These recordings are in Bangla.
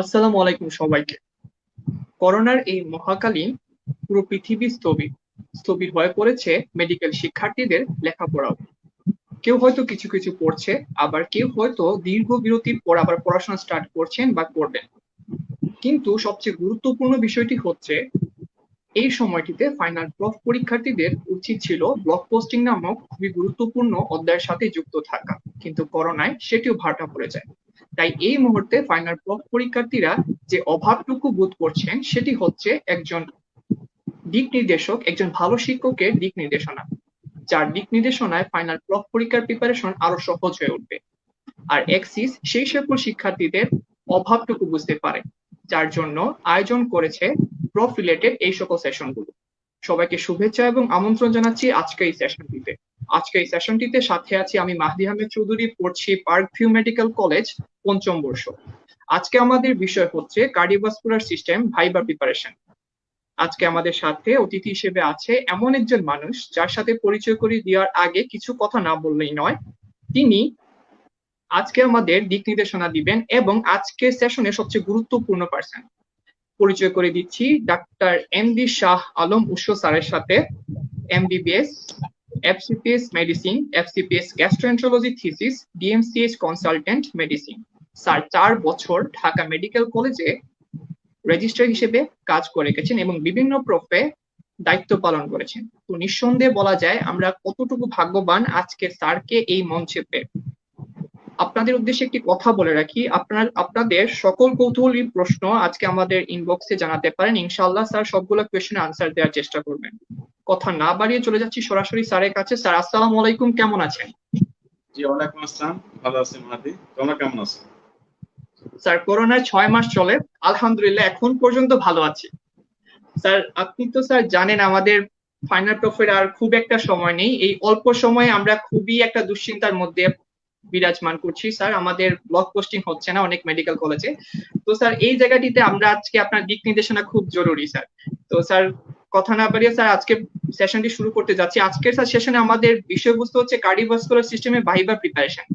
আসসালামু আলাইকুম সবাইকে। করোনার এই মহাকালীন পুরো পৃথিবী স্থবির হয়ে পড়েছে মেডিকেল শিক্ষার্থীদের লেখাপড়াও। কেউ হয়তো কিছু কিছু পড়ছে, আবার কেউ হয়তো দীর্ঘ বিরতির পর আবার পড়াশোনা স্টার্ট করছেন বা করবেন। কিন্তু সবচেয়ে গুরুত্বপূর্ণ বিষয়টি হচ্ছে এই সময়টিতে ফাইনাল পরীক্ষার্থীদের উচিত ছিল ব্লগ পোস্টিং নামক খুবই গুরুত্বপূর্ণ অধ্যায়ের সাথে যুক্ত থাকা, কিন্তু করোনায় সেটিও ভাটা পড়ে যায়। তাই এই মুহূর্তে ফাইনাল পরীক্ষার্থীরা যে অভাবটুকু বোধ করছেন সেটি হচ্ছে একজন দিক নির্দেশক, একজন ভালো শিক্ষকের দিক নির্দেশনা, যার দিক নির্দেশনায় ফাইনাল পরীক্ষার প্রিপারেশন আরো সহজ হয়ে উঠবে। আর এক্সিস সেই সকল শিক্ষার্থীদের অভাবটুকু বুঝতে পারে, যার জন্য আয়োজন করেছে প্রফ রিলেটেড এই সকল সেশনগুলো। সবাইকে শুভেচ্ছা এবং আমন্ত্রণ জানাচ্ছি আজকে এই সেশনটিতে। আজকে এই সেশনটিতে সাথে আছি আমি মাহদি আহমেদ চৌধুরী, পড়ছি পার্ক ভিউ মেডিকেল কলেজ, পঞ্চম বর্ষ। আজকে আমাদের বিষয় হচ্ছে কার্ডিওভাস্কুলার সিস্টেম ভাইবা প্রিপারেশন। আজকে আমাদের সাথে অতিথি হিসেবে আছে এমন একজন মানুষ যার সাথে পরিচয় করিয়ে দেওয়ার আগে কিছু কথা না বললেই নয়। তিনি আজকে আমাদের দিক নির্দেশনা দিবেন এবং আজকের সেশনে সবচেয়ে গুরুত্বপূর্ণ পার্সন। পরিচয় করে দিচ্ছি ডাক্তার এমডি শাহ আলম উৎস স্যারের সাথে, MBBS, FCPS medicine, FCPS gastroenterology thesis, DMCH consultant medicine. Sir 4 বছর ঢাকা মেডিকেল কলেজে রেজিস্ট্রার হিসেবে কাজ করে গেছেন এবং বিভিন্ন প্রফে দায়িত্ব পালন করেছেন। তো নিঃসন্দেহে বলা যায় আমরা কতটুকু ভাগ্যবান আজকে স্যারকে এই মঞ্চে পেয়ে। আপনাদের উদ্দেশ্যে একটি কথা বলে রাখি, আপনাদের সকল কৌতূহলী প্রশ্ন আজকে আমাদের ইনবক্সে জানাতে পারেন, ইনশাআল্লাহ স্যার সবগুলো কোয়েশ্চেনের আনসার দেওয়ার চেষ্টা করবেন। কথা না বাড়িয়ে চলে যাচ্ছি সরাসরি স্যারের কাছে। স্যার আসসালামু আলাইকুম, কেমন আছেন? জি, ওয়ালাইকুম আসসালাম। ভালো আছি মাহাদি, তোমরা কেমন আছো? স্যার করোনায় 6 মাস চলে, আলহামদুলিল্লাহ এখন পর্যন্ত ভালো আছি। স্যার আপনি তো স্যার জানেন আমাদের ফাইনাল প্রফের আর খুব একটা সময় নেই, এই অল্প সময়ে আমরা খুবই একটা দুশ্চিন্তার মধ্যে বিরাজমান করছি। স্যার আমাদের ব্লগ পোস্টিং হচ্ছে না অনেক মেডিকেল কলেজে। তো স্যার এই জায়গাটিতে আমরা আজকে আপনার দিক নির্দেশনা খুব জরুরি স্যার। তো স্যার কথা না বাড়িয়ে স্যার আজকে সেশনটি শুরু করতে যাচ্ছি। আজকের স্যার সেশনে আমাদের বিষয়বস্তু হচ্ছে কার্ডিওভাস্কুলার সিস্টেমে ভাইবা প্রিপারেশন।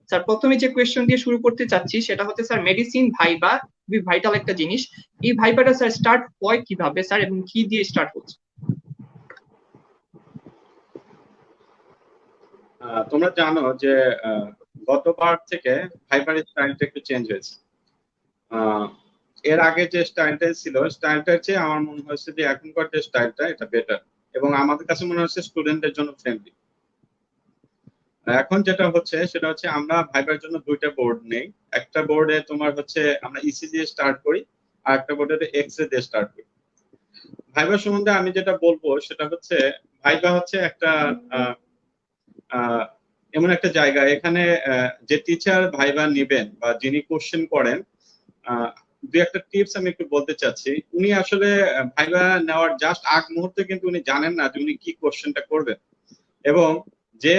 স্যার প্রথমে যে কোয়েশ্চেন দিয়ে শুরু করতে চাচ্ছি সেটা হচ্ছে স্যার মেডিসিন ভাইবা খুবই ভাইটাল একটা জিনিস। এই ভাইবাটা স্যার স্টার্ট হয় কিভাবে স্যার এবং কি দিয়ে স্টার্ট হচ্ছে? তোমরা জানো যে গতবার থেকে ভাইবার স্টাইলটা একটু চেঞ্জ হয়েছে। আহ, এর আগে যে স্টাইলটা ছিল স্টাইলটার চেয়ে আমার মনে হয়েছে যে এখনকার যে স্টাইলটা এটা বেটার, এবং আমাদের কাছে মনে হচ্ছে স্টুডেন্টদের জন্য ফ্রেন্ডলি। এখন যেটা হচ্ছে সেটা হচ্ছে আমরা ভাইবার জন্য দুইটা বোর্ড নেই। একটা বোর্ডে তোমার হচ্ছে আমরা ইসি দিয়ে স্টার্ট করি, আর একটা বোর্ডে এক্স রে দিয়ে স্টার্ট করি। ভাইবা সম্বন্ধে আমি যেটা বলবো সেটা হচ্ছে ভাইবা হচ্ছে একটা আহ, আহ, এমন একটা জায়গা এখানে যে টিচার ভাইবা নিবেন বা যিনি কোশ্চেন করেন, আহ, দুই একটা টিপস আমি একটু বলতে চাচ্ছি। উনি আসলে ভাইবা নেওয়ার জাস্ট আগ মুহূর্তে কিন্তু উনি জানেন না যে উনি কি কোশ্চেনটা করবেন, এবং যে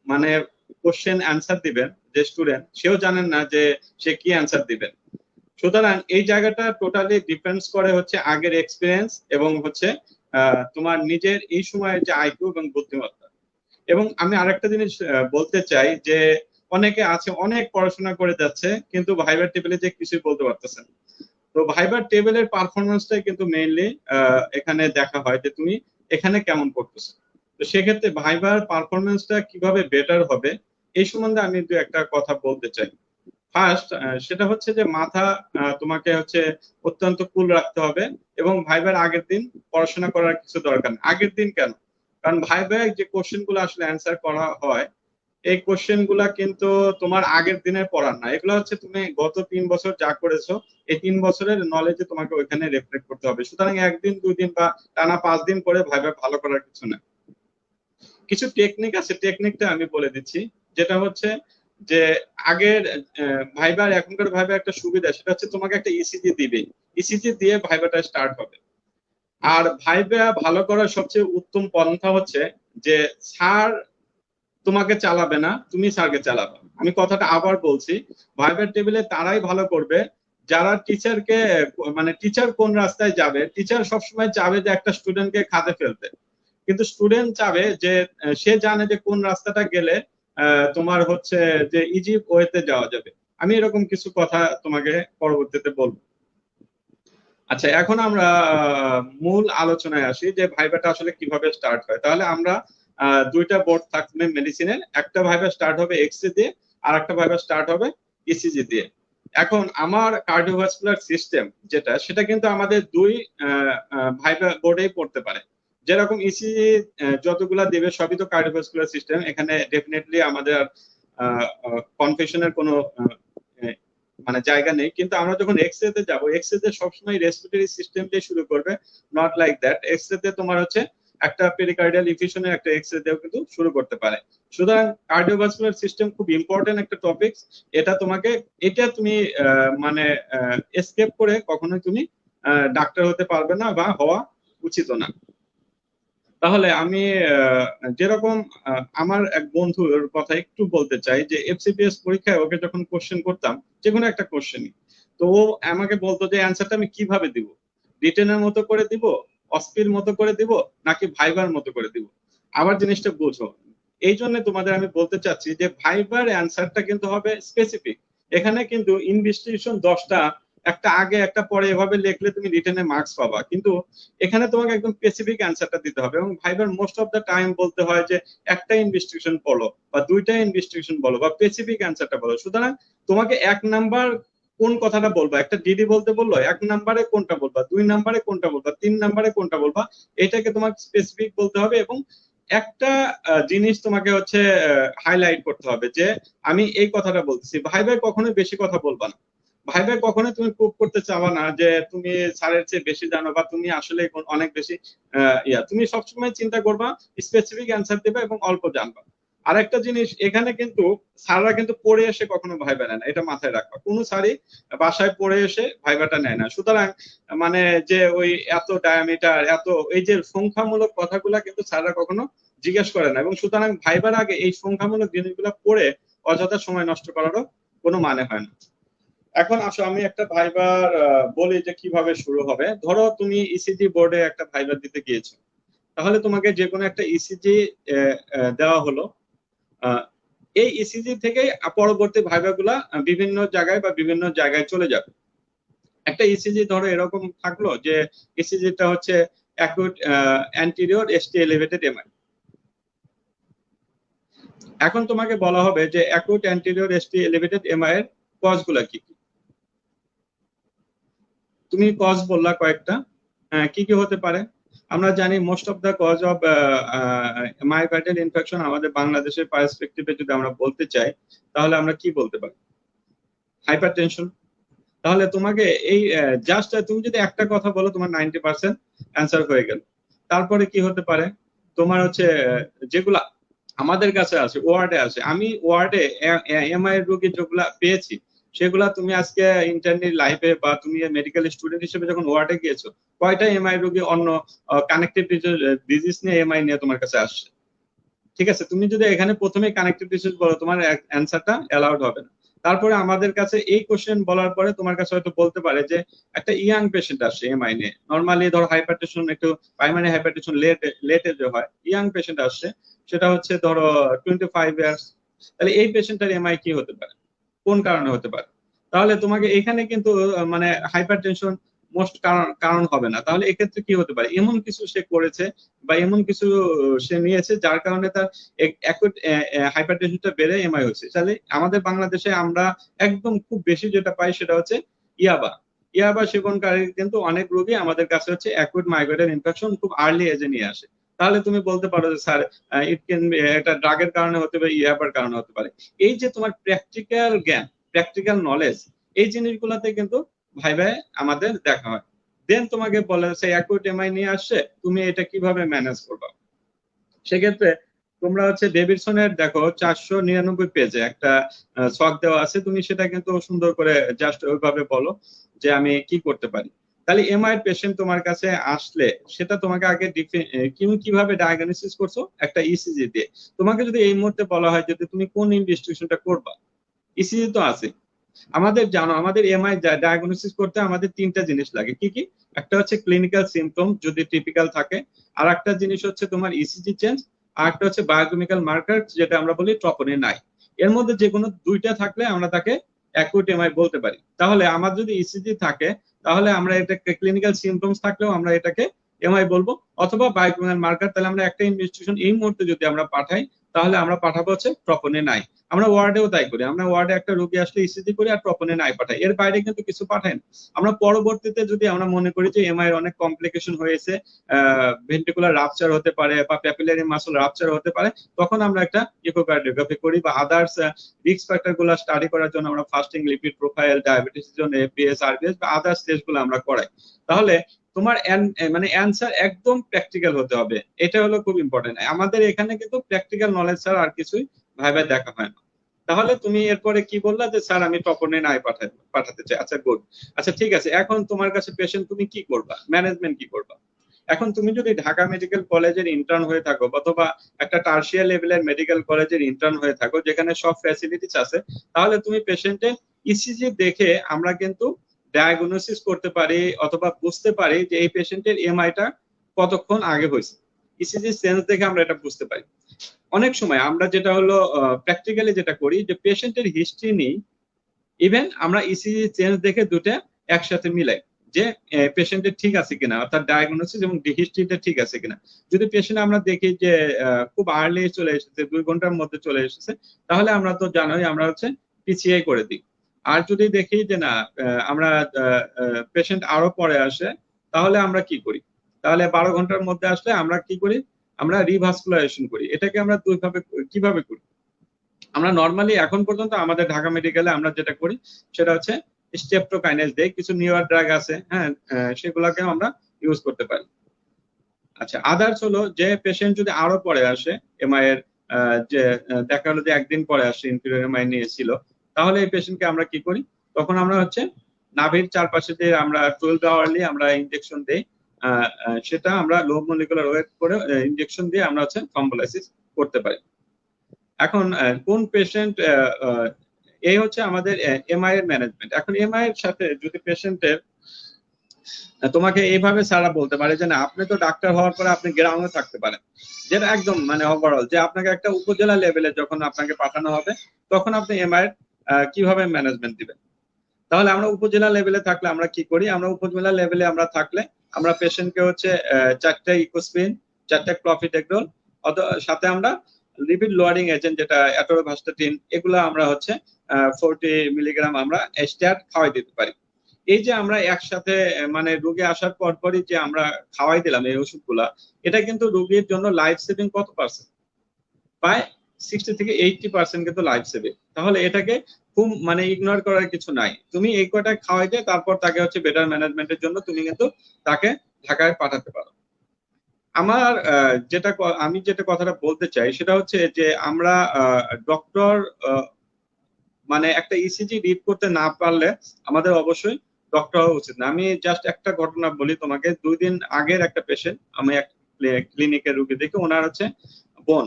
মানে কোশ্চেন অ্যান্সার দিবেন যে স্টুডেন্ট, সেও জানেন না যে সে কি অ্যান্সার দিবেন। সুতরাং এই জায়গাটা টোটালি ডিপেন্ডস করে হচ্ছে আগের এক্সপিরিয়েন্স এবং হচ্ছে তোমার নিজের এই সময়ের যে আইকিউ এবং বুদ্ধিমত্তা। এবং আমি আরেকটা জিনিস বলতে চাই যে অনেকে আছে অনেক পড়াশোনা করে যাচ্ছে কিন্তু ভাইবার টেবিলে যে কিছুই বলতে পারতেছে না। তো ভাইবার টেবিলের পারফরমেন্সটাই কিন্তু মেইনলি এখানে দেখা হয় যে তুমি এখানে কেমন করতেছো। তো সেক্ষেত্রে ভাইবার পারফরমেন্সটা কিভাবে বেটার হবে এই সম্বন্ধে আমি দু একটা কথা বলতে চাই। ফার্স্ট সেটা হচ্ছে যে মাথা তোমাকে হচ্ছে অত্যন্ত কুল রাখতে হবে, এবং ভাইবার আগের দিন পড়াশোনা করার কিছু দরকার নেই। আগের দিন কেন? কারণ ভাইবার যে কোশ্চেন গুলো আসলে অ্যান্সার করা হয়, এই কোশ্চেন গুলা কিন্তু তোমার আগের দিনের পড়ার না, এগুলো হচ্ছে তুমি গত 3 বছর যা করেছো এই 3 বছরের নলেজে তোমাকে ওইখানে রেফ্লেক্ট করতে হবে। সুতরাং একদিন 2 দিন বা টানা 5 দিন করে ভাইবা ভালো করার কিছু না। কিছু টেকনিক আছে, টেকনিকটা আমি বলে দিচ্ছি। যেটা হচ্ছে যে আগের ভাইবার এখনকার ভাইবার একটা সুবিধা, সেটা হচ্ছে তোমাকে একটা ইসিজি দিবে, ইসিজি দিয়ে ভাইবাটা স্টার্ট হবে। আর ভাইবা ভালো করার সবচেয়ে উত্তম পন্থা হচ্ছে যে স্যার তোমাকে চালাবে না, তুমি স্যারকে চালাবে। আমি কথাটা আবার বলছি, ভাইবার টেবিলে তারাই ভালো করবে যারা টিচারকে, মানে টিচার কোন রাস্তায় যাবে, টিচার সবসময় চাবে যে একটা স্টুডেন্টকে খাতে ফেলতে, কিন্তু স্টুডেন্ট চাবে যে সে জানে যে কোন রাস্তাটা গেলে তোমার হচ্ছে যে ইজি ওয়েতে যাওয়া যাবে। আমি এরকম কিছু কথা তোমাকে পরবর্তীতে বলবো। আচ্ছা, এখন আমরা মূল আলোচনায় আসি যে ভাইভাটা আসলে কিভাবে স্টার্ট হয়। তাহলে আমরা দুইটা বোর্ড থাকবে মেডিসিনের, একটা ভাইভা স্টার্ট হবে এক্স-রে দিয়ে, আর একটা ভাইভা স্টার্ট হবে ইসিজি দিয়ে। এখন আমার কার্ডিওভাস্কুলার সিস্টেম যেটা, সেটা কিন্তু আমাদের দুই ভাইভা বোর্ডেই পড়তে পারে। যেরকম ইসিজি যতগুলা দেবে সবই তো কার্ডিওভাস্কুলার সিস্টেম, এখানে ডেফিনেটলি আমাদের কনফিউশনের কোনো মানে জায়গা নেই। কিন্তু আমরা যখন এক্স-রে তে যাবো, এক্স-রে তে সবসময় রেসপিরেটরি সিস্টেম দিয়ে শুরু করবে, নট লাইক দ্যাট। এক্স-রে তে তোমার হচ্ছে একটা পেরিকার্ডিয়াল ইফিউশনের একটা এক্স-রে দিয়েও কিন্তু শুরু করতে পারে। সুতরাং কার্ডিওভাস্কুলার সিস্টেম খুব ইম্পর্টেন্ট একটা টপিক। এটা তুমি মানে এসকেপ করে কখনোই তুমি ডাক্তার হতে পারবে না, বা হওয়া উচিত না। তাহলে আমি যেরকম আমার এক বন্ধুর কথা একটু বলতে চাই, যে এফসিপিএস পরীক্ষায় ওকে যখন কোশ্চেন করতাম, যে কোনো একটা কোশ্চেনই, তো ও আমাকে বলতো যে অ্যান্সারটা আমি কিভাবে দিব, রিটেনের মতো করে দিব, অস্পির মতো করে দিব, নাকি ভাইবার মতো করে দিব। আবার জিনিসটা বুঝো, এই জন্য তোমাদের আমি বলতে চাচ্ছি যে ভাইবার অ্যান্সারটা কিন্তু হবে স্পেসিফিক। এখানে কিন্তু ইনভেস্টিগেশন 10টা, একটা আগে একটা পরে এভাবে লিখলে তুমি রিটেনে মার্কস পাবা, কিন্তু এখানে তোমাকে একদম স্পেসিফিক অ্যান্সারটা দিতে হবে। এবং ভাইবার মোস্ট অফ দ্য টাইম বলতে হয় যে একটা ইনভেস্টিগেশন বলো, বা দুইটা ইনভেস্টিগেশন বলো, বা স্পেসিফিক অ্যান্সারটা বলো। সুতরাং তোমাকে এক নাম্বার কোন কথাটা বলবা, একটা ডিডি বলতে বললো, এক নাম্বারে কোনটা বলবা, দুই নাম্বারে কোনটা বলবা, তিন নাম্বারে কোনটা বলবা, এটাকে তোমাকে স্পেসিফিক বলতে হবে। এবং একটা জিনিস তোমাকে হচ্ছে হাইলাইট করতে হবে, যে আমি এই কথাটা বলতেছি। ভাইবার কখনোই বেশি কথা বলবা না। ভাইবে কখনো তুমি প্রুভ করতে চাওয়া না যে তুমি স্যারের চেয়ে বেশি জানো, বা তুমি আসলে অনেক বেশি তুমি সবসময় চিন্তা করবা স্পেসিফিক অ্যান্সার দেবে এবং অল্প জানবা। আর একটা জিনিস, এখানে কিন্তু স্যাররা কিন্তু পড়ে এসে কখনো ভাইবা নেয় না, এটা মাথায় রাখবা। কোনো স্যারই বাসায় পড়ে এসে ভাইবাটা নেয় না। সুতরাং মানে যে ওই এত ডায়ামিটার, এত এই যে সংখ্যামূলক কথাগুলা কিন্তু স্যাররা কখনো জিজ্ঞেস করে না। এবং সুতরাং ভাইবার আগে এই সংখ্যামূলক জিনিসগুলো পড়ে অযথা সময় নষ্ট করারও কোনো মানে হয় না। এখন আসো আমি একটা ভাইবার বলি যে কিভাবে শুরু হবে। ধরো তুমি ইসিজি বোর্ডে একটা ভাইবার দিতে গিয়েছো, তাহলে তোমাকে যে কোনো একটা ইসিজি দেওয়া হলো। এই ইসিজি থেকে পরবর্তী ভাইবা গুলা বিভিন্ন জায়গায় বা বিভিন্ন জায়গায় চলে যাবে। একটা ইসিজি ধরো এরকম থাকলো যে ইসিজিটা হচ্ছে acute anterior ST elevated MI. এখন তোমাকে বলা হবে যে acute anterior ST elevated MI এর কজ গুলা কি কি। তুমি কজ বললা কয়েকটা, কি কি হতে পারে। আমরা জানি most of the cause of myocardial infection আমাদের বাংলাদেশের পার্সপেক্টিভে যদি আমরা বলতে চাই, তাহলে আমরা কি বলতে পারি? হাইপারটেনশন। তাহলে তোমাকে এই জাস্ট তুমি যদি একটা কথা বলো, তোমার 90% অ্যান্সার হয়ে গেল। তারপরে কি হতে পারে, তোমার হচ্ছে যেগুলা আমাদের কাছে আছে, ওয়ার্ডে আছে, আমি ওয়ার্ডে এমআই এর রোগী যেগুলা পেয়েছি, সেগুলা তুমি আজকে ইন্টারনি লাইফে বা তুমি মেডিকেল স্টুডেন্ট হিসেবে যখন ওয়ার্ডে গিয়েছো, কয়টা এমআই রোগী অন্য কানেক্টিভ ডিজিজ নিয়ে এমআই নিয়ে তোমার কাছে আসছে? ঠিক আছে, তুমি যদি এখানে প্রথমে কানেক্টিভ ডিজিজ বলো, তোমার অ্যান্সারটা অ্যালাউড হবে না। তারপরে আমাদের কাছে এই কোশ্চেন বলার পরে তোমার কাছে হয়তো বলতে পারে যে একটা ইয়াং পেশেন্ট আসছে এমআই নিয়ে, নর্মালি ধরো হাইপারটেনশন একটু প্রাইমারি হাইপারটেনশন লেট এজে হয়, ইয়াং পেশেন্ট আসছে, সেটা হচ্ছে ধরো 25 ইয়ার্স। তাহলে এই পেশেন্টের এমআই কি হতে পারে, কোন কারণে হতে পারে? তাহলে তোমাকে এখানে কিন্তু মানে হাইপারটেনশন মোস্ট কারণ হবে না। তাহলে এক্ষেত্রে কি হতে পারে, এমন কিছু সে করেছে বা এমন কিছু সে নিয়েছে যার কারণে তার হাইপারটেনশনটা বেড়ে এমআই হচ্ছে। তাহলে আমাদের বাংলাদেশে আমরা একদম খুব বেশি যেটা পাই সেটা হচ্ছে ইয়াবা। ইয়াবা সেবনকারী কিন্তু অনেক রোগী আমাদের কাছে হচ্ছে অ্যাকুট মাইগ্রেন ইনফেকশন খুব আর্লি এজে নিয়ে আসে। তাহলে তুমি বলতে পারো যে স্যার ইট ক্যান এটা ড্রাগের কারণে হতে পারে, ইয়াবার কারণে হতে পারে। এই যে তোমার প্র্যাকটিক্যাল জ্ঞান, প্র্যাকটিক্যাল নলেজ, এই জিনিসগুলোতে কিন্তু ভাইবে আমাদের দেখা হয়। দেন তোমাকে বলে সে অ্যাকুট এমআই নিয়ে আসছে, তুমি এটা কিভাবে ম্যানেজ করবা। সেক্ষেত্রে তোমরা হচ্ছে ডেভিডসনের দেখো 499 পেজে একটা ছক দেওয়া আছে, তুমি সেটা কিন্তু সুন্দর করে জাস্ট ওইভাবে বলো যে আমি কি করতে পারি। তাহলে এমআই পেশেন্ট তোমার কাছে আসলে সেটা তোমাকে আগে কিভাবে ডায়াগনোসিস করছো, একটা ইসিজি দিয়ে। তোমাকে যদি এই মুহূর্তে বলা হয় যে তুমি কোন ইনভেস্টিগেশনটা করবা, ইসিজি তো আছে। আমাদের জানো আমাদের এমআই ডায়াগনোসিস করতে আমাদের তিনটা জিনিস লাগে, কি কি? একটা হচ্ছে ক্লিনিক্যাল সিমটম যদি টিপিক্যাল থাকে, আর একটা জিনিস হচ্ছে তোমার ইসিজি চেঞ্জ, আর একটা হচ্ছে বায়োকেমিক্যাল মার্কার যেটা আমরা বলি ট্রপনে নাই। এর মধ্যে যে কোনো দুইটা থাকলে আমরা তাকে অ্যাকুট এমআই বলতে পারি। তাহলে আমার যদি ইসিজি থাকে তাহলে আমরা এটাকে ক্লিনিক্যাল সিমটমস থাকলেও আমরা এটাকে এমআই বলবো, অথবা বায়োকেমিক্যাল মার্কার। তাহলে আমরা একটা ইনভেস্টিগেশন এই মুহূর্তে যদি আমরা পাঠাই তাহলে আমরা পাঠাবো হচ্ছে ট্রপোনিন আই। আমরা ওয়ার্ডেও তাই করি, আমরা ওয়ার্ডে একটা রোগী আসলে ইসিজি করি আর ট্রপোনিন আই পাঠাই, এর বাইরে কিন্তু কিছু পাঠাই না। আমরা পরবর্তীতে যদি আমরা মনে করি যে এমআই এর অনেক কমপ্লিকেশন হয়েছে, ভেন্ট্রিকুলার রাপচার হতে পারে বা প্যাপিলারি মাসল রাপচার হতে পারে, তখন আমরা একটা ইকোকার্ডিওগ্রাফি করি বা আদার্স রিস্ক ফ্যাক্টর গুলো স্টাডি করার জন্য আমরা ফাস্টিং, লিপিড প্রোফাইল, ডায়াবেটিসের জন্য এপিএস, আরবিএস বা আদার্স টেস্ট গুলো আমরা করাই। তাহলে তোমার মানে অ্যান্সার একদম প্র্যাকটিক্যাল হতে হবে, এটা হলো খুব ইম্পর্টেন্ট। আমাদের এখানে কিন্তু প্র্যাকটিক্যাল নলেজ ছাড়া আর কিছুই ভাইবা দেখা হয় না। তাহলে তুমি এরপরে কি বললা যে স্যার আমি ট্রপোনিন আই পাঠাতে চাই, আচ্ছা গুড। আচ্ছা ঠিক আছে, এখন তোমার কাছে পেশেন্ট, তুমি কি করবা, ম্যানেজমেন্ট কি করবা? এখন তুমি যদি ঢাকা মেডিকেল কলেজের ইন্টার্ন হয়ে থাকো অথবা একটা টার্সিয়ারি লেভেলের মেডিকেল কলেজের ইন্টার্ন হয়ে থাকো যেখানে সব ফ্যাসিলিটিস আছে, তাহলে তুমি পেশেন্টের ইসিজি দেখে আমরা কিন্তু ডায়াগনোসিস করতে পারি অথবা বুঝতে পারি যে এই পেশেন্টের এমআইটা কতক্ষণ আগে হয়েছে। ইসিজি সেন্স দেখে আমরা এটা বুঝতে পারি। অনেক সময় আমরা যেটা হলো প্র্যাকটিক্যালি যেটা করি যে পেশেন্টের হিস্ট্রি নিই, ইভেন আমরা ইসিজি চেঞ্জ দেখে দুটা একসাথে মিলাই যে পেশেন্টের ঠিক আছে কিনা, অর্থাৎ ডায়াগনোসিস এবং হিস্ট্রিটা ঠিক আছে কিনা। যদি পেশেন্ট আমরা দেখি যে খুব আর্লি চলে এসেছে, 2 ঘন্টার মধ্যে চলে এসেছে, তাহলে আমরা তো জানোই আমরা হচ্ছে পিছিয়ে করে দিই। আর যদি দেখি যে না আমরা পেশেন্ট আরো পরে আসে, তাহলে আমরা কি করি, তাহলে 12 ঘন্টার মধ্যে আসলে আমরা কি করি, আমরা রিভাস্কুলারাইজেশন করি। এটাকে আমরা দুইভাবে কিভাবে করি, আমরা নর্মালি এখন পর্যন্ত আমাদের ঢাকা মেডিকেলে আমরা যেটা করি সেটা হচ্ছে স্টেপটোকাইনেজ দেই, কিছু নিউয়ার ড্রাগ আছে, হ্যাঁ সেগুলোকেও আমরা ইউজ করতে পারি। আচ্ছা আদার্স হলো যে পেশেন্ট যদি আরো পরে আসে, এমআই এর যে দেখা হলো যে একদিন পরে আসে, ইনফিরিয়র এমআই নিয়েছিল, তাহলে এই পেশেন্টকে আমরা কি করি, তখন আমরা হচ্ছে নাভির চারপাশে যে আমরা 12 আওয়ারলি আমরা ইনজেকশন দেই, সেটা আমরা লো মলিকুলার ওয়েট করে ইনজেকশন দিয়ে আমরা হচ্ছে থ্রম্বোলাইসিস করতে পারি। এখন কোন পেশেন্ট, এই হচ্ছে আমাদের এমআই এর ম্যানেজমেন্ট। এখন এমআই এর সাথে যদি পেশেন্টের তোমাকে এইভাবে সারা বলতে পারে যে না আপনি তো ডাক্তার হওয়ার পরে আপনি গ্রাউন্ডে থাকতে পারেন, যেটা একদম মানে ওভারঅল যে আপনাকে একটা উপজেলা লেভেলে যখন আপনাকে পাঠানো হবে তখন আপনি এমআই কিভাবে ম্যানেজমেন্ট দিবেন। তাহলে আমরা উপজেলা লেভেলে থাকলে আমরা কি করি, আমরা উপজেলা লেভেলে আমরা থাকলে আমরা পেশেন্টকে হচ্ছে 4টা ইকোস্পিন, 4টা ক্লফিডেগ্রল, সাথে আমরা লিপিড লোয়ারিং এজেন্ট যেটা অ্যাটোরোভাস্টাটিন, এগুলো আমরা হচ্ছে 40 মিলিগ্রাম আমরা স্ট্যাট খাওয়াই দিতে পারি। এই যে আমরা একসাথে মানে রোগী আসার পর পরই যে আমরা খাওয়াই দিলাম এই ওষুধগুলা, এটা কিন্তু রোগীর জন্য লাইফ সেভিং কত পার্সেন্ট, প্রায় 60 থেকে 80% কিন্তু লাইফ সেভিং। তাহলে এটাকে খুব মানে ইগনোর করার কিছু নাই, তুমি এই কয়টা খাওয়াই দিয়ে তারপর তাকে হচ্ছে বেটার ম্যানেজমেন্টের জন্য তুমি কিন্তু তাকে ঢাকায় পাঠাতে পারো। আমার আমি যেটা কথাটা বলতে চাই সেটা হচ্ছে যে আমরা ডক্টর মানে একটা ইসিজি রিড করতে না পারলে আমাদের অবশ্যই ডক্টর হওয়া উচিত না। আমি জাস্ট একটা ঘটনা বলি তোমাকে, 2 দিন আগের একটা পেশেন্ট, আমি এক ক্লিনিকের রোগী দেখি, ওনার হচ্ছে বোন,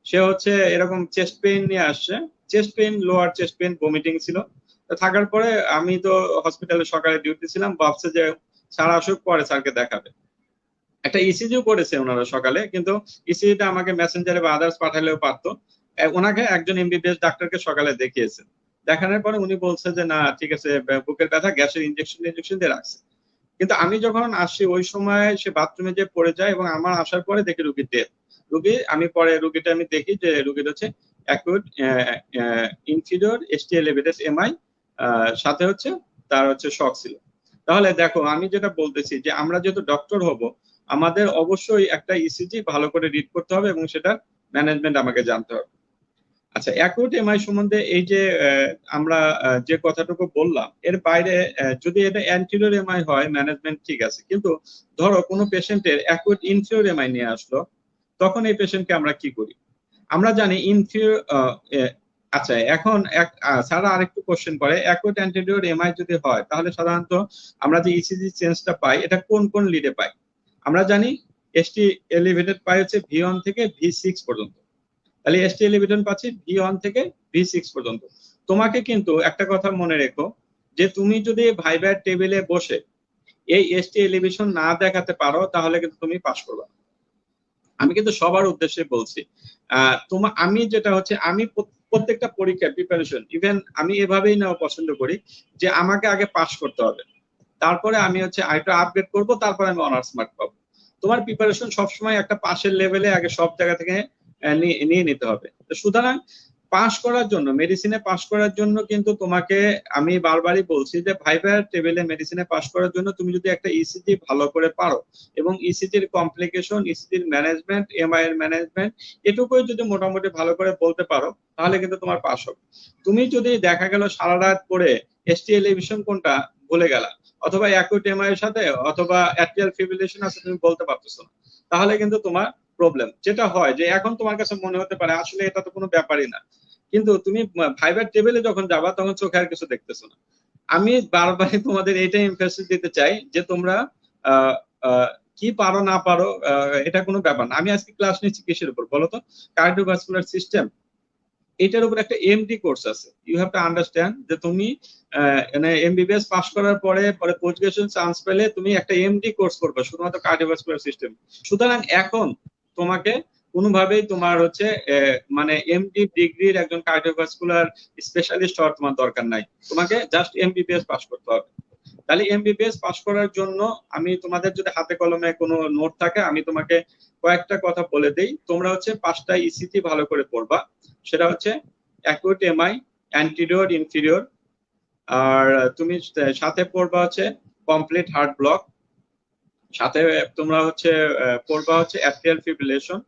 সে হচ্ছে এরকম চেস্ট পেইন নিয়ে আসছে, chest pain, lower chest pain, vomiting ছিল। থাকার পরে আমি তো হসপিটালে সকালে ডিউটি ছিলাম, ভাবছে যে স্যার আসুক পরে স্যারকে দেখাবে। একটা ইসিজিও করেছে ওনারা সকালে, কিন্তু ইসিজিটা আমাকে মেসেঞ্জারে বা আদার্স পাঠালেও পারতো। ওনাকে একজন এমবিবিএস ডাক্তারকে সকালে দেখিয়েছে, দেখানোর পরে উনি বলছে যে না ঠিক আছে, বুকের ব্যথা, গ্যাসের ইনজেকশন দিয়ে রাখছে। কিন্তু আমি যখন আসি ওই সময় সে বাথরুমে যে পড়ে যায় এবং আমার আসার পরে দেখি রুগীর ডেথ। আমি পরে রুগীটা আমি দেখি যে রুগীর হচ্ছে acute inferior STL elevated MI, সাথে হচ্ছে তার হচ্ছে শক ছিল। তাহলে দেখো আমি যেটা বলতেছি যে আমরা যেহেতু ডক্টর হব, আমাদের অবশ্যই একটা ইসিজি ভালো করে রিড করতে হবে এবং সেটা ম্যানেজমেন্ট আমাকে জানতে হবে। আচ্ছা অ্যাকুট এমআই সম্বন্ধে এই যে আমরা যে কথাটুকু বললাম, এর বাইরে যদি এটা অ্যান্টিরিয়র এমআই হয় ম্যানেজমেন্ট ঠিক আছে, কিন্তু ধরো কোনো পেশেন্টের অ্যাকুট ইনফিরিয়র এমআই নিয়ে আসলো, তখন এই পেশেন্টকে আমরা কি করি? আমরা জানি ইনফিরিয়র, আচ্ছা এখন স্যার আরেকটু কোশ্চেন করে, অ্যাকুট অ্যান্টিরিয়র এমআই যদি হয় তাহলে সাধারণত আমরা যে ইসিজি চেঞ্জটা পাই এটা কোন কোন লিডে পাই? আমরা জানি এসটি এলিভেটেড পাই হচ্ছে V1 থেকে V6 পর্যন্ত, তাহলে এসটি এলিভেশন পাচ্ছি V1 থেকে V6 পর্যন্ত। তোমাকে কিন্তু একটা কথা মনে রেখো যে তুমি যদি ভাইবার টেবিলে বসে এই এসটি এলিভেশন না দেখাতে পারো তাহলে কিন্তু তুমি পাস করবে না। আমি কিন্তু সবার উদ্দেশ্যে বলছি, আমি যেটা হচ্ছে আমি প্রত্যেকটা পরীক্ষা প্রিপারেশন, ইভেন আমি এভাবেই নেওয়া পছন্দ করি যে আমাকে আগে পাস করতে হবে, তারপরে আমি হচ্ছে আরেকটু আপগ্রেড করব, তারপরে আমি অনার্স মার্ক পাবো। তোমার প্রিপারেশন সবসময় একটা পাশের লেভেলে আগে সব জায়গা থেকে নিয়ে নিতে হবে। সুতরাং পাস করার জন্য, মেডিসিনে পাস করার জন্য কিন্তু তোমাকে আমি বারবারই বলছি যে ভাইবার টেবিলে মেডিসিনে পাস করার জন্য তুমি যদি একটা ইসিজি ভালো করে পারো এবং ইসিজির কমপ্লিকেশন, ইসিজির ম্যানেজমেন্ট, এমআই এর ম্যানেজমেন্ট, এটুকুই যদি মোটামুটি ভালো করে বলতে পারো তাহলে কিন্তু তোমার পাস হবে। তুমি যদি দেখা গেল সারা রাত পড়ে এসটিএল এভিশন কোনটা ভুলে গেলা, অথবা অ্যাকুট এমআই এর সাথে অথবা অ্যাট্রিয়াল ফিব্রিলেশন আছে তুমি বলতে পারতেছো না, তাহলে কিন্তু তোমার প্রবলেম। যেটা হয় যে এখন তোমার কাছে মনে হতে পারে আসলে এটা তো কোনো ব্যাপারই না, কিন্তু তুমি ভাইবার টেবিলে যখন যাবা তখন চোখে আর কিছু দেখতেছো না। আমি বারবারই তোমাদের এটাই এমফাসিস দিতে চাই যে তোমরা আহ, আহ, কি পারো না পারো এটা কোনো ব্যাপার না। আমি আজকে ক্লাস নিচ্ছি কিসের উপর বলো তো? কার্ডিওভাস্কুলার সিস্টেম, এটার উপর একটা এমডি কোর্স আছে। ইউ হ্যাভ টু আন্ডারস্ট্যান্ড যে তুমি এমবিবিএস পাস করার পরে পরে পোস্ট গ্রাজুয়েশন চান্স পেলে তুমি একটা এমডি কোর্স করবে শুধুমাত্র কার্ডিওভাস্কুলার সিস্টেম। সুতরাং এখন তোমাকে কোনোভাবেই তোমার হচ্ছে মানে এমডি ডিগ্রির একজন কার্ডিওভাস্কুলার স্পেশালিস্ট হওয়ার তোমার দরকার নাই, তোমাকে জাস্ট এমবিবিএস পাস করতে হবে। তাহলে এমবিবিএস পাস করার জন্য আমি তোমাদের যদি হাতে কলমে কোনো নোট থাকে আমি তোমাকে কয়েকটা কথা বলে দেই। তোমরা হচ্ছে 5টা ইসিজি ভালো করে পড়বা, সেটা হচ্ছে অ্যাকুট এমআই, অ্যান্টিরিয়র, ইনফিরিয়র, আর তুমি সাথে পড়বা হচ্ছে কমপ্লিট হার্ট ব্লক, সাথে তোমরা হচ্ছে পড়বা হচ্ছে অ্যাট্রিয়াল ফিব্রিলেশন,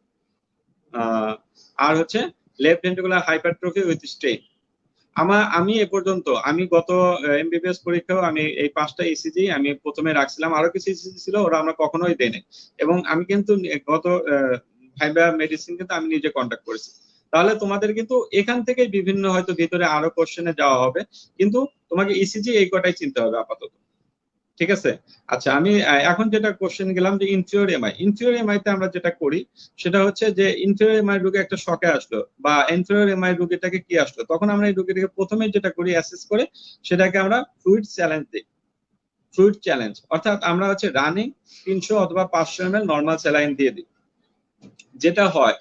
আর হচ্ছে left ventricular hypertrophy with strain. আমি এ পর্যন্ত আমি গত এমবিবিএস পরীক্ষাও আমি এই 5টা ইসিজি আমি প্রথমে রাখছিলাম, আরো কিছু ইসিজি ছিল ওরা আমরা কখনোই দেইনি, এবং আমি কিন্তু গত ভাইবা মেডিসিন কিন্তু আমি নিজে কন্ডাক্ট করেছি। তাহলে তোমাদের কিন্তু এখান থেকে বিভিন্ন হয়তো ভিতরে আরো কোশ্চেনে যাওয়া হবে, কিন্তু তোমাকে ইসিজি এই কটাই চিনতে হবে আপাতত, ঠিক আছে? আচ্ছা, আমি এখন যেটা কোশ্চেন গেলাম যে ইনফিরিয়র এমআই। ইনফিরিয়র এমআই তে আমরা যেটা করি সেটা হচ্ছে যে ইনফিরিয়র এমআই রোগী একটা শকে আসলো বা ইনফিরিয়র এমআই রোগীটাকে কি আসলো, তখন আমরা এই রোগীটাকে প্রথমে যেটা করি অ্যাসেস করে সেটাকে আমরা ফ্লুইড চ্যালেঞ্জ দিই। ফ্লুইড চ্যালেঞ্জ অর্থাৎ আমরা হচ্ছে রানিং 300 অথবা 500 ml নর্মাল স্যালাইন দিয়ে দিই। যেটা হয়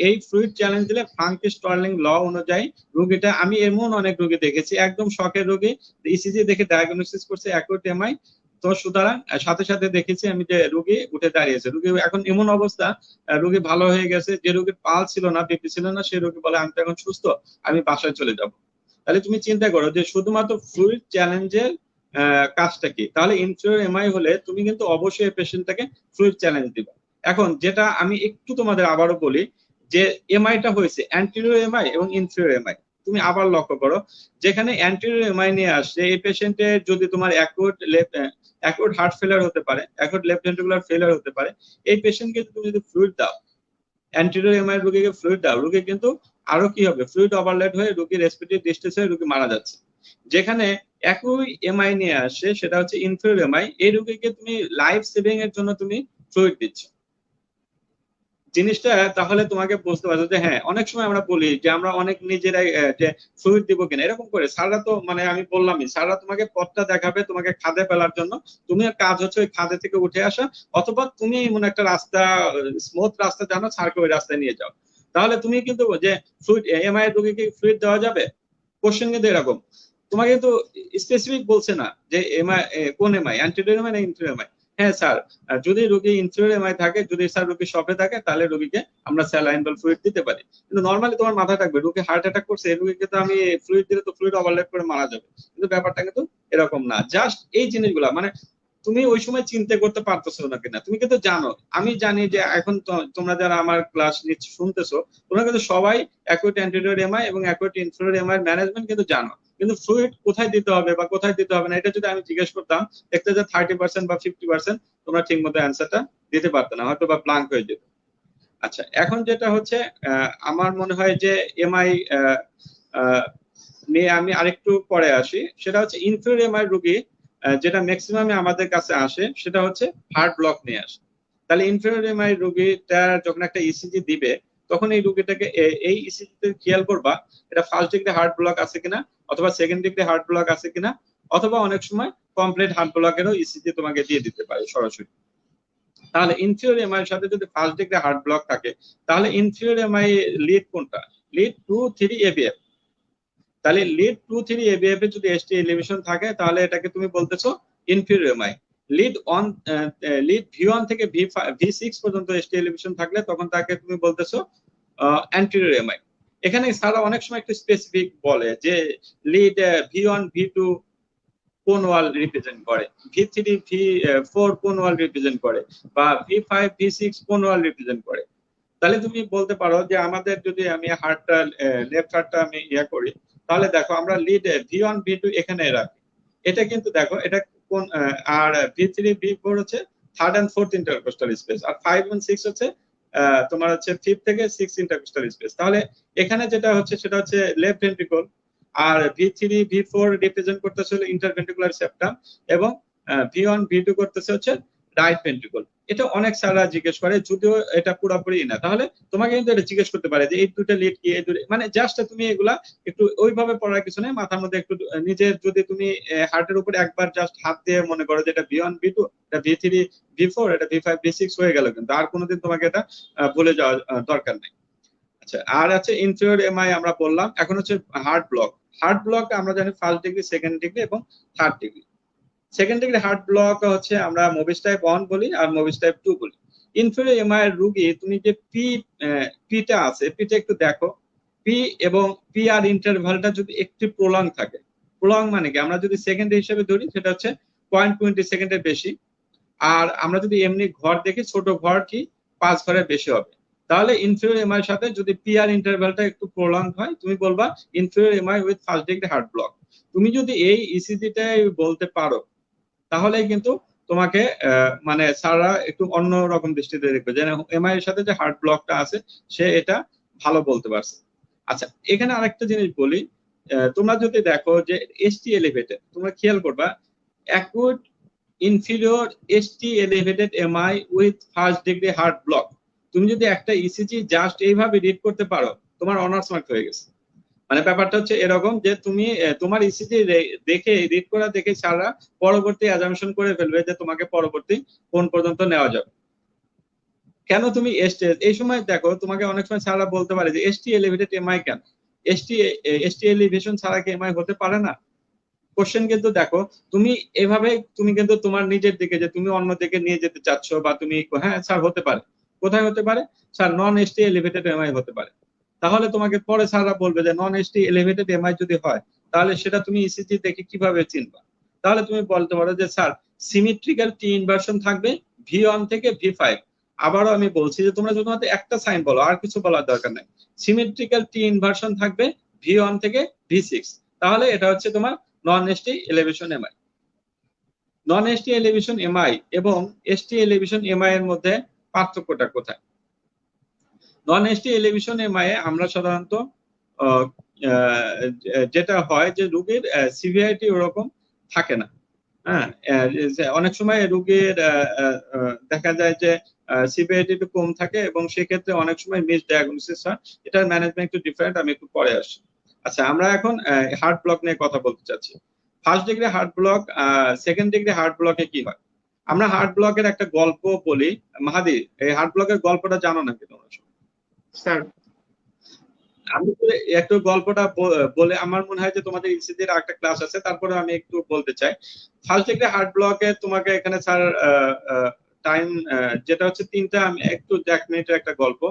এই ফ্লুইড চ্যালেঞ্জ দিলে ফ্রাঙ্কি স্টার্লিং ল অনুযায়ী রোগীটা, আমি এমন অনেক রোগী দেখেছি একদম শখের রোগী, ইসিজি দেখে ডায়াগনোসিস করছে অ্যাকুট এমআই, তো সুতরাং সাথে সাথে দেখেছি আমি যে রোগী উঠে দাঁড়িয়েছে, রোগী এখন এমন অবস্থা রোগী ভালো হয়ে গেছে, যে রোগীর পাল ছিল না, বিপি ছিল না, সেই রোগী বলে আমি তো এখন সুস্থ, আমি বাসায় চলে যাব। তাহলে তুমি চিন্তা করো যে শুধুমাত্র ফ্লুইড চ্যালেঞ্জের কাজটা কি। তাহলে ইনফিরিয়র এমআই হলে তুমি কিন্তু অবশ্যই পেশেন্টটাকে ফ্লুইড চ্যালেঞ্জ দিবা। এখন যেটা আমি একটু তোমাদের আবারও বলি যে এমআইটা হয়েছে অ্যান্টিরিয়র এমআই এবং ইনফিরিয়র এমআই। তুমি আবার লক্ষ্য করো যেখানে অ্যান্টিরিয়র এমআই নিয়ে আসছে এই পেশেন্টের যদি তোমার অ্যাকুট হার্ট ফেলিয়ার হতে পারে, অ্যাকুট লেফট ভেন্ট্রিকুলার ফেলিয়ার হতে পারে, এই পেশেন্টকে তুমি যদি ফ্লুইড দাও, অ্যান্টিরিয়র এমআই রোগীকে ফ্লুইড দাও, রোগী কিন্তু আরো কি হবে, ফ্লুইড ওভারলোড হয়ে রোগীর রেসপিরেটরি ডিস্ট্রেস হয়ে রোগী মারা যাচ্ছে। যেখানে একই এমআই নিয়ে আসে সেটা হচ্ছে ইনফিরিয়র এমআই, এই রোগীকে তুমি লাইফ সেভিং এর জন্য তুমি ফ্লুইড দিচ্ছ। জিনিসটা তাহলে তোমাকে বুঝতে পারছো যে হ্যাঁ, অনেক সময় আমরা বলি যে আমরা অনেক নিজেরাই যে ফ্লুইড দিব কিনা, এরকম করে স্যাররা তো মানে আমি বললামই, স্যাররা তোমাকে পথটা দেখাবে তোমাকে খাদে ফেলার জন্য, তুমি কাজ হচ্ছে ওই খাদে থেকে উঠে আসা, অথবা তুমি এমন একটা রাস্তা, স্মুথ রাস্তা জানো, স্যারকে ওই রাস্তায় নিয়ে যাও। তাহলে তুমি কিন্তু যে ফ্লুইড এমআই রোগীকে ফ্লুইড দেওয়া যাবে, কোশ্চেন কিন্তু এরকম, তোমাকে কিন্তু স্পেসিফিক বলছে না যে এমআই কোন এমআই, অ্যান্টিরিয়র এমআই না ইনফিরিয়র এমআই। হ্যাঁ স্যার, যদি রোগী ইনফিরিয়র এমআই থাকে, যদি স্যার রোগী শপে থাকে, তাহলে রোগীকে আমরা স্যালাইন বা ফ্লুইড দিতে পারি। কিন্তু নর্মালি তোমার মাথায় থাকবে রোগী হার্ট অ্যাটাক করছে, এই রোগীকে তো আমি ফ্লুইড দিলে তো ফ্লুইড ওভারলোড করে মারা যাবে, কিন্তু ব্যাপারটা কিন্তু এরকম না। জাস্ট এই জিনিসগুলা মানে তুমি ওই সময় চিন্তা করতে পারতেছো না কিনা, তুমি কিন্তু জানো, আমি জানি যে এখন তোমরা যারা আমার ক্লাস শুনতেছো তোমরা কিন্তু সবাই অ্যাকুট অ্যান্টিরিয়র এমআই এবং অ্যাকুট ইনফিরিয়র এমআই ম্যানেজমেন্ট কিন্তু জানো, কিন্তু ফ্লুইড কোথায় দিতে হবে বা কোথায় দিতে হবে না এটা যদি আমি জিজ্ঞেস করতাম, দেখতে যে 30% বা 50% তোমরা ঠিক মতো অ্যান্সারটা দিতে পারতো না, হয়তো বা ব্লাঙ্ক হয়ে যেত। আচ্ছা, এখন যেটা হচ্ছে আমার মনে হয় যে এমআই নিয়ে আমি আরেকটু পরে আসি, সেটা হচ্ছে ইনফিরিয়র এমআই রোগী যেটা ম্যাক্সিমাম আমাদের কাছে আসে সেটা হচ্ছে হার্ট ব্লক নিয়ে আসে। তাহলে ইনফিরিয়র এমআই রোগীটা যখন একটা ইসিজি দিবে তখন এই রোগীটাকে এই ইসিজিতে খেয়াল করবা এটা ফার্স্ট ডিগ্রি হার্ট ব্লক আছে কিনা, অথবা সেকেন্ড ডিগ্রি হার্ট ব্লক আছে কিনা, অথবা অনেক সময় কমপ্লিট হার্ট ব্লকেরও ইসিজি তোমাকে দিয়ে দিতে পারে সরাসরি। তাহলে ইনফিরিয়র এমআই এর সাথে যদি ফার্স্ট ডিগ্রি হার্ট ব্লক থাকে তাহলে ইনফিরিয়র এমআই লিড কোনটা, লিড 2 3 এবিএফ। তাহলে লিড 2 3 এবিএফ এ যদি এসটি এলিভেশন থাকে তাহলে এটাকে তুমি বলতেছো ইনফিরিয়র এমআই। লিড ভি1 থেকে ভি6 পর্যন্ত এসটি এলিভেশন থাকলে তখন তাকে তুমি বলতেছো অ্যান্টেরিয়র এমআই। এখানে সারা অনেক সময় একটু স্পেসিফিক বলে যে লিড ভি1 ভি2 কোন ওয়াল রিপ্রেজেন্ট করে, ভি3 ভি4 কোন ওয়াল রিপ্রেজেন্ট করে, বা ভি5 ভি6 কোন ওয়াল রিপ্রেজেন্ট করে। তাহলে তুমি বলতে পারো যে আমাদের যদি আমি হার্টটা লেফট হার্টটা আমি করি, তাহলে দেখো আমরা লিড ভি1 ভি2 এখানে রাখি। এটা কিন্তু দেখো এটা কোন আর ভি3 ভি4 হচ্ছে third and fourth intercostal space, আর 5 এবং 6 হচ্ছে তোমার হচ্ছে 5 থেকে 6 ইন্টারকোস্টাল স্পেস। তাহলে এখানে যেটা হচ্ছে সেটা হচ্ছে লেফট ভেন্ট্রিকল, আর ভি3 ভি4 রিপ্রেজেন্ট করতেছে হলো ইন্টারভেন্ট্রিকুলার সেপ্টাম, এবং ভি1 ভি2 করতেছে হচ্ছে রাইট ভেন্ট্রিকল। এটা অনেক স্যাররা জিজ্ঞেস করে, যদিও এটা পুরোপুরি না। তাহলে তোমাকে কিন্তু এটা জিজ্ঞেস করতে পারে যে এই দুটো লিড কি, এই দুটো, মানে জাস্ট তুমি এগুলা একটু ওইভাবে পড়ার কিছু নেই, মাথার মধ্যে একটু নিজের যদি তুমি হার্টের উপর একবার জাস্ট হাত দিয়ে মনে করো যে এটা ভি1 ভি2, এটা ভি3 ভি4, এটা ভি5 ভি6 হয়ে গেল, কিন্তু আর কোনোদিন তোমাকে এটা ভুলে যাওয়া দরকার নেই। আচ্ছা, আর আছে ইনফিরিয়র এমআই আমরা বললাম। এখন হচ্ছে হার্ট ব্লক। হার্ট ব্লক আমরা জানি ফার্স্ট ডিগ্রি, সেকেন্ড ডিগ্রি এবং third degree. Second degree heart block হচ্ছে আমরা মোবিস টাইপ 1 বলি আর মোবিস টাইপ 2 বলি। ইনফিরিয়র এমআই এর রোগী তুমি যে পিটা আছে, পিটা একটু দেখো, পি এবং পি আর ইন্টারভালটা যদি একটু প্রলং থাকে, প্রলং মানে কি, আমরা যদি সেকেন্ড হিসেবে ধরি সেটা হচ্ছে 0.20 সেকেন্ডের বেশি, আর আমরা যদি এমনি ঘর দেখি ছোট ঘর কি 5 ঘরের বেশি হবে, তাহলে ইনফিরিয়র এমআই এর সাথে যদি পিআর ইন্টারভ্যালটা একটু প্রলং হয় তুমি বলবা inferior MI with first degree heart block. তুমি যদি এই ইসিজিটাই বলতে পারো তাহলে কিন্তু তোমাকে মানে স্যাররা একটু অন্য রকম দৃষ্টিতে দেখবে, যে এমআই এর সাথে যে হার্ট ব্লকটা আছে সে এটা ভালো বলতে পারছে। আচ্ছা, এখানে আরেকটা জিনিস বলি, তোমরা যদি দেখো যে এসটি এলিভেটেড, তোমরা খেয়াল করবা acute inferior ST elevated MI with first degree heart block, তুমি যদি একটা ইসিজি জাস্ট এইভাবে রিড করতে পারো তোমার অনার্স মার্ক হয়ে গেছে। মানে ব্যাপারটা হচ্ছে এরকম যে তুমি তোমার ইসিজি দেখে রিড করা দেখে স্যাররা পরবর্তী অ্যাজাম্পশন করে ফেলবে যে তোমাকে পরবর্তী কোন পর্যন্ত নেওয়া যাবে। কেন তুমি এই সময় দেখো তোমাকে অনেক সময় স্যাররা বলতে পারে যে এসটি এলিভেটেড এমআই কেন, এসটি এলিভেশন ছাড়া কি এমআই হতে পারে না? কোশ্চেন কিন্তু দেখো তুমি এভাবে তুমি কিন্তু তোমার নিজের দিকে যে তুমি অন্য দিকে নিয়ে যেতে চাচ্ছ, বা তুমি হ্যাঁ স্যার হতে পারে, কোথায় হতে পারে sir, non ST elevated MI হতে পারে। তাহলে তোমাকে পরে স্যাররা বলবে যে নন এসটি এলিভেটেড এমআই যদি হয় তাহলে সেটা তুমি ইসিজি দেখে কিভাবে চিনবা। তাহলে তুমি বলতে পারো যে স্যার সিমেট্রিক্যাল টি ইনভার্সন থাকবে ভি1 থেকে ভি5। আবারও আমি বলছি যে তোমরা শুধুমাত্র একটা সাইন বলো, আর কিছু বলার দরকার নাই। সিমেট্রিক্যাল টি ইনভার্সন থাকবে ভি1 থেকে ভি6, তাহলে এটা হচ্ছে তোমার non ST elevation MI. Non ST elevation MI এবং এসটি এলিভেশন এমআই এর মধ্যে পার্থক্যটা কোথায়? নন এসটি এলিভেশন এমআই এ আমরা সাধারণত যেটা হয় যে রোগীর সিভিয়ারিটি ওরকম থাকে না। হ্যাঁ, অনেক সময় রোগীর দেখা যায় যে সিভিয়ারিটি একটু কম থাকে এবং সেক্ষেত্রে অনেক সময় মিস ডায়াগনোসিস হয়। এটার ম্যানেজমেন্ট একটু ডিফারেন্ট, আমি একটু পরে আসি। আচ্ছা, আমরা এখন হার্ট ব্লক নিয়ে কথা বলতে চাচ্ছি। First degree heart block, second degree heart ব্লকে কি হয়? আমরা হার্ট ব্লকের একটা গল্প বলি। মাহাদি, এই হার্ট ব্লকের গল্পটা জানো নাকি তোমরা? স্যার আমি একটু গল্পটা বলে, আমার মনে হয় যে তোমাদের ইসিজির একটা ক্লাস আছে, তারপরে আমি একটু বলতে চাই। ফার্স্ট ডিগ্রি হার্ট ব্লকে তোমাকে এখানে স্যার টাইম যেটা হচ্ছে তিনটা, আমি একটু 1 মিনিটের একটা গল্প,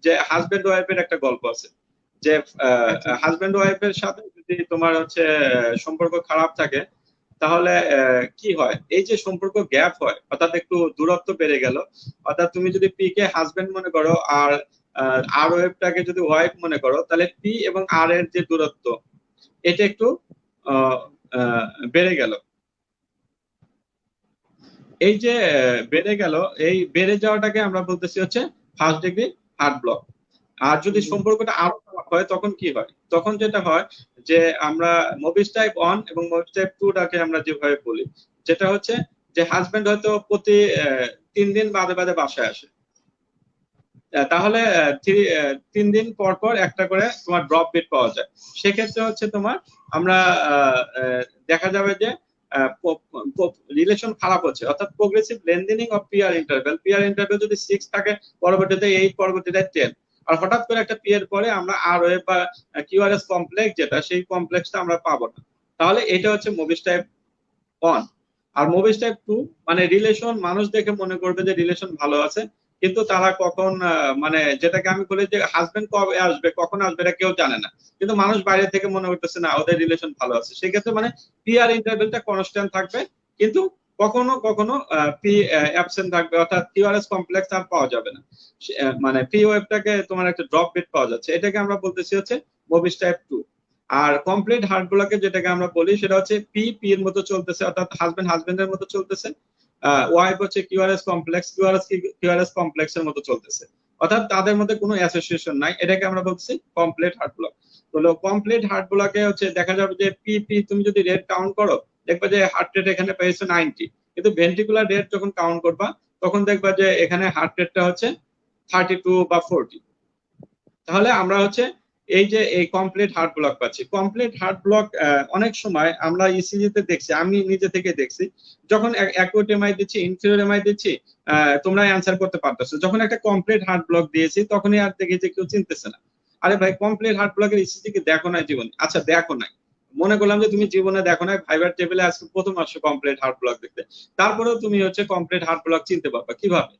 যে হাজবেন্ড ওয়াইফের একটা গল্প আছে, যে হাজবেন্ড ওয়াইফের সাথে যদি তোমার হচ্ছে সম্পর্ক খারাপ থাকে তাহলে কি হয়, এই যে সম্পর্ক গ্যাপ হয় অর্থাৎ একটু দূরত্ব বেড়ে গেল, অর্থাৎ তুমি যদি পি কে হাজবেন্ড মনে করো আর আর ওয়েবটাকে যদি ওয়াইফ মনে করো, তাহলে পি এবং আর এর যে দূরত্ব এটা একটু বেড়ে গেল। এই যে বেড়ে গেল, এই বেড়ে যাওয়াটাকে আমরা বলতেছি হচ্ছে ফার্স্ট ডিগ্রি হার্ট ব্লক। আর যদি সম্পর্কটা আরো খারাপ হয় তখন কি হয়? তখন যেটা হয় যে আমরা মোবিস টাইপ 1 এবং মোবিস টাইপ 2 টাকে আমরা যেভাবে বলি, যেটা হচ্ছে যে হাজবেন্ড হয়তো প্রতি 3 দিন বাদে বাদে বাসায় আসে, তাহলে 3 দিন পর পর একটা করে তোমার ড্রপ বিট পাওয়া যায়। সেক্ষেত্রে হচ্ছে তোমার আমরা দেখা যাবে যে রিলেশন খারাপ হচ্ছে, অর্থাৎ progressive lengthening of PR interval. PR interval যদি 6 থাকে, পরবর্তীতে 8, পরবর্তীতে 10, আর হঠাৎ করে একটা পি এর পরে আমরা আর ওয়েভ বা কিউআরএস কমপ্লেক্স যেটা সেই কমপ্লেক্সটা আমরা পাবো না। তাহলে এটা হচ্ছে মুভিস টাইপ 1। আর মুভিস টাইপ 2 মানে রিলেশন, মানুষ দেখে মনে করবে যে রিলেশন ভালো আছে, কিন্তু তারা কখন মানে যেটাকে আমি বলি যে হাজবেন্ড কবে আসবে কখন আসবে এটা কেউ জানে না, কিন্তু মানুষ বাইরে থেকে মনে করতেছে না ওদের রিলেশন ভালো আছে। সেক্ষেত্রে মানে পি আর ইন্টারভেলটা কনস্ট্যান্ট থাকবে, কিন্তু কখনো কখনো পি অ্যাবসেন্ট থাকবে, অর্থাৎ কিউআরএস কমপ্লেক্স আর পাওয়া যাবে না। মানে পি ওয়েভটাকে তোমার একটা ড্রপ বিট পাওয়া যাচ্ছে, এটাকে আমরা বলতেছি হচ্ছে মুভিস টাইপ 2। আর কমপ্লিট হার্ট ব্লকে যেটাকে আমরা বলি সেটা হচ্ছে পি পি এর মতো চলতেছে, অর্থাৎ হাজবেন্ড হাজবেন্ডের মতো চলতেছে, ওয়াইফ হচ্ছে কিউআরএস কমপ্লেক্স কিউআরএস কমপ্লেক্স এর মতো চলতেছে, অর্থাৎ তাদের মধ্যে কোনো অ্যাসোসিয়েশন নাই। এটাকে আমরা বলছি কমপ্লিট হার্ট ব্লক। তো কমপ্লিট হার্ট ব্লকে হচ্ছে দেখা যাবে যে পি পি তুমি যদি রেট কাউন্ট করো দেখবা যে হার্ট রেট এখানে পেয়েছে 90, কিন্তু ভেন্ট্রিকুলার রেট যখন কাউন্ট করবা তখন দেখবা যে এখানে হার্ট রেটটা হচ্ছে 32 বা 40। তাহলে আমরা হচ্ছে এই যে এই কমপ্লিট হার্ট ব্লক পাচ্ছি। কমপ্লিট হার্ট ব্লক অনেক সময় আমরা ইসিজি তে দেখছি, আমি নিজে থেকে দেখছি, যখন অ্যাকুট এমআই দিচ্ছি ইনফিরিয়র এমআই দিচ্ছি তোমরা অ্যান্সার করতে পারতেছো, যখন একটা কমপ্লিট হার্ট ব্লক দিয়েছি তখনই আর দেখি যে কেউ চিনতেছে না। আরে ভাই কমপ্লিট হার্ট ব্লকের ইসিজি কি দেখো নাই জীবনে? আচ্ছা দেখো নাই, মনে করলাম যে তুমি জীবনে দেখো নাই, ভাইবার টেবিলে আজকে প্রথম আসছো কমপ্লিট হার্ট ব্লক দেখতে, তারপরেও তুমি হচ্ছে কমপ্লিট হার্ট ব্লক চিনতে পারবা কিভাবে?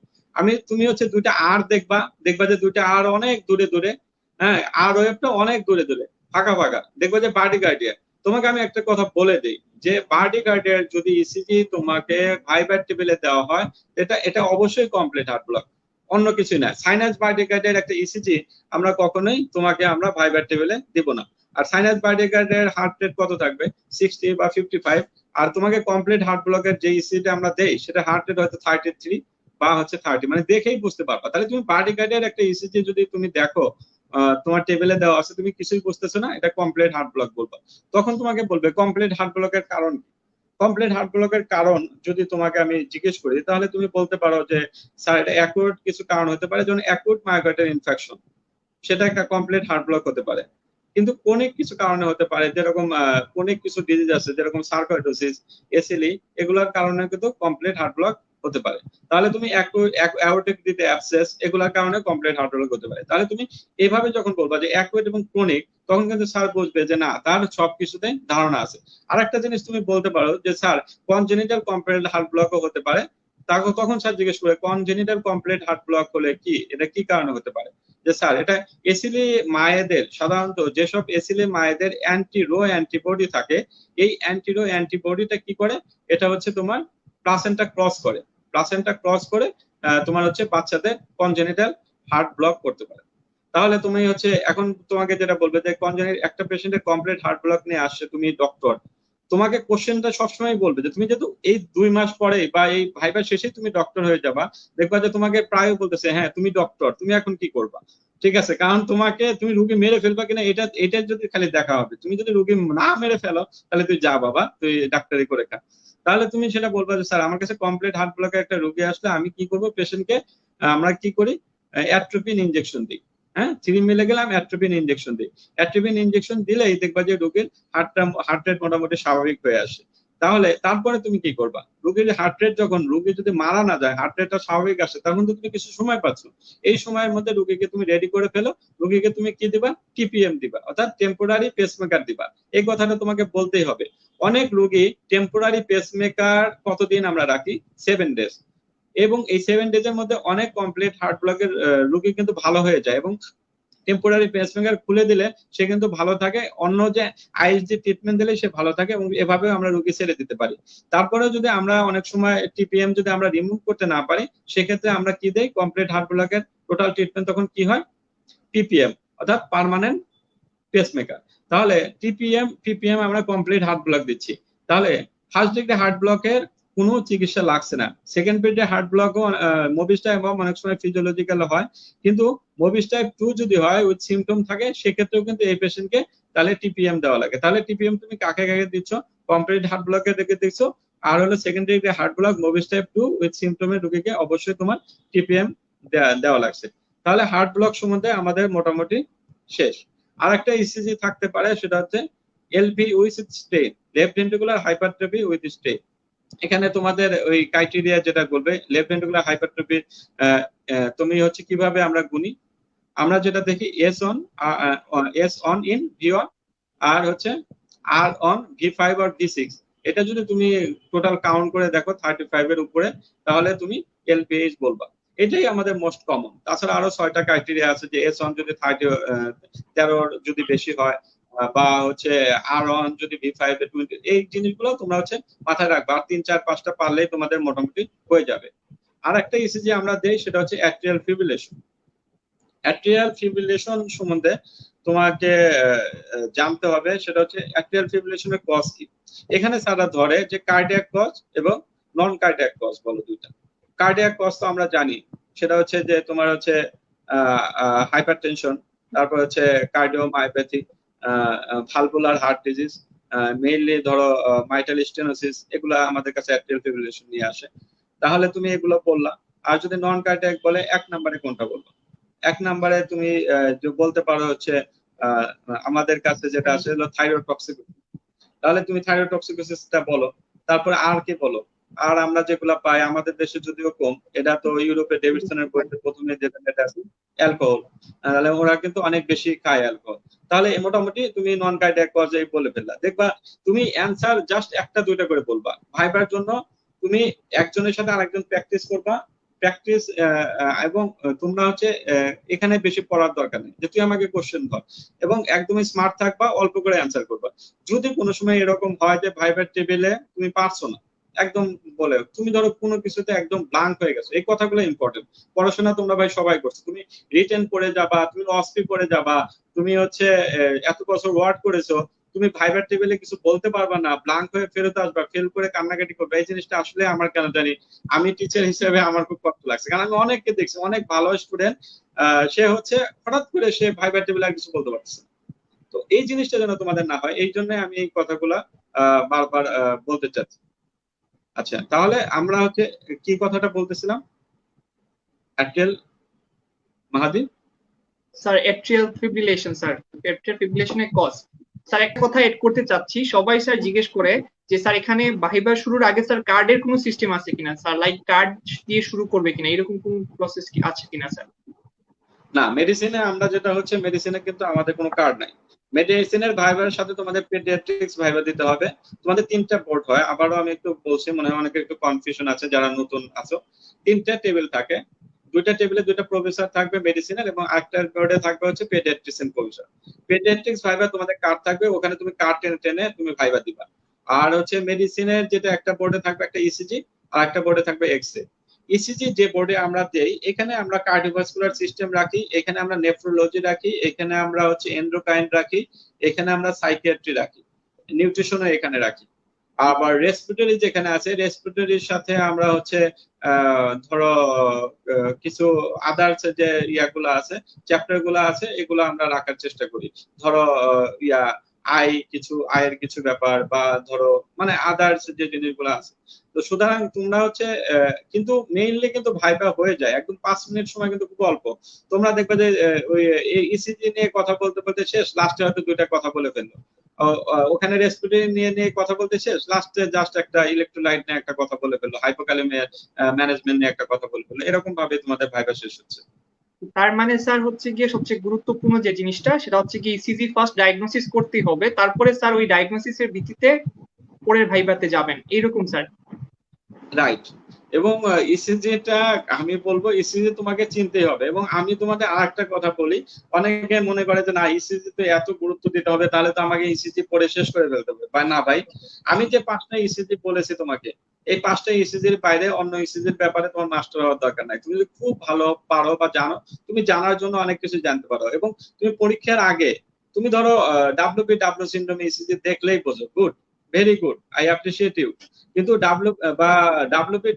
তুমি হচ্ছে দুইটা আর দেখবা, দেখবা যে দুইটা আর অনেক দূরে দূরে, হ্যাঁ, আর ওয়েবটা অনেক দূরে দূরে ফাঁকা ফাঁকা, দেখবো যে বার্ডি গার্ডিয়ান। তোমাকে আমি একটা কথা বলে দিই যে বার্ডি গার্ডিয়ান যদি ইসিজি তোমাকে ভাইবার টেবিলে দেওয়া হয়, এটা এটা অবশ্যই কমপ্লিট হার্ট ব্লক, অন্য কিছুই না। সাইনাস বার্ডি গার্ডিয়ার একটা ইসিজি আমরা কখনোই তোমাকে আমরা ভাইবার টেবিলে দিব না। আর সাইনাস বার্ডি গার্ডিয়ার হার্ট রেট কত থাকবে? 60 বা 55। আর তোমাকে কমপ্লিট হার্ট ব্লকের যে ইসিজিটা আমরা দেই সেটা হার্ট রেট হয়তো 33 বা হচ্ছে 30, মানে দেখেই বুঝতে পারবা। তাহলে তুমি বার্ডি গার্ডিয়ার একটা ইসিজি যদি তুমি দেখো তোমার টেবিলে দেওয়া আছে, তুমি কিছুই বুঝতেছো না, এটা কমপ্লিট হার্ট ব্লক বলবা। তখন তোমাকে বলবে কমপ্লিট হার্ট ব্লকের কারণ কি? কমপ্লিট হার্ট ব্লকের কারণ যদি তোমাকে আমি জিজ্ঞেস করি তাহলে তুমি বলতে পারো যে স্যার এটা অ্যাকুট কিছু কারণ হতে পারে, যেমন অ্যাকুট মায়োকার্ডিয়াল ইনফেকশন, সেটা একটা কমপ্লিট হার্ট ব্লক হতে পারে। কিন্তু কোনিক কিছু কারণে হতে পারে, যেরকম কোনিক কিছু ডিজিজ আছে যেরকম সার্কোইডোসিস, এসিলি, এগুলোর কারণে কিন্তু কমপ্লিট হার্ট ব্লক হতে পারে। তাহলে তুমি অ্যাওর্টিক দিতে অ্যাবসেস, এগুলোর কারণে কমপ্লিট হার্ট ব্লক হতে পারে। তাহলে তুমি এইভাবে যখন বলবা যে অ্যাকুইট এবং ক্রনিক, তখন কিন্তু স্যার বুঝবে যে না তার সবকিছুতে ধারণা আছে। আরেকটা জিনিস তুমি বলতে পারো যে স্যার কনজেনিটাল কমপ্লিট হার্ট ব্লকও হতে পারে। তখন স্যার জিজ্ঞেস করে কনজেনিটাল কমপ্লিট হার্ট ব্লক হলে কি, এটা কি কারণে হতে পারে? যে স্যার এটা এসিলি মায়েদের, সাধারণত যেসব এসিলি মায়েদের অ্যান্টিরো অ্যান্টিবডি থাকে, এই অ্যান্টিরো অ্যান্টিবডিটা কি করে, এটা হচ্ছে তোমার প্লাসেন্টা ক্রস করে, প্লাসেন্টা ক্রস করে তোমার হচ্ছে বাচ্চাদের কনজেনিটাল হার্ট ব্লক করতে পারে। তাহলে তুমি হচ্ছে এখন তোমাকে যেটা বলবে যে একটা পেশেন্টের কমপ্লিট হার্ট ব্লক নিয়ে আসছে, তুমি ডক্টর, তোমাকে কোশ্চেনটা সবসময় বলবে যে তুমি যেহেতু এই 2 মাস পরে বা এই ভাইবার শেষে তুমি ডক্টর হয়ে যাবা, দেখবা যে তোমাকে প্রায় বলতেছে হ্যাঁ তুমি ডক্টর, তুমি এখন কি করবা? ঠিক আছে, কারণ তুমি রুগী মেরে ফেলবা কিনা এটা এটা যদি খালি দেখা হবে। তুমি যদি রুগী না মেরে ফেলো তাহলে তুই যা বাবা, তুই ডাক্তারি করে খা। তাহলে তুমি সেটা বলবা যে স্যার আমার কাছে কমপ্লিট হার্ট ব্লকের একটা রুগী আসলে আমি কি করবো, পেশেন্টকে আমরা কি করি, অ্যাট্রোপিন ইনজেকশন দিই। হ্যাঁ, 3 মিলিগ্রাম অ্যাট্রোপিন ইনজেকশন দিই। অ্যাট্রোপিন ইনজেকশন দিলেই দেখবা যে রোগীর হার্ট রেট মোটামুটি স্বাভাবিক হয়ে আসে। তাহলে তারপরে তুমি কি করবা, রোগীর হার্ট রেট যখন রোগী যদি মারা না যায়, হার্ট রেটটা স্বাভাবিক আসে, তখন তো তুমি কিছু সময় পাচ্ছ। এই সময়ের মধ্যে রোগীকে তুমি রেডি করে ফেলো, রোগীকে তুমি কি দিবা, টিপিএম দিবা, অর্থাৎ টেম্পোরারি পেসমেকার দিবা। এই কথাটা তোমাকে বলতেই হবে। অনেক রোগী টেম্পোরারি পেসমেকার কতদিন আমরা রাখি, 7 ডেজ, এবং এই 7 ডেজের মধ্যে অনেক কমপ্লিট হার্ট ব্লকের রোগী কিন্তু ভালো হয়ে যায়, এবং টেম্পোরারি পেসমেকার খুলে দিলে সে কিন্তু ভালো থাকে, অন্য যে আইএসডি ট্রিটমেন্ট দিলে সে ভালো থাকে, এবং এভাবে আমরা রোগী ছেড়ে দিতে পারি। তারপরে যদি আমরা অনেক সময় টিপিএম যদি আমরা রিমুভ করতে না পারি, সেক্ষেত্রে আমরা কি দেই, কমপ্লিট হার্ট ব্লকের টোটাল ট্রিটমেন্ট তখন কি হয়, পিপিএম, অর্থাৎ পার্মানেন্ট পেসমেকার। তাহলে পিপিএম আমরা কমপ্লিট হার্ট ব্লক দিচ্ছি। তাহলে ফার্স্ট ডিগ্রি হার্ট ব্লকের কোনো চিকিৎসা লাগছে না। সেকেন্ড ডিগ্রি হার্ট ব্লকও মোবিস টাইপ অনেক সময় ফিজিওলজিক্যাল হয়, কিন্তু মোবিস টাইপ 2 যদি হয় উইথ সিমটম থাকে, সেক্ষেত্রেও কিন্তু এই পেশেন্টকে তাহলে টিপিএম দেওয়া লাগে। তাহলে টিপিএম তুমি কাকে কাকে দিচ্ছ, কমপ্লিট হার্ট ব্লকের দিকে দিচ্ছ, আর হলো second degree heart block Mobitz type 2 with সিমটমের রোগীকে অবশ্যই তোমার টিপিএম দেওয়া লাগছে। তাহলে হার্ট ব্লক সম্বন্ধে আমাদের মোটামুটি শেষ। আর একটা ইসিজি থাকতে পারে, সেটা হচ্ছে LV with strain, left ventricular hypertrophy with strain. এখানে তোমাদের ওই ক্রাইটেরিয়া যেটা বলবে লেফট ভেন্ট্রিকুলার হাইপারট্রফি, তুমি হচ্ছে কিভাবে আমরা গুনি, আমরা যেটা দেখি S on in V one আর হচ্ছে আর অন ভি5 আর ভি6। এটা যদি তুমি টোটাল কাউন্ট করে দেখো 35 এর উপরে, তাহলে তুমি এলপিএইচ বলবা। এটাই আমাদের মোস্ট কমন। তাছাড়া আরো 6টা ক্রাইটেরিয়া আছে, যে এস অন যদি 13 যদি বেশি হয়, বা হচ্ছে আর অন যদি ভি5 এ 20, এই জিনিসগুলো তোমরা হচ্ছে মাথায় রাখবা। আর 3 4 5টা পারলেই তোমাদের মোটামুটি হয়ে যাবে। আর একটা ইসিজি আমরা দেই, সেটা হচ্ছে অ্যাট্রিয়াল ফিব্রিলেশন। অ্যাট্রিয়াল ফিব্রিলেশন সম্বন্ধে তোমাকে জানতে হবে, সেটা হচ্ছে অ্যাট্রিয়াল ফিব্রিলেশনের কজ কি। এখানে স্যাররা ধরে যে কার্ডিয়াক কজ এবং নন কার্ডিয়াক কজ বলো দুইটা। কার্ডিয়াক কজ তো আমরা জানি, সেটা হচ্ছে যে তোমার হচ্ছে হাইপারটেনশন, তারপর হচ্ছে cardiomyopathy, valvular heart disease, mainly ধরো মাইটাল স্টেনোসিস, এগুলা আমাদের কাছে অ্যাট্রিয়াল ফিব্রিলেশন নিয়ে আসে। তাহলে তুমি এগুলো বললা। আর যদি নন কার্ডিয়াক বলে, 1 নম্বরে কোনটা বলবো? 1 নম্বরে তুমি বলতে পারো হচ্ছে আহ, আমাদের কাছে যেটা আছে হলো থাইরয়েড টক্সিকোসিস। তাহলে তুমি থাইরয়েড টক্সিকোসিসটা বলো। তারপরে আর কি বলো? আর আমরা যেগুলা পাই আমাদের দেশে যদিও কম, এটা তো ইউরোপে ডেভিডসনের বইতে প্রথমে যেটা আছে অ্যালকোহল, তাহলে ওরা কিন্তু অনেক বেশি খায় অ্যালকোহল। তাহলে মোটামুটি তুমি নন কার্ডিয়াক পর্যায়ে বলে ফেললা। দেখবা তুমি অ্যান্সার জাস্ট 1টা 2টা করে বলবা। ভাইবার জন্য তুমি একজনের সাথে আরেকজন প্র্যাকটিস করবা। প্র্যাকটিস এবং তোমরা হচ্ছে এখানে বেশি পড়ার দরকার নেই, যে তুই আমাকে কোশ্চেন ধর, এবং একদমই স্মার্ট থাকবা, অল্প করে অ্যান্সার করবা। যদি কোনো সময় এরকম হয় যে ভাইবার টেবিলে তুমি পারছো না, একদম বলে তুমি ধরো কোনো কিছুতে একদম ব্লাঙ্ক হয়ে গেছো, এই কথাগুলো ইম্পর্টেন্ট। পড়াশোনা তোমরা ভাই সবাই করছো, তুমি রিটেন পড়ে যাবা, তুমি অস্পি পড়ে যাবা, তুমি হচ্ছে এত বছর ওয়ার্ড করেছো, তুমি ভাইবার টেবিলে কিছু বলতে পারবা না, ব্লাঙ্ক হয়ে ফেরত আসবা, ফেল করে কান্নাকাটি করবে। এই জিনিসটা আসলে আমার কেন জানি, আমি টিচার হিসেবে আমার খুব কষ্ট লাগছে, কারণ আমি অনেককে দেখছি, অনেক ভালো স্টুডেন্ট, সে হচ্ছে হঠাৎ করে সে ভাইবার টেবিলে আর কিছু বলতে পারছে না। তো এই জিনিসটা যেন তোমাদের না হয়, এই জন্য আমি এই কথাগুলা বারবার বলতে চাচ্ছি। আচ্ছা, তাহলে আমরা হচ্ছে কি কথাটা বলতেছিলাম, অ্যাটেল Mahadi? Sir atrial fibrillation, sir atrial ফিব্রিলেশনের কজ। স্যার একটা কথা এড করতে চাচ্ছি, সবাই স্যার জিজ্ঞেস করে যে স্যার এখানে ভাইবা শুরুর আগে স্যার কার্ডের কোনো সিস্টেম আছে কিনা, স্যার লাইক কার্ড দিয়ে শুরু করবে কিনা, এরকম কোন প্রসেস কি আছে কিনা স্যার? না, মেডিসিনে আমরা যেটা হচ্ছে, মেডিসিনে কিন্তু আমাদের কোনো কার্ড নাই। মেডিসিনের ভাইবার সাথে তোমাদের পেডিয়াট্রিক্স ভাইবা দিতে হবে। তোমাদের 3টা বোর্ড হয়, আবারও আমি একটু বলছি, মনে হয় অনেকের একটু কনফিউশন আছে যারা নতুন আছো। 3টা টেবিল থাকে, 2টা টেবিলে 2টা প্রফেসর থাকবে মেডিসিনের, এবং একটা বোর্ডে থাকবে হচ্ছে পেডিয়াট্রিক্সের প্রফেসর। পেডিয়াট্রিক্স ভাইবা তোমাদের কার্ড থাকবে, ওখানে তুমি কার্ড টেনে টেনে তুমি ভাইবা দিবা। আর হচ্ছে মেডিসিনের যেটা একটা বোর্ডে থাকবে একটা ইসিজি, আর একটা বোর্ডে থাকবে এক্সরে। ইসিজি যে বোর্ডে আমরা দেই, এখানে আমরা কার্ডিওভাস্কুলার সিস্টেম রাখি, এখানে আমরা নেফ্রোলজি রাখি, এখানে আমরা হচ্ছে এন্ডোক্রাইন রাখি, এখানে আমরা সাইকিয়াট্রি রাখি, নিউট্রিশনও এখানে রাখি। আবার রেসপিরেটরি যেখানে আছে, রেসপিরেটরির সাথে আমরা হচ্ছে ধরো কিছু আদার্স যে ইয়াগুলো আছে, চ্যাপ্টার গুলো আছে, এগুলো আমরা রাখার চেষ্টা করি। ধরো ইয়া আয়ের কিছু ব্যাপার, বা ধরো মানে আদার্স যে জিনিসগুলো আছে। তো সুতরাং তোমরা হচ্ছে কিন্তু মেইনলি কিন্তু ভাইবা হয়ে যায় একদম 5 মিনিট সময়, কিন্তু খুব অল্প। তোমরা দেখবে যে ওই ইসিজি নিয়ে কথা বলতে বলতে শেষ, লাস্টে হয়তো 2টা কথা বলে ফেললো। ওখানে রেসপিরেটরি নিয়ে নিয়ে কথা বলতে শেষ, লাস্টে জাস্ট একটা ইলেকট্রোলাইট নিয়ে একটা কথা বলে ফেললো, হাইপোক্যালেমিয়া ম্যানেজমেন্ট নিয়ে একটা কথা বলে ফেললো। এরকম ভাবে তোমাদের ভাইবা শেষ হচ্ছে। তার মানে স্যার হচ্ছে গিয়ে সবচেয়ে গুরুত্বপূর্ণ যে জিনিসটা সেটা হচ্ছে কি ইসিজি ফার্স্ট ডায়াগনোসিস করতেই হবে, তারপরে স্যার ওই ডায়াগনোসিসের ভিত্তিতে পরের ভাইভাতে যাবেন, এইরকম স্যার? রাইট। এবং ইসিজিটা আমি বলবো, ইসিজি তোমাকে চিনতেই হবে। এবং আমি তোমাদের আরেকটা কথা বলি, অনেকে মনে করে যে না ইসিজি তো এত গুরুত্ব দিতে হবে, তাহলে তো আমাকে ইসিজি পড়ে শেষ করে ফেলতে হবে। বা না ভাই, আমি যে 5টা ইসিজি বলেছি তোমাকে, এই 5টা ইসিজির বাইরে অন্য ইসিজির ব্যাপারে তোমার মাস্টার হওয়ার দরকার নাই। তুমি যদি খুব ভালো পারো বা জানো, তুমি জানার জন্য অনেক কিছু জানতে পারো। এবং তুমি পরীক্ষার আগে তুমি ধরো ডাব্লিউ সিন্ড্রোম ইসিজি দেখলেই বোঝো, good, very good, I appreciate you. কিন্তু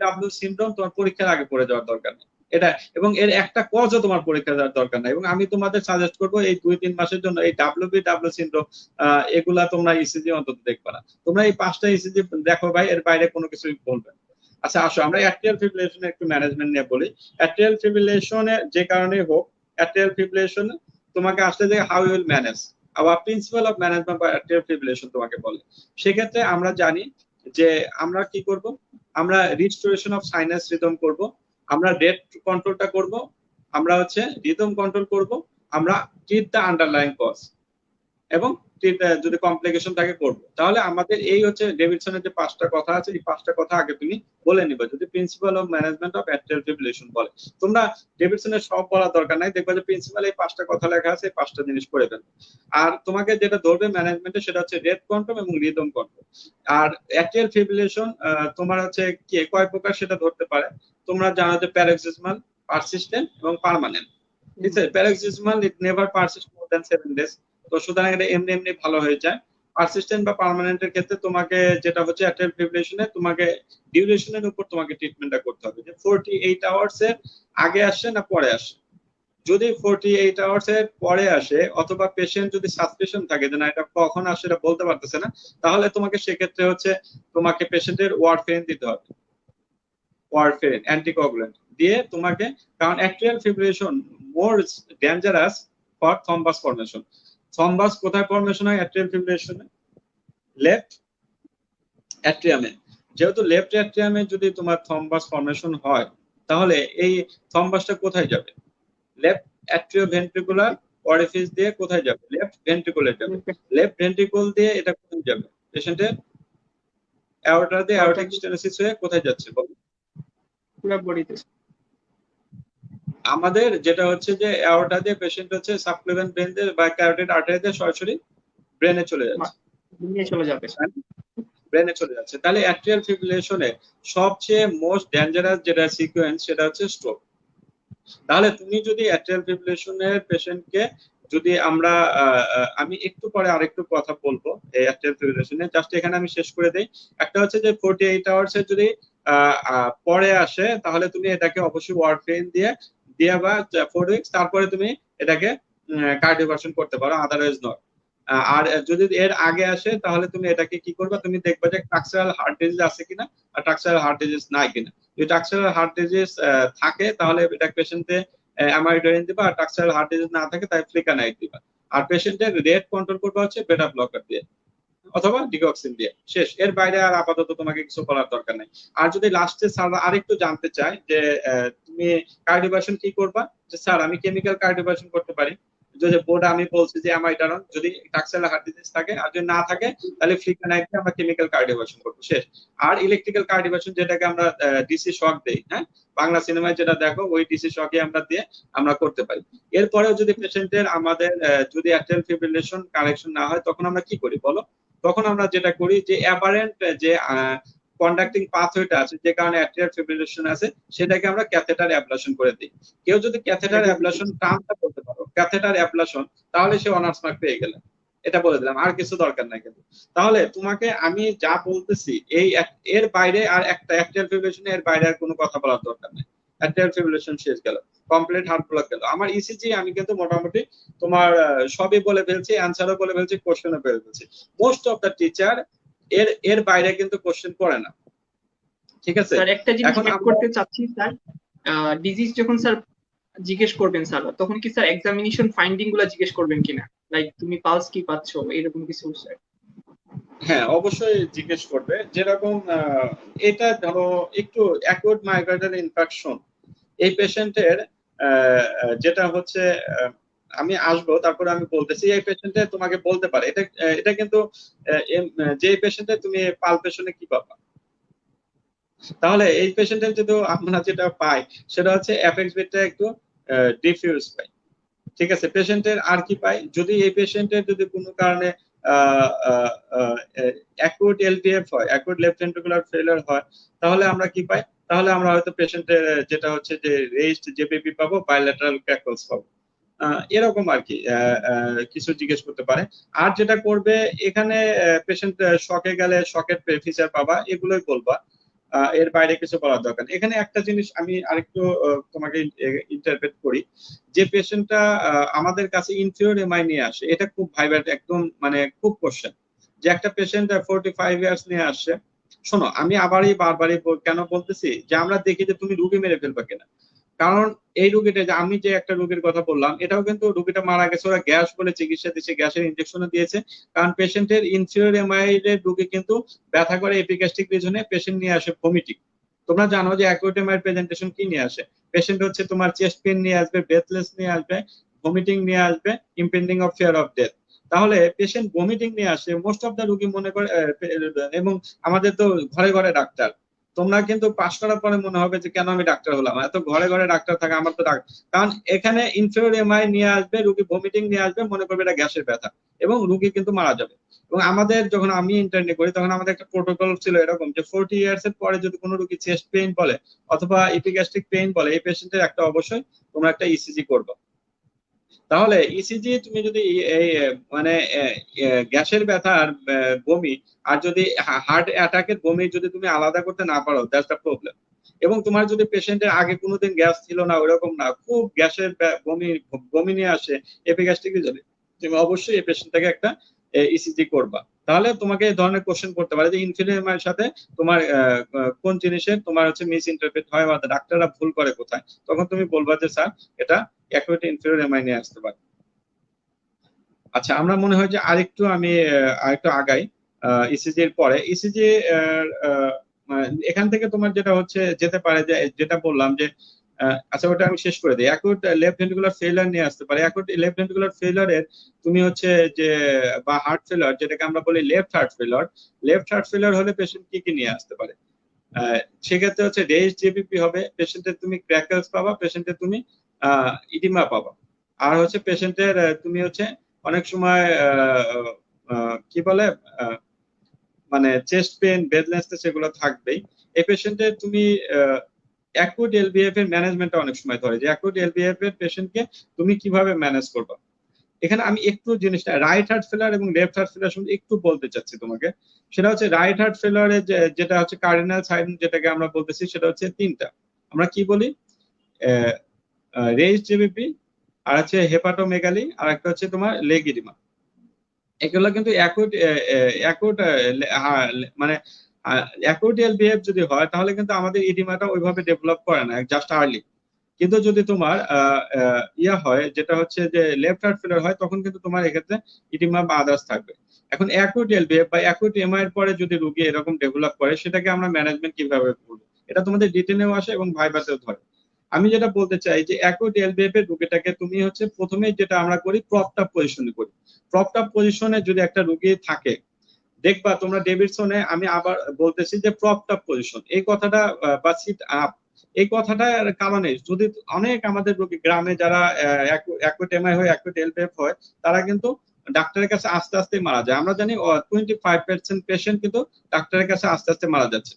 ডাব্লিউ সিনড্রোম তোমার পরীক্ষার আগে পড়ে যাওয়ার দরকার নেই এটা। এবং এর একটা কজও তোমার পরীক্ষা দেওয়ার দরকার নাই। এবং আমি তোমাদের সাজেস্ট করবো এই 2-3 মাসের জন্য এই ডাব্লিউ সিনড্রোম এগুলা তোমরা ইসিজি অন্তত দেখবে না। তোমরা এই 5টা ইসিজি দেখো ভাই, এর বাইরে কোনো কিছুই বলবে না। আচ্ছা, আসো আমরা অ্যাট্রিয়াল ফিব্রিলেশনের একটু ম্যানেজমেন্ট নিয়ে বলি। অ্যাট্রিয়াল ফিব্রিলেশনে যে কারণে হোক, অ্যাট্রিয়াল ফিব্রিলেশন তোমাকে আসলে যে হাউ উইল ম্যানেজ, আবার প্রিন্সিপাল অফ ম্যানেজমেন্ট বা অ্যাট্রিয়াল ফিব্রিলেশন তোমাকে বলে। সেক্ষেত্রে আমরা জানি যে আমরা কি করব, আমরা রিস্টোরেশন অফ সাইনাস রিদম করব, আমরা রেট কন্ট্রোলটা করব, আমরা হচ্ছে রিদম কন্ট্রোল করব, আমরা ট্রিট দ্য আন্ডারলাইং কজ, এবং যদি কমপ্লিকেশন থাকে করবো। তাহলে আমাদের এই হচ্ছে ডেভিডসনের যে 5টা কথা আছে, এই 5টা কথা আগে তুমি বলে নিবে যদি principal of management of atrial fibrillation বলে। তোমরা ডেভিডসনের সব বলার দরকার নাই, দেখবা যে প্রিন্সিপাল এই 5টা কথা লেখা আছে, এই 5টা জিনিস পড়ে ফেলবে। আর তোমাকে যেটা ধরবে ম্যানেজমেন্টে সেটা হচ্ছে রেট কন্ট্রোল এবং রিদম কন্ট্রোল। আর অ্যাট্রিয়াল ফিব্রিলেশন তোমার হচ্ছে কি কয় প্রকার সেটা ধরতে পারে। তোমরা জানো যে প্যারক্সিসমাল, পারসিস্টেন্ট এবং পার্মানেন্ট। ঠিক আছে, paroxysmal it never persist more than 7 days, তো সুতরাং এটা এমনি এমনি ভালো হয়ে যায়। পারসিস্টেন্ট বা পার্মানেন্টের ক্ষেত্রে তোমাকে যেটা হচ্ছে অ্যাট্রিয়াল ফিব্রিলেশনে তোমাকে ডিউরেশনের উপর তোমাকে ট্রিটমেন্টটা করতে হবে, যে 48 আওয়ার্স এর আগে আসে না পরে আসে। যদি 48 আওয়ার্স এর পরে আসে অথবা পেশেন্ট যদি সাসপেশন থাকে যে না এটা কখন আসে এটা বলতে পারতেছে না, তাহলে তোমাকে সেক্ষেত্রে হচ্ছে তোমাকে পেশেন্টের ওয়ারফেরিন দিতে হবে, ওয়ারফেরিন অ্যান্টিকোয়াগুলেন্ট দিয়ে তোমাকে, কারণ atrial fibrillation more dangerous for thrombus formation. Thrombus কোথায় ফর্মেশন হয় অ্যাট্রিয়াল ফিব্রিলেশনে? লেফট অ্যাট্রিয়ামে। যেহেতু লেফট অ্যাট্রিয়ামে যদি তোমার থ্রম্বাস ফর্মেশন হয়, তাহলে এই থ্রম্বাসটা কোথায় যাবে? লেফট অ্যাট্রিওভেন্ট্রিকুলার অরিফিস দিয়ে কোথায় যাবে? লেফট ভেন্ট্রিকুলে যাবে। লেফট ভেন্ট্রিকল দিয়ে এটা কোথায় যাবে? পেশেন্টের অ্যাওর্টা দিয়ে অ্যাওর্টিক স্টেনোসিস হয়ে কোথায় যাচ্ছে বলো? পুরো বডিতে। আমাদের যেটা হচ্ছে যে অ্যাওর্টা দিয়ে পেশেন্ট হচ্ছে সাবক্লেভিয়ান ভেন দিয়ে বা ক্যারোটিড আর্টারি দিয়ে সরাসরি ব্রেনে চলে যাচ্ছে, নিয়ে চলে যাবে। ব্রেনে চলে যাচ্ছে। তাহলে অ্যাট্রিয়াল ফিব্রিলেশনে সবচেয়ে মোস্ট ডেঞ্জারাস যেটা সিকোয়েন্স সেটা হচ্ছে স্ট্রোক। তাহলে তুমি যদি অ্যাট্রিয়াল ফিব্রিলেশনের পেশেন্টকে যদি আমরা আমি একটু পরে আরেকটু কথা বলবো এই অ্যাট্রিয়াল ফিব্রিলেশনে, জাস্ট এখানে আমি শেষ করে দেই। একটা হচ্ছে যে 48 আওয়ার্স এর যদি পরে আসে তাহলে তুমি এটাকে অবশ্যই ওয়ারফেরিন দিয়ে বা 4 উইকস তারপরে তুমি এটাকে কার্ডিওভার্সন করতে পারো, আদারওয়াইজ নট। আর যদি এর আগে আসে তাহলে তুমি এটাকে কি করবে, তুমি দেখবে যে ট্রাক্সারাল হার্ট ডিজিজ আছে কিনা আর ট্রাক্সারাল হার্ট ডিজিজ নাই কিনা। যদি ট্রাক্সারাল হার্ট ডিজিজ থাকে তাহলে এটা পেশেন্টে অ্যামাইডোরিন দিবা, আর ট্রাক্সারাল হার্ট ডিজিজ না থাকে তাই ফ্লিকানাইড দিবা। আর পেশেন্টের রেট কন্ট্রোল করবে হচ্ছে বেটা ব্লকার দিয়ে অথবা ডিগক্সিন দিয়ে, শেষ। এর বাইরে আর আপাতত তোমাকে কিছু করার দরকার নাই। আর যদি লাস্টে স্যার আরেকটু জানতে চাই যে তুমি কার্ডিওভার্সন কি করবা, যে স্যার আমি কেমিক্যাল কার্ডিওভার্সন করতে পারি, যে বোর্ডে আমি বলছি যে অ্যামাইডারন যদি ট্রাক্সারাল হার্ট ডিজিজ থাকে, আর যদি না থাকে তাহলে ফ্লিকানাইড দিয়ে আমরা কেমিক্যাল কার্ডিওভার্সন করবো, শেষ। আর ইলেকট্রিক্যাল কার্ডিওভার্সন যেটাকে আমরা ডিসি শক দেই, হ্যাঁ বাংলা সিনেমায় যেটা দেখো ওই ডিসি শকে আমরা দিয়ে আমরা করতে পারি। এরপরেও যদি পেশেন্টের আমাদের যদি অ্যাট্রিয়াল ফিব্রিলেশন কারেকশন না হয় তখন আমরা কি করি বলো? তখন আমরা যেটা করি যে অ্যাবারেন্ট যে কন্ডাক্টিং পাথওয়েটা আছে যে কারণে অ্যাট্রিয়াল ফিব্রিলেশন আছে সেটাকে আমরা ক্যাথেটার অ্যাবলেশন করে দিই। কেউ যদি ক্যাথেটার অ্যাবলেশন টার্মটা বলতে পারো, ক্যাথেটার অ্যাবলেশন, তাহলে সে অনার্স মার্ক পেয়ে গেল। এটা বলে দিলাম, আর কিছু দরকার নাই কিন্তু। তাহলে তোমাকে আমি যা বলতেছি এই এর বাইরে আর একটা অ্যাট্রিয়াল ফিব্রিলেশন এর বাইরে আর কোনো কথা বলার দরকার নেই। অ্যাট্রিয়াল ফিব্রিলেশন শেষ গেল, কমপ্লিট হার্ট ব্লক গেল। আমার ইসিজি আমি কিন্তু মোটামুটি তোমার সবই বলে ফেলছি, অ্যান্সারও বলে ফেলছি, কোশ্চেনও বলে ফেলছি। মোস্ট অফ দ্য টিচার এর বাইরে কিন্তু কোশ্চেন করে না, ঠিক আছে? স্যার একটা জিনিস অ্যাড করতে চাচ্ছি স্যার, ডিজিজ যখন স্যার জিজ্ঞেস করবেন স্যার তখন কি স্যার এক্সামিনেশন ফাইন্ডিং গুলো জিজ্ঞেস করবেন কিনা, লাইক তুমি পালস কি পাচ্ছো এরকম কিছু স্যার? হ্যাঁ অবশ্যই জিজ্ঞেস করবে। যেরকম এটা ধরো একটু অ্যাকুট মায়োকার্ডিয়াল ইনফার্কশন এই পেশেন্টের যেটা হচ্ছে আমি আসবো তারপরে আমি বলতেছি, এই পেশেন্টে তোমাকে বলতে পারে এটা এটা কিন্তু যে পেশেন্টে তুমি পালপেশনে কি পাবা, তাহলে এই পেশেন্টের যদি আমরা যেটা পাই সেটা হচ্ছে অ্যাপেক্স বিটটা একটু ডিফিউজ পাই, ঠিক আছে? পেশেন্টের আর কি পাই, যদি এই পেশেন্টের যদি কোনো কারণে অ্যাকুট এলটিএফ হয়, অ্যাকুট লেফট ভেন্ট্রিকুলার ফেলিওর হয়, তাহলে আমরা কি পাই? তাহলে আমরা হয়তো পেশেন্টের যেটা হচ্ছে যে রেইজড জেবিপি পাবো, বাইলেটারাল ক্র্যাকলস পাবো, এরকম আর কি কিছু জিজ্ঞেস করতে পারে। আর যেটা করবে এখানে পেশেন্ট শকে গেলে শকের ফিচার পাবা, এগুলোই বলবা, এর বাইরে কিছু বলার দরকার নেই। এখানে একটা জিনিস আমি আরেকটু তোমাকে ইন্টারপ্রেট করি, যে পেশেন্টটা আমাদের কাছে ইনফিরিয়র এমআই নিয়ে আসে, এটা খুব ভাইবার একদম মানে খুব কোশ্চেন, যে একটা পেশেন্ট 45 ইয়ার্স নিয়ে আসছে। শোনো আমি বারবারই কেন বলতেছি যে আমরা দেখি যে তুমি রুগী মেরে ফেলবা কিনা, কারণ এই রুগীটা যে আমি যে একটা রুগীর কথা বললাম এটাও কিন্তু রুগীটা মারা গেছে, ওরা গ্যাস বলে চিকিৎসা দিচ্ছে, গ্যাসের ইনজেকশনও দিয়েছে, কারণ পেশেন্টের ইনফিরিয়র এমআই এর রুগী কিন্তু ব্যথা করে এপিগ্যাস্ট্রিক রিজনে পেশেন্ট নিয়ে আসে ভমিটিং, তো তোমরা জানো যে অ্যাকুট এমআই প্রেজেন্টেশন কি নিয়ে আসে? পেশেন্ট হচ্ছে তোমার চেস্ট পেন নিয়ে আসবে, ব্রেথলেস নিয়ে আসবে, ভমিটিং নিয়ে আসবে, impending of fear of death. তাহলে পেশেন্ট ভমিটিং নিয়ে আসে, মোস্ট অফ দ্য রোগী মনে করে এবং আমাদের তো ঘরে ঘরে ডাক্তার, তোমরা কিন্তু পাশ করার পরে মনে হবে যে কেন আমি ডাক্তার হলাম, এত ঘরে ঘরে ডাক্তার থাকে, আমার তো কারণ এখানে ইনফিরিয়র এমআই নিয়ে আসবে, রোগী ভমিটিং নিয়ে আসবে, মনে করবে এটা গ্যাসের ব্যথা, এবং রোগী কিন্তু মারা যাবে। এবং আমাদের যখন আমি ইন্টার্নি করি তখন আমাদের একটা প্রোটোকল ছিল এরকম যে 40 ইয়ার্স এর পরে যদি কোনো রোগী চেস্ট পেইন বলে অথবা ইপিগ্যাস্ট্রিক পেইন বলে, এই পেশেন্টের একটা অবশ্যই তোমরা একটা ইসিজি করবে। তাহলে ইসিজি তুমি যদি এই মানে গ্যাসের ব্যথা আর বমি, আর যদি হার্ট অ্যাটাকের বমি যদি তুমি আলাদা করতে না পারো, দ্যাটস দ্য প্রবলেম। এবং তোমার যদি পেশেন্টের আগে কোনোদিন গ্যাস ছিল না, ওইরকম না, খুব গ্যাসের বমি বমি নিয়ে আসে, এপিগ্যাস্ট্রিক যদি, তুমি অবশ্যই এই পেশেন্টটাকে একটা ইসিজি করবা। তাহলে তোমাকে এই ধরনের কোশ্চেন করতে পারে যে ইনফিনিয়মের সাথে তোমার কোন জিনিসের তোমার হচ্ছে মিস ইন্টারপ্রেট হয় বা ডাক্তাররা ভুল করে কোথায়, তখন তুমি বলবা যে স্যার এটা অ্যাকুয়েট ইনফিরিয়র এমআই নিয়ে আসতে পারে। আচ্ছা, আমরা মনে হয় যে আমি আরেকটু আগাই ইসিজি এর পরে। ইসিজি এখান থেকে তোমার যেটা হচ্ছে যেতে পারে যে যেটা বললাম যে আচ্ছা ওটা আমি শেষ করে দিই। অ্যাকুট লেফট ভেন্ট্রিকুলার ফেলিয়ার নিয়ে আসতে পারে। অ্যাকুট লেফট ভেন্ট্রিকুলার ফেলিয়ারের তুমি হচ্ছে যে বা হার্ট ফেলিয়ার যেটাকে আমরা বলি left heart failure, left heart failure হলে পেশেন্ট কি কি নিয়ে আসতে পারে? সেক্ষেত্রে হচ্ছে রেজ জেবিপি হবে, পেশেন্টের তুমি ক্র্যাকলস পাবা, পেশেন্টের তুমি ইডিমা পাবা, আর হচ্ছে পেশেন্টের তুমি হচ্ছে অনেক সময় কি বলে মানে চেস্ট পেন, ব্রেথলেসনেস সেগুলো থাকবেই। এই পেশেন্টের তুমি অ্যাকুট এলবিএফ এর ম্যানেজমেন্টটা অনেক সময় ধরে যে অ্যাকুট এলবিএফ এর পেশেন্টকে তুমি কিভাবে ম্যানেজ করবা। এখানে আমি একটু জিনিসটা রাইট হার্ট ফেলার এবং লেফট হার্ট ফেলার সম্বন্ধে একটু বলতে চাচ্ছি তোমাকে। সেটা হচ্ছে রাইট হার্ট ফেলারে যেটা হচ্ছে কার্ডিনাল সাইন যেটাকে আমরা বলতেছি, সেটা হচ্ছে তিনটা। আমরা কি বলি? রেজ জেবিপি, আর হচ্ছে হেপাটোমেগালি, আর একটা হচ্ছে তোমার লেগ ইডিমা। এগুলো কিন্তু অ্যাকুট অ্যাকুট মানে অ্যাকুট এলবিএফ যদি হয় তাহলে কিন্তু আমাদের ইডিমাটা ওইভাবে ডেভেলপ করে না, জাস্ট আর্লি। কিন্তু যদি তোমার ইয়া হয় যেটা হচ্ছে যে লেফট হার্ট ফেলিয়ার হয়, তখন কিন্তু তোমার এক্ষেত্রে ইডিমা বা আদার্স থাকবে। এখন অ্যাকুট এলবিএফ বা অ্যাকুট এমআই এর পরে যদি রোগী এরকম ডেভেলপ করে, সেটাকে আমরা ম্যানেজমেন্ট কিভাবে করবো, এটা তোমাদের রিটেনেও আসে এবং ভাইভাতেও ধরে। আমি যেটা বলতে চাই যে অ্যাকুট এলবিএফ এর রোগীটাকে তুমি হচ্ছে প্রথমে যেটা আমরা করি প্রপড আপ পজিশনে করি। প্রপড আপ পজিশনে যদি একটা রোগী থাকে, দেখবা তোমরা ডেভিডসনে, আমি আবার বলতেছি যে প্রপড আপ পজিশন, এই কথাটা বা সিট আপ, এই কথাটার কারণে যদি অনেক আমাদের রোগী গ্রামে যারা অ্যাকুট এমআই হয়, অ্যাকুট এলবিএফ হয়, তারা কিন্তু ডাক্তারের কাছে আস্তে আস্তে মারা যায়। আমরা জানি 25% পেশেন্ট কিন্তু ডাক্তারের কাছে আস্তে আস্তে মারা যাচ্ছে।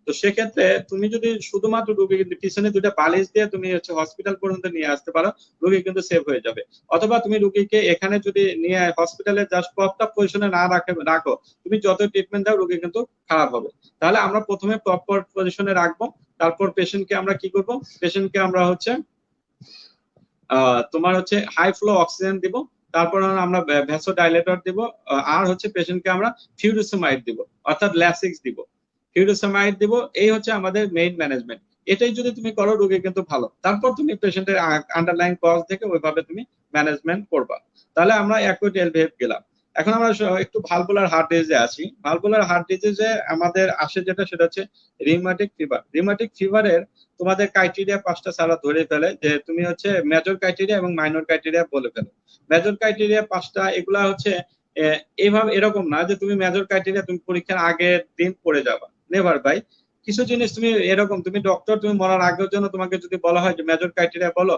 তো সেক্ষেত্রে তুমি যদি শুধুমাত্র রোগী পিছনে দুটা বালিশ দিয়ে তুমি হচ্ছে হসপিটাল পর্যন্ত নিয়ে আসতে পারো, রোগী কিন্তু সেভ হয়ে যাবে। অথবা তুমি রোগীকে এখানে যদি নিয়ে হসপিটালে জাস্ট প্রপড আপ পজিশনে না রাখো, তুমি যত ট্রিটমেন্ট দাও রোগী কিন্তু খারাপ হবে। তাহলে আমরা প্রথমে প্রপার পজিশনে রাখবো, তারপর পেশেন্টকে আমরা কি করব, পেশেন্টকে আমরা হচ্ছে তোমার হচ্ছে হাই ফ্লো অক্সিজেন দিব, তারপর আমরা ভ্যাসোডাইলেটর দিব, আর হচ্ছে পেশেন্টকে আমরা ফিউরিসেমাইড দিব, অর্থাৎ ল্যাসিক্স দিব, ফিউরিসেমাইড দিব। এই হচ্ছে আমাদের মেইন ম্যানেজমেন্ট। এটাই যদি তুমি করো রোগী কিন্তু ভালো। তারপর তুমি পেশেন্টের আন্ডারলাইন কজ থেকে ওইভাবে তুমি ম্যানেজমেন্ট করবা। তাহলে আমরা অ্যাকুট এলবিএফ গেলাম। এখন আমরা একটু ভালভুলার হার্ট ডিজিজে আসি। ভালভুলার হার্ট ডিজিজে আমাদের আসে যেটা, সেটা হচ্ছে রিউমাটিক ফিভার। রিউমাটিক ফিভারের তোমাদের ক্রাইটেরিয়া 5টা সারা ধরে ফেলে যে তুমি হচ্ছে মেজর ক্রাইটেরিয়া এবং মাইনর ক্রাইটেরিয়া বলে ফেলো। মেজর ক্রাইটেরিয়া 5টা, এগুলা হচ্ছে এইভাবে এরকম না যে তুমি মেজর ক্রাইটেরিয়া তুমি পরীক্ষার আগের দিন পড়ে যাবা, নেভার ভাই। কিছু জিনিস তুমি এরকম, তুমি ডক্টর, তুমি মরার আগের জন্য তোমাকে যদি বলা হয় যে মেজর ক্রাইটেরিয়া বলো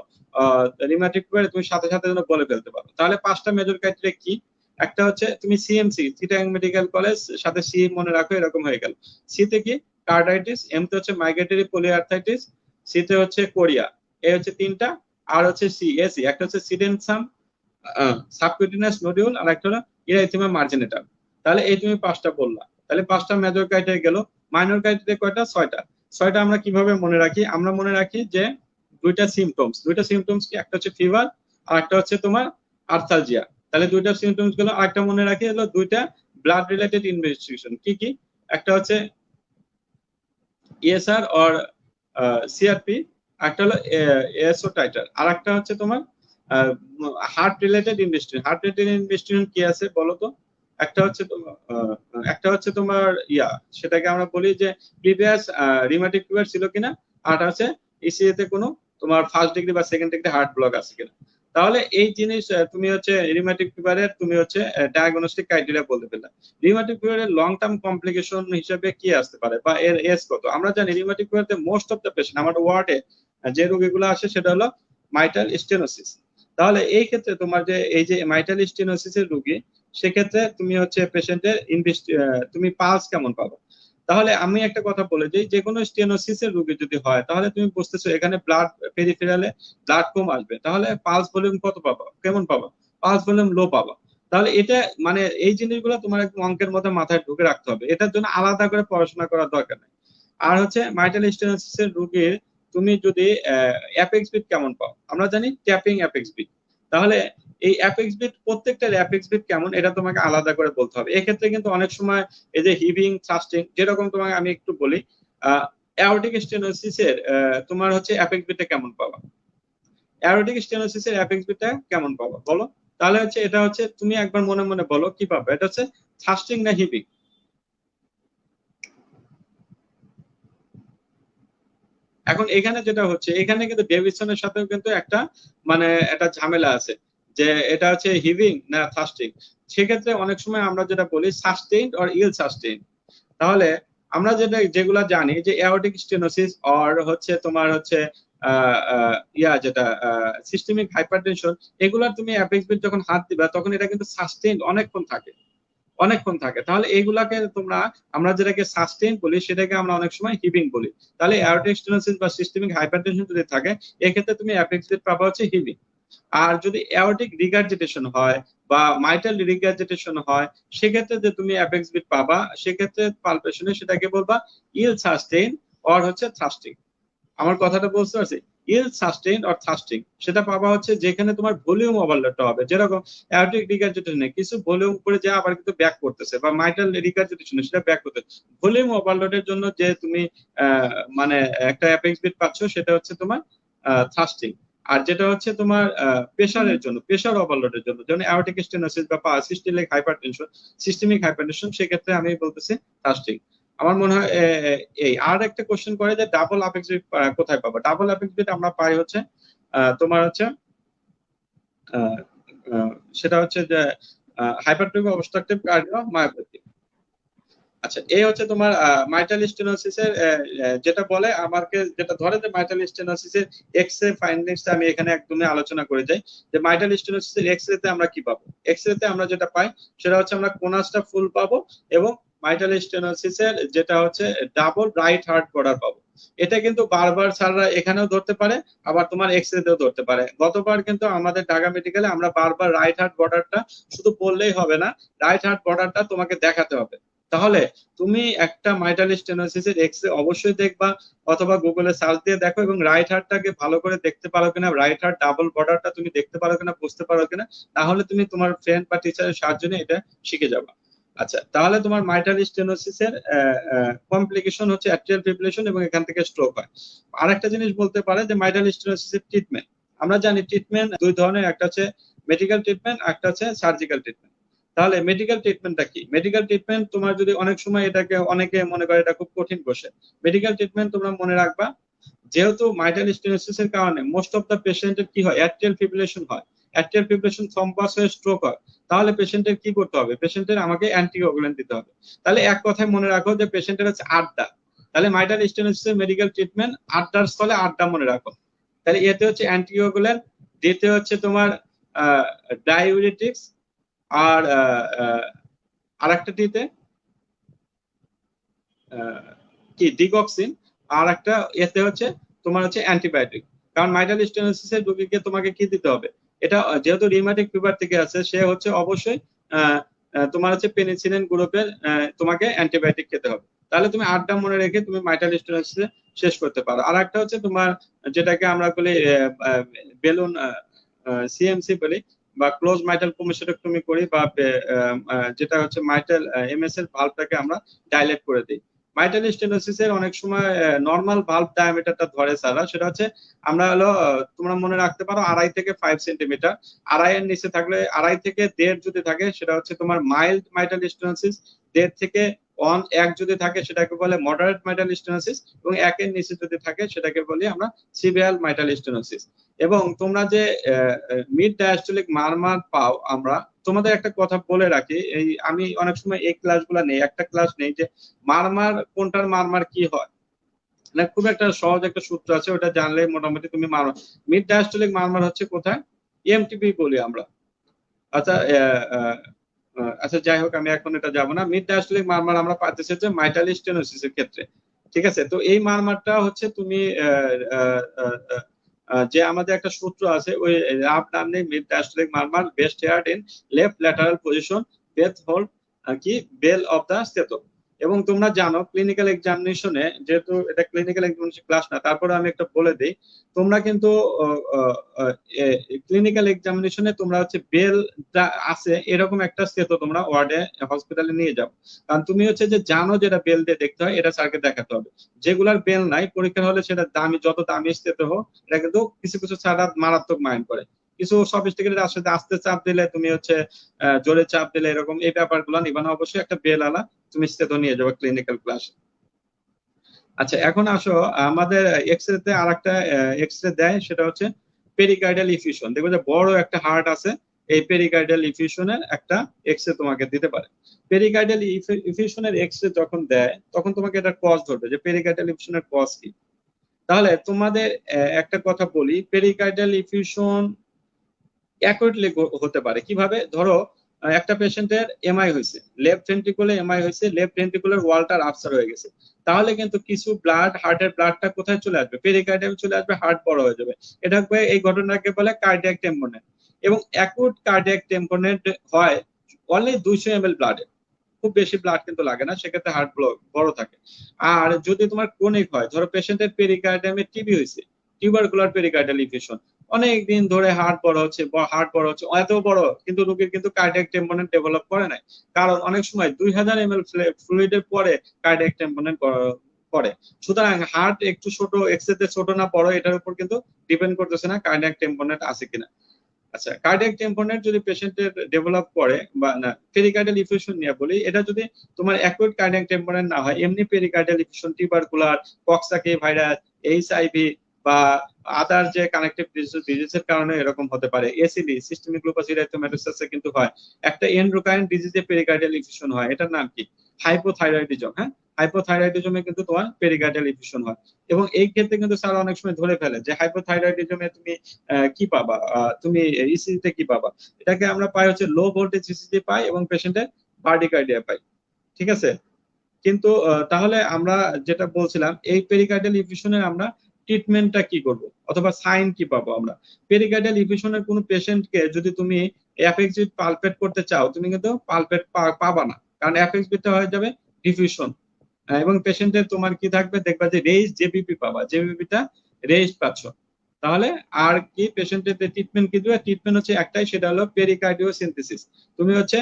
রিউমাটিক ফিভারে, তুমি সাথে সাথে যেন বলে ফেলতে পারো। তাহলে 5টা মেজর ক্রাইটেরিয়া কি? একটা হচ্ছে তুমি সিএমসি, চিটাগাং মেডিকেল কলেজ, সাথে সি মনে রাখো, এরকম হয়ে গেল। সি তে কি? কার্ডাইটিস, এম তে হচ্ছে মাইগ্রেটরি পলিআর্থাইটিস, সি তে হচ্ছে কোরিয়া। এই হচ্ছে তিনটা। আর হচ্ছে সি এসি, একটা হচ্ছে সিডেনসাম সাবকিউটেনিয়াস নোডিউল, আর একটা হলো ইরাইথেমিয়া মার্জিনেটাম। তাহলে এই তুমি 5টা বললা, তাহলে 5টা মেজর ক্রাইটেরিয়া গেল। মাইনর ক্রাইটেরিয়া কয়টা? 6টা। 6টা আমরা কিভাবে মনে রাখি? আমরা মনে রাখি যে দুইটা সিমটমস কি? একটা হচ্ছে ফিভার, আর একটা হচ্ছে তোমার আর্থালজিয়া। তাহলে দুইটা সিমটমস গেল। আরেকটা মনে রাখি হলো দুইটা ব্লাড রিলেটেড ইনভেস্টিগেশন। কি কি? একটা হচ্ছে ইএসআর অর সিআরপি, একটা হলো এএসও টাইটার, আর একটা হচ্ছে তোমার heart related investigation. Heart related investigation কি আছে বলো তো? একটা হচ্ছে তোমার সেটাকে আমরা বলি যে প্রিভিয়াস রিউমাটিক ফিভার ছিল কিনা, আর হচ্ছে ইসিজি তে কোনো তোমার ফার্স্ট ডিগ্রি বা সেকেন্ড ডিগ্রি হার্ট ব্লক আছে কিনা। তাহলে এই জিনিস তুমি হচ্ছে রিউমাটিক ফিভারের তুমি হচ্ছে ডায়াগনস্টিক ক্রাইটেরিয়া বলতে পারলে। রিউমাটিক ফিভারের লং টার্ম কমপ্লিকেশন হিসেবে কি আসতে পারে বা এর এজ কত? আমরা জানি রিউমাটিক ফিভারতে মোস্ট অফ দ্য পেশেন্ট আমার ওয়ার্ডে যে রোগীগুলো আসে সেটা হলো মাইটাল স্টেনোসিস। তাহলে এই ক্ষেত্রে তোমার যে এই যে মাইটাল স্টেনোসিসের রোগী, সেক্ষেত্রে তুমি হচ্ছে পেশেন্টের তুমি পালস কেমন পাবো? তাহলে আমি একটা কথা বলে দিই, যে কোনো স্টেনোসিসের রোগী যদি হয় তাহলে তুমি বুঝতেছো এখানে ব্লাড পেরিফেরালে ব্লাড কম আসবে, তাহলে পালস ভলিউম কত পাবা, কেমন পাবা? পালস ভলিউম লো পাবা। তাহলে এটা মানে এই জিনিসগুলো তোমার একদম অঙ্কের মধ্যে মাথায় ঢুকে রাখতে হবে, এটার জন্য আলাদা করে পড়াশোনা করার দরকার নেই। আর হচ্ছে মাইটাল স্টেনোসিসের রোগীর তুমি যদি অ্যাপেক্স বিট কেমন পাও, আমরা জানি ট্যাপিং অ্যাপেক্স বিট। তাহলে এই অ্যাপেক্স বিট, প্রত্যেকটার অ্যাপেক্স বিট কেমন এটা তোমাকে আলাদা করে বলতে হবে। এক্ষেত্রে কিন্তু অনেক সময় এই যে হিভিং থ্রাস্টিং, যেরকম তোমাকে আমি একটু বলি, অ্যাওরটিক স্টেনোসিসের তোমার হচ্ছে অ্যাপেক্স বিটটা কেমন পাবা, অ্যাওরটিক স্টেনোসিসের অ্যাপেক্স বিটটা কেমন পাবা বলো? তাহলে হচ্ছে এটা হচ্ছে তুমি একবার মনে মনে বলো কি পাবে, এটা হচ্ছে থ্রাস্টিং না হিভিং? এখন এখানে যেটা হচ্ছে, এখানে কিন্তু ডেভিসনের সাথেও কিন্তু একটা মানে একটা ঝামেলা আছে, যে এটা হচ্ছে হিভিং না ফাস্টিং। সেক্ষেত্রে অনেক সময় আমরা যেটা বলি সাস্টেইনড অর ইল সাস্টেইনড। তাহলে আমরা যেগুলা জানি যে এওর্টিক স্টেনোসিস অর হচ্ছে তোমার হচ্ছে যেটা সিস্টেমিক হাইপারটেনশন, এগুলা তুমি অ্যাপেক্স বিট যখন হাত দিবা তখন এটা কিন্তু সাস্টেইনড অনেকক্ষণ থাকে। তাহলে এইগুলাকে তোমরা, আমরা যেটাকে সাস্টেইন বলি সেটাকে আমরা অনেক সময় হিভিং বলি। তাহলে অ্যাওরটিক স্টেনোসিস বা সিস্টেমিক হাইপারটেনশন যদি থাকে, এক্ষেত্রে তুমি অ্যাপেক্স বিট পাবা হচ্ছে হিভিং। আর যদি অ্যাওরটিক রিগার্জিটেশন হয় বা মাইটাল রিগার্জিটেশন হয়, সেক্ষেত্রে যে তুমি অ্যাপেক্স বিট পাবা, সেক্ষেত্রে পালপেশনে সেটাকে বলবা ইল সাস্টেইন অর হচ্ছে থ্রাস্টিং। আমার কথাটা বুঝতে পারছি? ইল সাস্টেইন অর থ্রাস্টিং সেটা পাবা হচ্ছে যেখানে তোমার ভলিউম ওভারলোডটা হবে, যেরকম অ্যাওরটিক রিগার্জিটেশনে কিছু ভলিউম করে যায় আবার কিন্তু ব্যাক করতেছে, বা মাইটাল রিগার্জিটেশনে সেটা ব্যাক করতেছে। ভলিউম ওভারলোডের জন্য যে তুমি মানে একটা অ্যাপেক্স বিট পাচ্ছ সেটা হচ্ছে তোমার থ্রাস্টিং। আর যেটা হচ্ছে তোমার প্রেসারের জন্য, প্রেসার ওভারলোডের জন্য, যেমন অ্যাওরটিক স্টেনোসিস বা সিস্টেমিক হাইপারটেনশন, সেক্ষেত্রে আমি বলতেছি থ্রাস্টিং। আমার মনে হয় এই আর একটা কোশ্চেন করে যে ডাবল অ্যাপেক্স বিট কোথায় পাবো? ডাবল অ্যাপেক্স বিট আমরা পাই হচ্ছে তোমার হচ্ছে আহ, সেটা হচ্ছে যে হাইপারট্রফি অবস্ট্রাকটিভ কার্ডিওমায়োপ্যাথি। আচ্ছা, এই হচ্ছে তোমার মাইটাল স্টেনোসিসের যেটা বলে আমাকে, যেটা ধরে যে মাইটাল স্টেনোসিসের এক্স রে ফাইন্ডিংস আমি এখানে একদমই আলোচনা করে যাই, যে মাইটাল স্টেনোসিসের এক্স রে তে আমরা কি পাবো। এক্স রে তে আমরা যেটা পাই সেটা হচ্ছে আমরা কোনাসটা ফুল পাবো, এবং মাইটাল স্টেনোসিসের যেটা হচ্ছে ডাবল রাইট হার্ট বর্ডার পাবো। এটা কিন্তু বারবার স্যাররা এখানেও ধরতে পারে, আবার তোমার এক্স রে তেও ধরতে পারে। গতবার কিন্তু আমাদের ঢাকা মেডিকেলে আমরা বারবার রাইট হার্ট বর্ডারটা শুধু বললেই হবে না, রাইট হার্ট বর্ডারটা তোমাকে দেখাতে হবে। তাহলে তুমি একটা মাইটাল স্টেনোসিসের এক্সরে অবশ্যই দেখবা, অথবা গুগলে সার্চ দিয়ে দেখো, এবং রাইট হার্টটাকে ভালো করে দেখতে পারো কিনা, রাইট হার্ট ডাবল বর্ডারটা তুমি দেখতে পারো কিনা, বুঝতে পারো কিনা। তাহলে তুমি তোমার ফ্রেন্ড বা টিচারের সাহায্য নিয়ে এটা শিখে যাবা। আচ্ছা, তাহলে তোমার মাইটাল স্টেনোসিসের কমপ্লিকেশন হচ্ছে অ্যাট্রিয়াল ফিব্রিলেশন, এবং এখান থেকে স্ট্রোক হয়। আরেকটা জিনিস বলতে পারে যে মাইটাল স্টেনোসিসের ট্রিটমেন্ট, আমরা জানি ট্রিটমেন্ট দুই ধরনের, একটা হচ্ছে মেডিকেল ট্রিটমেন্ট, একটা হচ্ছে সার্জিক্যাল ট্রিটমেন্ট। তাহলে মেডিকেল ট্রিটমেন্টটা কি? মেডিকেল ট্রিটমেন্ট তোমার যদি অনেক সময় এটাকে অনেকে মনে করে এটা খুব কঠিন বসে, মেডিকেল ট্রিটমেন্ট তোমরা মনে রাখবা, যেহেতু মাইটাল স্টেনোসিস এর কারণে মোস্ট অফ দা পেশেন্টের কি হয়, অ্যাট্রিয়াল ফিব্রিলেশন হয়, অ্যাট্রিয়াল ফিব্রিলেশন থ্রম্বাস হয়ে স্ট্রোক হয়। তাহলে পেশেন্টের কি করতে হবে? পেশেন্টের আমাকে অ্যান্টিকোয়াগুলেন্ট দিতে হবে। তাহলে এক কথায় মনে রাখো যে পেশেন্টের হচ্ছে আড্ডা। তাহলে মাইটাল স্টেনোসিস এর মেডিকেল ট্রিটমেন্ট আড্ডার স্থলে আড্ডা মনে রাখো। তাহলে এতে হচ্ছে অ্যান্টিকোয়াগুলেন্ট, দিতে হচ্ছে তোমার ডায়োরিটিক্স, আর আরেকটা দিতে কি ডিগক্সিন, আর একটা এতে হচ্ছে তোমার হচ্ছে অ্যান্টিবায়োটিক। কারণ মাইটাল স্টেনোসিসের রোগীকে তোমাকে কি দিতে হবে, এটা যেহেতু রিউমাটিক ফিভার থেকে আছে, সে হচ্ছে অবশ্যই তোমার হচ্ছে পেনিসিলিন গ্রুপের তোমাকে অ্যান্টিবায়োটিক খেতে হবে। তাহলে তুমি আড্ডা মনে রেখে তুমি মাইটাল স্টেনোসিস শেষ করতে পারো। আর একটা হচ্ছে তোমার যেটাকে আমরা বলি বেলুন সিএমসি বলি, বা ক্লোজ মাইটাল কোমোসেক্টমি করি, বা যেটা হচ্ছে মাইটাল এমএস এর ভালভটাকে আমরা ডাইলেট করে দিই। মাইটাল স্টেনোসিস এর অনেক সময় নর্মাল ভালভ ডায়ামিটারটা ধরে স্যাররা, সেটা হচ্ছে আমরা হলো তোমরা মনে রাখতে পারো 2.5 থেকে 5 সেন্টিমিটার। আড়াইয়ের নিচে থাকলে 2.5 থেকে 1.5 যদি থাকে সেটা হচ্ছে তোমার মাইল্ড মাইটাল স্টেনোসিস, 1.5 থেকে 1 যদি থাকে সেটাকে বলে মডারেট মাইটাল স্টেনোসিস, এবং 1-এর নিচে যদি থাকে সেটাকে বলি আমরা সিভিয়ার মাইটাল স্টেনোসিস। এবং তোমরা যে মিড ডায়াস্টলিক মারমার পাও, আমরা তোমাদের একটা কথা বলে রাখি, এই আমি অনেক সময় এই ক্লাসগুলো নেই, একটা ক্লাস নেই যে মারমার কোনটার মারমার কি হয় না, খুব একটা সহজ একটা সূত্র আছে, ওটা জানলে মোটামুটি তুমি মারমার, মিড ডায়াস্টলিক মারমার হচ্ছে কোথায়, এমটিপি বলি আমরা। আচ্ছা আচ্ছা যাই হোক, আমি এখন এটা যাব না। মিড ডায়াস্টলিক মারমার আমরা পাইতেছি যে মাইটাল স্টেনোসিসের ক্ষেত্রে, ঠিক আছে। তো এই মারমারটা হচ্ছে তুমি যে আমাদের একটা সূত্র আছে, ওই রাফ নাম নেই, mid diastolic murmur best heard in left lateral position breath hold কি বেল অফ দা স্টেটম। এবং তোমরা জানো ক্লিনিক্যাল এক্সামিনেশনে, যেহেতু এটা ক্লিনিক্যাল এক্সামিনেশন ক্লাস না, তারপরে আমি একটা বলে দিই, তোমরা কিন্তু ক্লিনিক্যাল এক্সামিনেশনে তোমরা হচ্ছে বেল আছে এরকম একটা স্টেথো তোমরা ওয়ার্ডে হসপিটালে নিয়ে যাও, কারণ তুমি হচ্ছে যে জানো যেটা বেল দিয়ে দেখতে হয়, এটা স্যারকে দেখাতে হবে। যেগুলার বেল নাই পরীক্ষা হলে সেটা দামি, যত দামি স্টেথো হোক, এটা কিন্তু কিছু কিছু ছাড়া মারাত্মক মাইন্ড করে। কিছু সফিস্টিকেটেড আসলে আস্তে চাপ দিলে তুমি হচ্ছে জোরে চাপ দিলে এরকম এই ব্যাপারগুলো নিবা না, অবশ্যই একটা বেল আলা তুমি স্টেথো নিয়ে যাবে ক্লিনিক্যাল ক্লাসে। আচ্ছা এখন আসো, আমাদের এক্সরে তে আরেকটা এক্সরে দেয়, সেটা হচ্ছে পেরিকার্ডিয়াল ইফিউশন। দেখবে যে বড় একটা হার্ট আছে, এই পেরিকার্ডিয়াল ইফিউশনের একটা এক্সরে তোমাকে দিতে পারে। পেরিকার্ডিয়াল ইফিউশনের এক্সরে যখন দেয় তখন তোমাকে এটা কজ ধরবে যে পেরিকার্ডিয়াল ইফিউশনের কজ কি। তাহলে তোমাদের একটা কথা বলি, পেরিকার্ডিয়াল ইফিউশন অ্যাকুরেটলি হতে পারে কিভাবে। ধরো একটা পেশেন্টের এমআই হয়েছে, লেফট ভেন্ট্রিকুলে এমআই হয়েছে, লেফট ভেন্ট্রিকুলার ওয়ালটা রাপচার হয়ে গেছে, তাহলে কিন্তু কিছু ব্লাড, হার্টের ব্লাডটা কোথায় চলে আসবে, পেরিকার্ডিয়ামে চলে আসবে, হার্ট বড় হয়ে যাবে। এটা এই ঘটনাকে বলে কার্ডিয়াক টেম্পোনেন্ট। এবং অ্যাকুট কার্ডিয়াক টেম্পোনেন্ট হয় অনলি 200 ml ব্লাডে, খুব বেশি ব্লাড কিন্তু লাগে না, সেক্ষেত্রে হার্ট বড় থাকে। আর যদি তোমার ক্রনিক হয়, ধরো পেশেন্টের পেরিকার্ডিয়ামে টিবি হয়েছে, টিউবারকুলার পেরিকার্ডিয়াল ইনফেকশন, অনেক দিন ধরে হার্ট বড় হচ্ছে, এত বড় কিন্তু রোগীর কিন্তু কার্ডিয়াক টেম্পোনেন্ট ডেভেলপ করে নাই, কারণ অনেক সময় 2000 ml ফ্লুইডের পরে কার্ডিয়াক টেম্পোনেন্ট করে। সুতরাং হার্ট একটু ছোট, এক্সরেতে ছোট না বড়, এটার উপর কিন্তু ডিপেন্ড করতেছে না কার্ডিয়াক টেম্পোনেন্ট আছে কিনা। আচ্ছা কার্ডিয়াক টেম্পোনেন্ট যদি পেশেন্টের ডেভেলপ করে, বা না পেরিকার্ডিয়াল ইফিউশন নিয়ে বলি, এটা যদি তোমার অ্যাকুট কার্ডিয়াক টেম্পোনেন্ট না হয়, এমনি pericardial effusion, tubercular, Coxsackie virus, HIV বা আদার যে কানেক্টিভ ডিজিজের কারণে এরকম হতে পারে। এসিডি, সিস্টেমিক লুপাস ইরিথ্রোমেটোসিসে কিন্তু হয়। একটা এন্ডোক্রাইন ডিজিজে পেরিকার্ডিয়াল ইফিউশন হয়, এটার নাম কি, হাইপোথাইরয়েডিজম। হ্যাঁ, হাইপোথাইরয়েডিজমে কিন্তু তোমার পেরিকার্ডিয়াল ইফিউশন হয়। এবং এই ক্ষেত্রে কিন্তু স্যার অনেক সময় ধরে ফেলে যে হাইপোথাইরয়েডিজমে তুমি কি পাবা, তুমি ইসিজি তে কি পাবা, এটাকে আমরা পাই হচ্ছে লো ভোল্টেজ ইসিজি পাই এবং পেশেন্টের বার্ডিকার্ডিয়া পাই, ঠিক আছে। কিন্তু তাহলে আমরা যেটা বলছিলাম, এই পেরিকার্ডিয়াল ইফিউশনের আমরা ট্রিটমেন্টটা কি করব, অথবা সাইন কি পাবো আমরা। পেরিকার্ডিয়াল ইফিউশনের কোনো পেশেন্টকে যদি তুমি এফএক্স বিট পালপেট করতে চাও, তুমি কিন্তু পালপেট পাবা না, কারণ এফএক্স বিটটা হয়ে যাবে ডিফিউশন। এবং পেশেন্টের তোমার কি থাকবে, দেখবা যে রেইজ জেবিপি পাবা, জেবিপিটা রেইজ পাচ্ছ। তাহলে আর কি পেশেন্টের ট্রিটমেন্ট কি দেবে, ট্রিটমেন্ট হচ্ছে একটাই, সেটা হলো পেরিকার্ডিও সিনথেসিস। তুমি হচ্ছে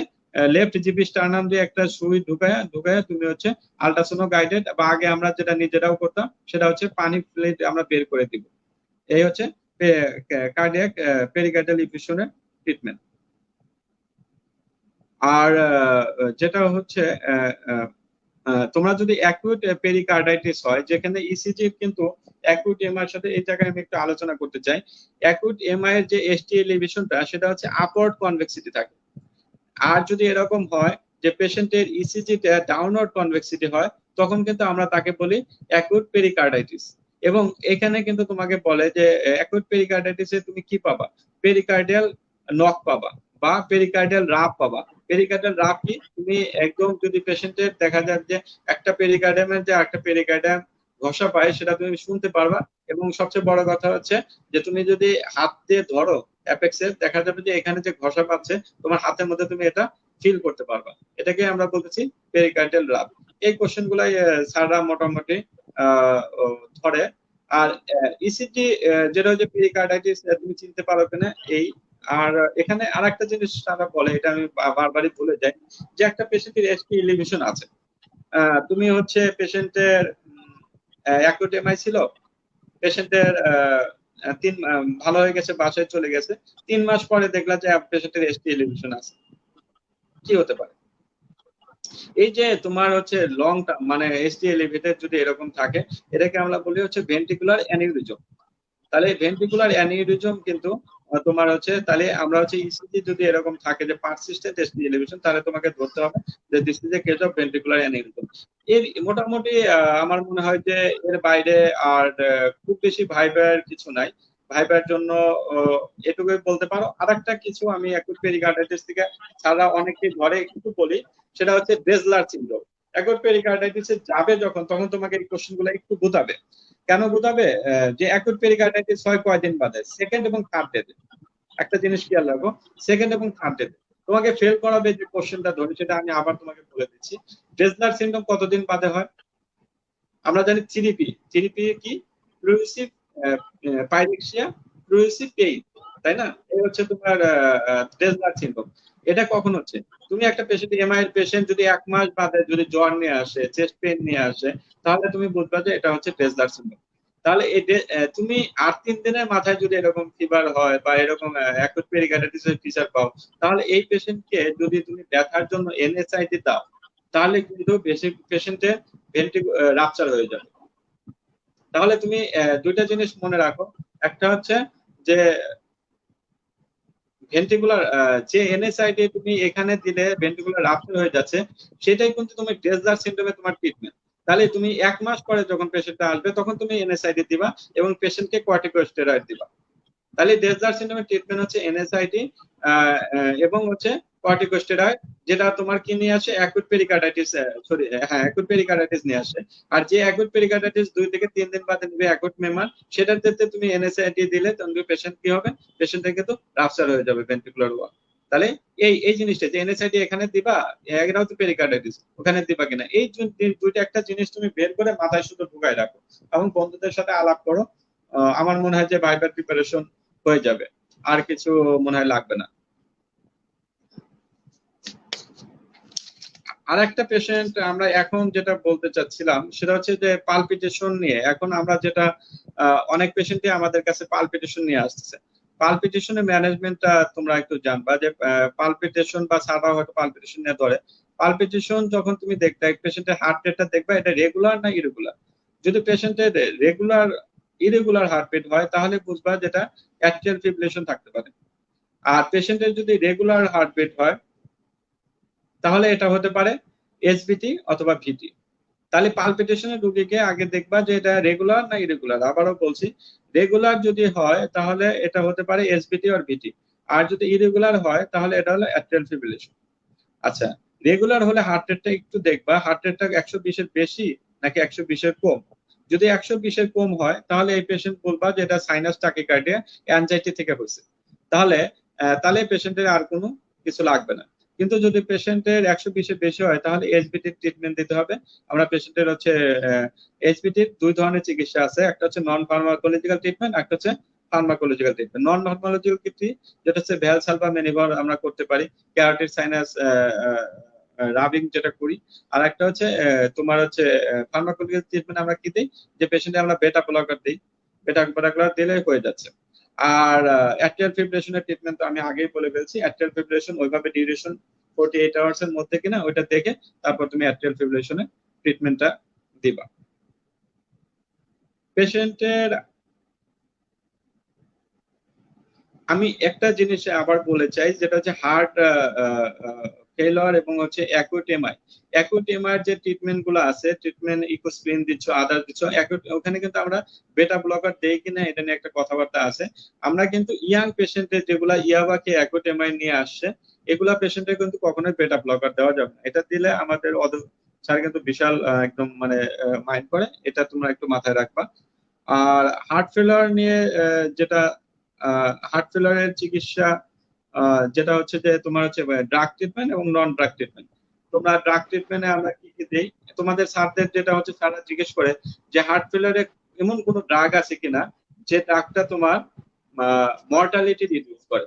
লেফট জিপি স্টার্নাম দিয়ে একটা সুই ঢুকায় ঢুকায় তুমি হচ্ছে আল্ট্রাসোনো গাইডেড, বা আগে আমরা যেটা নিজেরাও করতাম সেটা হচ্ছে পানি প্লেট আমরা বের করে দিব। এই হচ্ছে কার্ডিয়াক পেরিকার্ডিয়াল ইফিউশনের ট্রিটমেন্ট। আর যেটা হচ্ছে তোমরা যদি অ্যাকুট পেরিকার্ডাইটিস হয়, যেখানে ইসিজি কিন্তু অ্যাকুট এমআই এর সাথে, এই জায়গায় আমি একটু আলোচনা করতে চাই। অ্যাকুট এমআই এর যে এসটি এলিভেশনটা, সেটা হচ্ছে আপওয়ার্ড কনভেক্সিটি থাকে। আর যদি এরকম হয় যে পেশেন্টের ইসিজি ডাউনওয়ার্ড কনভেক্সিটি হয়, তখন কিন্তু আমরা তাকে বলি অ্যাকুট পেরিকার্ডাইটিস। এবং এখানে কিন্তু তোমাকে বলে যে অ্যাকুট পেরিকার্ডাইটিসে তুমি কি পাবা, পেরিকার্ডিয়াল নক পাবা বা পেরিকার্ডিয়াল রাপ পাবা। পেরিকার্ডিয়াল রাপ কি, তুমি একদম যদি পেশেন্টের দেখা যায় যে একটা পেরিকার্ডিয়ামের যে একটা পেরিকার্ডিয়াম ঘষা পায়, সেটা তুমি শুনতে পারবা। এবং সবচেয়ে বড় কথা হচ্ছে যে তুমি যদি হাত দিয়ে ধরো অ্যাপেক্সে, দেখা যাবে যে এখানে যে ঘষা পাচ্ছে তোমার হাতের মধ্যে, তুমি এটা ফিল করতে পারবা। এটাকে আমরা বলতেছি পেরিকার্ডিয়াল রাব। এই কোশ্চেন গুলাই স্যাররা মোটামুটি ধরে। আর ইসিজি যেটা হচ্ছে পেরিকার্ডাইটিস, তুমি চিনতে পারো কিনা এই। আর এখানে আরেকটা জিনিস তারা বলে, এটা আমি বারবারই ভুলে যাই, যে একটা পেশেন্টের এসটি এলিভেশন আছে, তুমি হচ্ছে পেশেন্টের অ্যাকুট এমআই ছিল, পেশেন্টের ভালো হয়ে গেছে, বাসায় চলে গেছে, 3 মাস পরে দেখলা যে পেশেন্টের এসটি এলিভেশন আছে। কি হতে পারে? এই যে তোমার হচ্ছে লং টার্ম মানে এসটি এলিভেটেড যদি এরকম থাকে, এটাকে আমরা বলি হচ্ছে ভেন্ট্রিকুলার অ্যানিউরিজম। তাহলে ভেন্ট্রিকুলার অ্যানিউরিজম কিন্তু তোমার হচ্ছে, তাহলে আমরা হচ্ছে ইসিজি যদি এরকম থাকে যে পারসিস্টেন্ট এসটি এলিভেশন, তাহলে তোমাকে ধরতে হবে যে this is a case of ventricular aneurysm. এর মোটামুটি আমার মনে হয় যে এর বাইরে আর খুব বেশি ভাইবার কিছু নাই। ভাইবার জন্য এটুকুই বলতে পারো। আরেকটা কিছু আমি অ্যাকুট পেরিকার্ডাইটিস থেকে ছাড়া অনেকে ধরে একটু বলি, সেটা হচ্ছে ড্রেজলার সিনড্রোম। অ্যাকুট পেরিকার্ডাইটিসে যাবে যখন, তখন তোমাকে এই কোশ্চেন গুলো একটু বোঝাবে। কেন বোঝাবে? যে অ্যাকুট পেরিকার্ডাইটিস হয় কয়দিন বাদে? সেকেন্ড এবং থার্ড ডেতে। একটা জিনিস খেয়াল রাখো, সেকেন্ড এবং থার্ড ডেতে তোমাকে ফেল করাবে যে কোশ্চেনটা ধরে, সেটা আমি আবার তোমাকে বলে দিচ্ছি। ড্রেজলার সিনড্রোম কতদিন বাদে হয়? আমরা জানি চিরিপি। চিরিপি কি? প্রোগ্রেসিভ পাইরেক্সিয়া প্রোগ্রেসিভ পেইন, তাই না? এই হচ্ছে তোমার ড্রেজলার সিনড্রোম। এটা কখন হচ্ছে? তুমি একটা পেশেন্ট, এমআই এর পেশেন্ট যদি 1 মাস বাদে যদি জ্বর নিয়ে আসে, চেস্ট পেইন নিয়ে আসে, তাহলে তুমি বুঝবা যে এটা হচ্ছে ড্রেজলার সিনড্রোম। তাহলে এই তুমি আর 3 দিনের মাথায় যদি এরকম ফিভার হয় বা এরকম অ্যাকুট পেরিকার্ডাইটিস এর ফিচার পাও, তাহলে এই পেশেন্টকে যদি তুমি ব্যথার জন্য এনএসআইডি দাও, তাহলে কিন্তু বেশি পেশেন্টের রাপচার হয়ে যাবে। তাহলে তুমি দুইটা জিনিস মনে রাখো। একটা হচ্ছে যে ভেন্ট্রিকুলার যে এনএসআইডি তুমি এখানে দিলে ভেন্ট্রিকুলার রাপচার হয়ে যাচ্ছে, সেটাই কিন্তু তুমি ড্রেজলার সিনড্রোমে তোমার ট্রিটমেন্ট। তাহলে তুমি 1 মাস পরে যখন পেশেন্টটা আসবে, তখন তুমি এনএসআইডি দিবা এবং পেশেন্টকে কর্টিকোস্টেরয়েড দিবা। তাহলে ডেজলার সিনড্রোমের ট্রিটমেন্ট হচ্ছে এনএসআইডি এবং হচ্ছে কর্টিকোস্টেরয়েড, যেটা তোমার কি নিয়ে আসে? অ্যাকুট পেরিকার্ডাইটিস, সরি হ্যাঁ অ্যাকুট পেরিকার্ডাইটিস নিয়ে আসে। আর যে অ্যাকুট পেরিকার্ডাইটিস 2 থেকে 3 দিন বাদে নেবে অ্যাকুট মেমার, সেটার ক্ষেত্রে তুমি এনএসআইডি দিলে তখন পেশেন্ট কি হবে? পেশেন্টের কিন্তু রাপচার হয়ে যাবে ভেন্ট্রিকুলার ওয়াল। তাহলে এই এই জিনিসটা যে এনএসআইডি এখানে দিবা, এটা হচ্ছে পেরিকার্ডাইটিস, ওখানে দিবা কিনা, এই দুইটা একটা জিনিস তুমি বের করে মাথায় শুধু ঢুকাই রাখো এবং বন্ধুদের সাথে আলাপ করো। আমার মনে হয় যে ভাইবার প্রিপারেশন হয়ে যাবে, আর কিছু মনে হয় লাগবে না। আর একটা পেশেন্ট আমরা এখন যেটা বলতে চাচ্ছিলাম, সেটা হচ্ছে যে পালপিটেশন নিয়ে। এখন আমরা যেটা অনেক পেশেন্টই আমাদের কাছে পালপিটেশন নিয়ে আসতেছে। পালপিটেশনের ম্যানেজমেন্টটা তোমরা একটু জানবা যে পালপিটেশন বা সাদা হয়তো পালপিটেশন নিয়ে ধরে। পালপিটেশন যখন তুমি দেখবে পেশেন্টের হার্ট রেটটা দেখবা এটা রেগুলার না ইরেগুলার। যদি পেশেন্টের রেগুলার ইরেগুলার হার্টবিট হয়, তাহলে বুঝবা যেটা অ্যাট্রিয়াল ফিব্রিলেশন থাকতে পারে। আর পেশেন্টের যদি রেগুলার হার্টবিট হয়, তাহলে এটা হতে পারে এসভিটি অথবা ভিটি। তাহলে পালপিটেশনের রোগীকে আগে দেখবা যে এটা রেগুলার না ইরেগুলার। আবারও বলছি, রেগুলার যদি হয় তাহলে এটা হতে পারে এসভিটি আর ভিটি, আর যদি ইরেগুলার হয় তাহলে এটা হলো অ্যাট্রিয়াল ফিব্রিলেশন। আচ্ছা, রেগুলার হলে হার্ট রেটটা একটু দেখবা, হার্ট রেটটা 120-এর বেশি নাকি 120-এর কম। যদি 120-এর কম হয়, তাহলে এই পেশেন্ট বলবা যে এটা সাইনাস টাকিকার্ডিয়া অ্যানজাইটি থেকে হয়েছে। তাহলে তাহলে পেশেন্টের আর কোনো কিছু লাগবে না। কিন্তু যদি পেশেন্টের 120-এর বেশি হয়, তাহলে এসবিটির ট্রিটমেন্ট দিতে হবে। আমরা পেশেন্টের হচ্ছে এসবিটির 2 ধরনের চিকিৎসা আছে, একটা হচ্ছে নন ফার্মাকোলজিক্যাল ট্রিটমেন্ট, একটা হচ্ছে ফার্মাকোলজিক্যাল ট্রিটমেন্ট। নন ফার্মাকোলজিক্যাল কি? যেটা হচ্ছে ভ্যালসালফামেনিভর আমরা করতে পারি, ক্যারোটিড সাইনাস রাবিং যেটা করি। আর একটা হচ্ছে তোমার হচ্ছে ফার্মাকোলজিক্যাল ট্রিটমেন্ট আমরা কি দিই, যে পেশেন্টে আমরা বেটা ব্লকার দিই, বেটা ব্লকার দিলে হয়ে যাচ্ছে। আর অ্যাট্রিয়াল ফিব্রিলেশনের ট্রিটমেন্ট তো আমি আগেই বলে ফেলছি। অ্যাট্রিয়াল ফিব্রিলেশন ওইভাবে ডিউরেশন 48 আওয়ার্স এর মধ্যে কিনা ওইটা দেখে তারপর তুমি অ্যাট্রিয়াল ফিব্রিলেশনের ট্রিটমেন্টটা দিবা। পেশেন্টের আমি একটা জিনিস আবার বলে চাই, যেটা হচ্ছে হার্ট ফেলর এবং হচ্ছে অ্যাকুট এমআই। অ্যাকুট এমআই যে ট্রিটমেন্ট গুলো আছে, ট্রিটমেন্ট ইকোস্প্রিন দিচ্ছ, আদার দিচ্ছ, ওখানে কিন্তু আমরা বেটা ব্লকার দেই কিনা এটা নিয়ে একটা কথাবার্তা আছে। আমরা কিন্তু ইয়াং পেশেন্টের যেগুলা ইয়াবাকে অ্যাকুট এমআই নিয়ে আসছে, এগুলা পেশেন্টের কিন্তু কখনোই বেটা ব্লকার দেওয়া যাবে না। এটা দিলে আমাদের স্যার কিন্তু বিশাল একদম মানে মাইন্ড করে, এটা তোমরা একটু মাথায় রাখবা। আর হার্ট ফেলার নিয়ে যেটা হার্ট ফেলারের চিকিৎসা যেটা হচ্ছে যে তোমার হচ্ছে ড্রাগ ট্রিটমেন্ট এবং নন ড্রাগ ট্রিটমেন্ট। তোমরা ড্রাগ ট্রিটমেন্টে আমরা কি কি দিই, তোমাদের স্যারদের যেটা হচ্ছে স্যাররা জিজ্ঞেস করে যে হার্ট ফেলারে এমন কোন ড্রাগ আছে কিনা যে ড্রাগটা তোমার মর্টালিটি রিডিউস করে।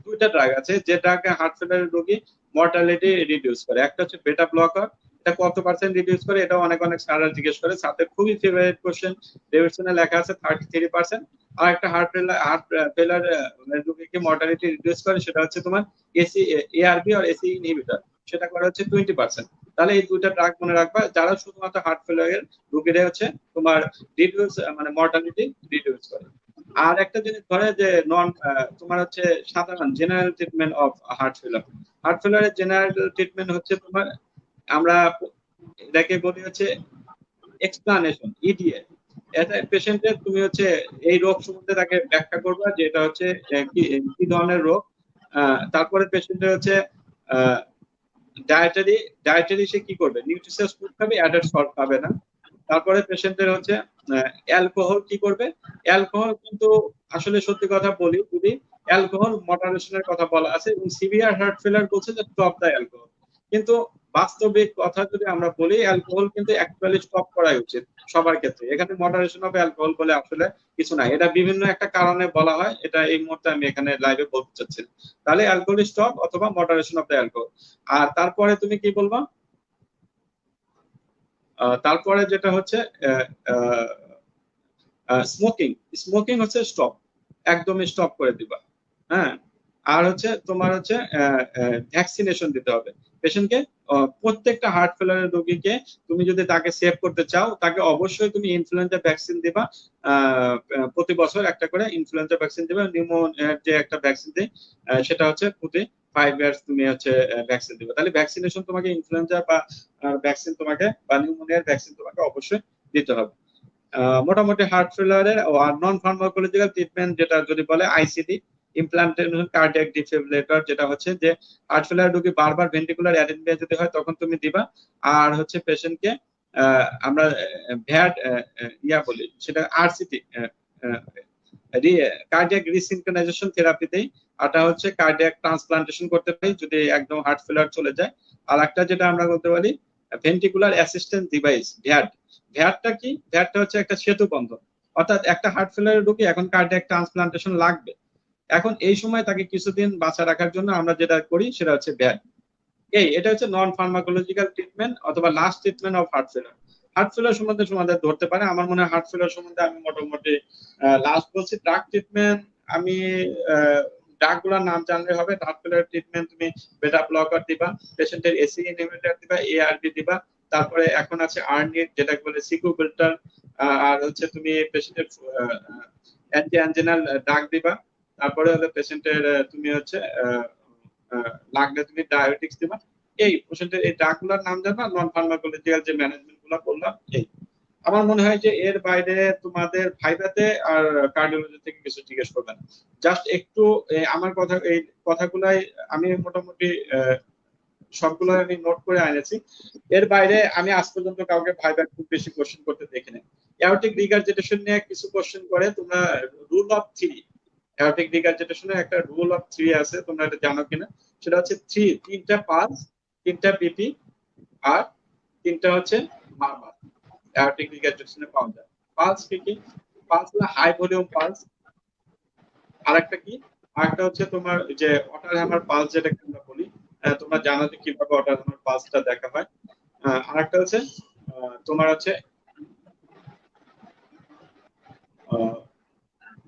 2টা ড্রাগ আছে যে ড্রাগে হার্ট ফেলারের রোগী মর্টালিটি রিডিউস করে। একটা হচ্ছে বেটা ব্লকার, এটা কত পার্সেন্ট রিডিউস করে, এটা অনেক অনেক স্যাররা জিজ্ঞেস করে। স্যারদের খুবই ফেভারিট কোশ্চেন, ডেভিডসনে লেখা আছে 33%। আর একটা হার্ট ফেলার রোগীকে মর্টালিটি রিডিউস করে, সেটা হচ্ছে তোমার এসি এআরবি আর এসি ইনহিবিটর, সেটা করে হচ্ছে 20%। তাহলে এই দুইটা ড্রাগ মনে রাখবা, যারা শুধুমাত্র হার্ট ফেলারের রোগীরা হচ্ছে তোমার রিডিউস মানে মর্টালিটি রিডিউস করে। আর একটা জিনিস ধরে যে তোমার হচ্ছে সাধারণ general treatment of heart failure. Heart ফেলারের জেনারেল ট্রিটমেন্ট হচ্ছে তোমার, আমরা এটাকে বলি হচ্ছে এক্সপ্লানেশন, ইডিএ। এটা পেশেন্টের তুমি হচ্ছে এই রোগ সম্বন্ধে তাকে ব্যাখ্যা করবা যে এটা হচ্ছে কি কি ধরনের রোগ। তারপরে পেশেন্টের হচ্ছে ডায়েটারি ডায়েটারি সে কি করবে, নিউট্রিশিয়াস ফুড খাবে, অ্যাডাল্ট সল্ট খাবে না। তারপরে পেশেন্টের হচ্ছে অ্যালকোহল কি করবে। অ্যালকোহল কিন্তু আসলে সত্যি কথা বলি, যদি অ্যালকোহল মডারেশনের কথা বলা আছে, এবং সিভিয়ার হার্ট ফেলার বলছে যে স্টপ দ্য অ্যালকোহল। কিন্তু বাস্তবিক কথা যদি আমরা বলি, অ্যালকোহল কিন্তু অ্যাকচুয়ালি স্টপ করাই উচিত সবার ক্ষেত্রে। এখানে মডারেশন অফ অ্যালকোহল বলে আসলে কিছু নাই, এটা বিভিন্ন একটা কারণে বলা হয়, এটা এই মুহূর্তে আমি এখানে লাইভে বলতে চাচ্ছি। তাহলে অ্যালকোহল স্টপ অথবা মডারেশন অফ দ্য অ্যালকোহল। আর তারপরে তুমি কি বলবা, তারপরে যেটা হচ্ছে স্মোকিং। স্মোকিং হচ্ছে স্টপ, একদমই স্টপ করে দিবা। হ্যাঁ, আর হচ্ছে তোমার হচ্ছে ভ্যাকসিনেশন দিতে হবে পেশেন্টকে। প্রত্যেকটা হার্ট ফেলারের রোগীকে তুমি যদি তাকে সেভ করতে চাও, তাকে অবশ্যই তুমি ইনফ্লুয়েঞ্জা ভ্যাকসিন দিবা। প্রতি বছর একটা করে ইনফ্লুয়েঞ্জা ভ্যাকসিন দিবা। নিউমোনিয়ার যে একটা ভ্যাকসিন দেয় সেটা হচ্ছে প্রতি 5 ইয়ার্স তুমি হচ্ছে ভ্যাকসিন দিবা। তাহলে ভ্যাকসিনেশন তোমাকে ইনফ্লুয়েঞ্জা বা ভ্যাকসিন তোমাকে বা নিউমোনিয়ার ভ্যাকসিন তোমাকে অবশ্যই দিতে হবে। মোটামুটি হার্ট ফেলারের আর নন ফার্মাকোলজিক্যাল ট্রিটমেন্ট যেটা যদি বলে আইসিডি, ইমপ্লান্টেশন কার্ডিয়াক ডিফিব্রিলেটর, যেটা হচ্ছে যে হার্ট ফেলার রোগী বারবার ভেন্টিকুলার অ্যারিথমিয়া যদি হয় তখন তুমি দিবা। আর হচ্ছে পেশেন্টকে আমরা ভ্যাট বলি, সেটা আরসিটি কার্ডিয়াক রিসিনক্রোনাইজেশন থেরাপি দেই। এটা হচ্ছে কার্ডিয়াক ট্রান্সপ্লান্টেশন করতে পারি যদি একদম হার্ট ফেলার চলে যায়। আর একটা যেটা আমরা বলতে পারি ভেন্টিকুলার অ্যাসিস্ট্যান্ট ডিভাইস, ভ্যাট। ভ্যাটটা কি, ভ্যাটটা হচ্ছে একটা সেতু বন্ধন। অর্থাৎ একটা হার্ট ফেলারের রোগী এখন কার্ডিয়াক ট্রান্সপ্লান্টেশন লাগবে, এখন এই সময় তাকে কিছুদিন বাঁচা রাখার জন্য আমরা যেটা করি সেটা হচ্ছে ভ্যাট। এটা হচ্ছে নন ফার্মাকোলজিক্যাল ট্রিটমেন্ট অথবা last treatment of heart failure. Heart ফেলার সম্বন্ধে তোমাদের ধরতে পারে, আমার মনে হয় হার্ট ফেলার সম্বন্ধে আমি মোটামুটি লাস্ট বলছি। ড্রাগ ট্রিটমেন্ট আমি ড্রাগ গুলার নাম জানলে হবে। হার্ট ফেলার ট্রিটমেন্ট তুমি বেটা ব্লকার দিবা, পেশেন্টের এসি ইনহিবিটর দিবা, এআরবি দিবা। তারপরে এখন আছে আর্নিট, যেটা বলে সিকুবিল্টার। আর হচ্ছে তুমি পেশেন্টের অ্যান্টি অ্যাঞ্জিনাল ড্রাগ দিবা। তারপরে হলো পেশেন্টের তুমি হচ্ছে লাগলে তুমি ডায়াবেটিক্স দিবা। এই পেশেন্টের এই ড্রাগগুলোর নাম জানা, নন ফার্মাকোলজিক্যাল যে ম্যানেজমেন্ট গুলো বললাম এই। আমার মনে হয় যে এর বাইরে তোমাদের ভাইভাতে আর কার্ডিওলজি থেকে কিছু জিজ্ঞেস করবে না। জাস্ট একটু আমার কথা, এই কথাগুলাই আমি মোটামুটি সবগুলো আমি নোট করে আনেছি। এর বাইরে আমি আজ পর্যন্ত কাউকে ভাইভা খুব বেশি কোশ্চেন করতে দেখিনি। অ্যাওর্টিক রিগার্জিটেশন নিয়ে কিছু কোশ্চেন করে, তোমরা রুল অফ 3, অ্যাওর্টিক রিগার্জিটেশনের একটা রুল অফ 3 আছে, তোমরা এটা জানো কিনা। সেটা হচ্ছে তিনটা পালস, তিনটা বিপি, আর তিনটা হচ্ছে মারমার অ্যাওর্টিক রিগার্জিটেশনে পাওয়া যায়। পালস কি? পালস হলো হাই ভলিউম পালস। আরেকটা কি, আরেকটা হচ্ছে তোমার যে অটার হ্যামার পালস, যেটাকে আমরা বলি। তোমরা জানো যে কিভাবে অটার হ্যামার পালসটা দেখা হয়। আরেকটা হচ্ছে তোমার হচ্ছে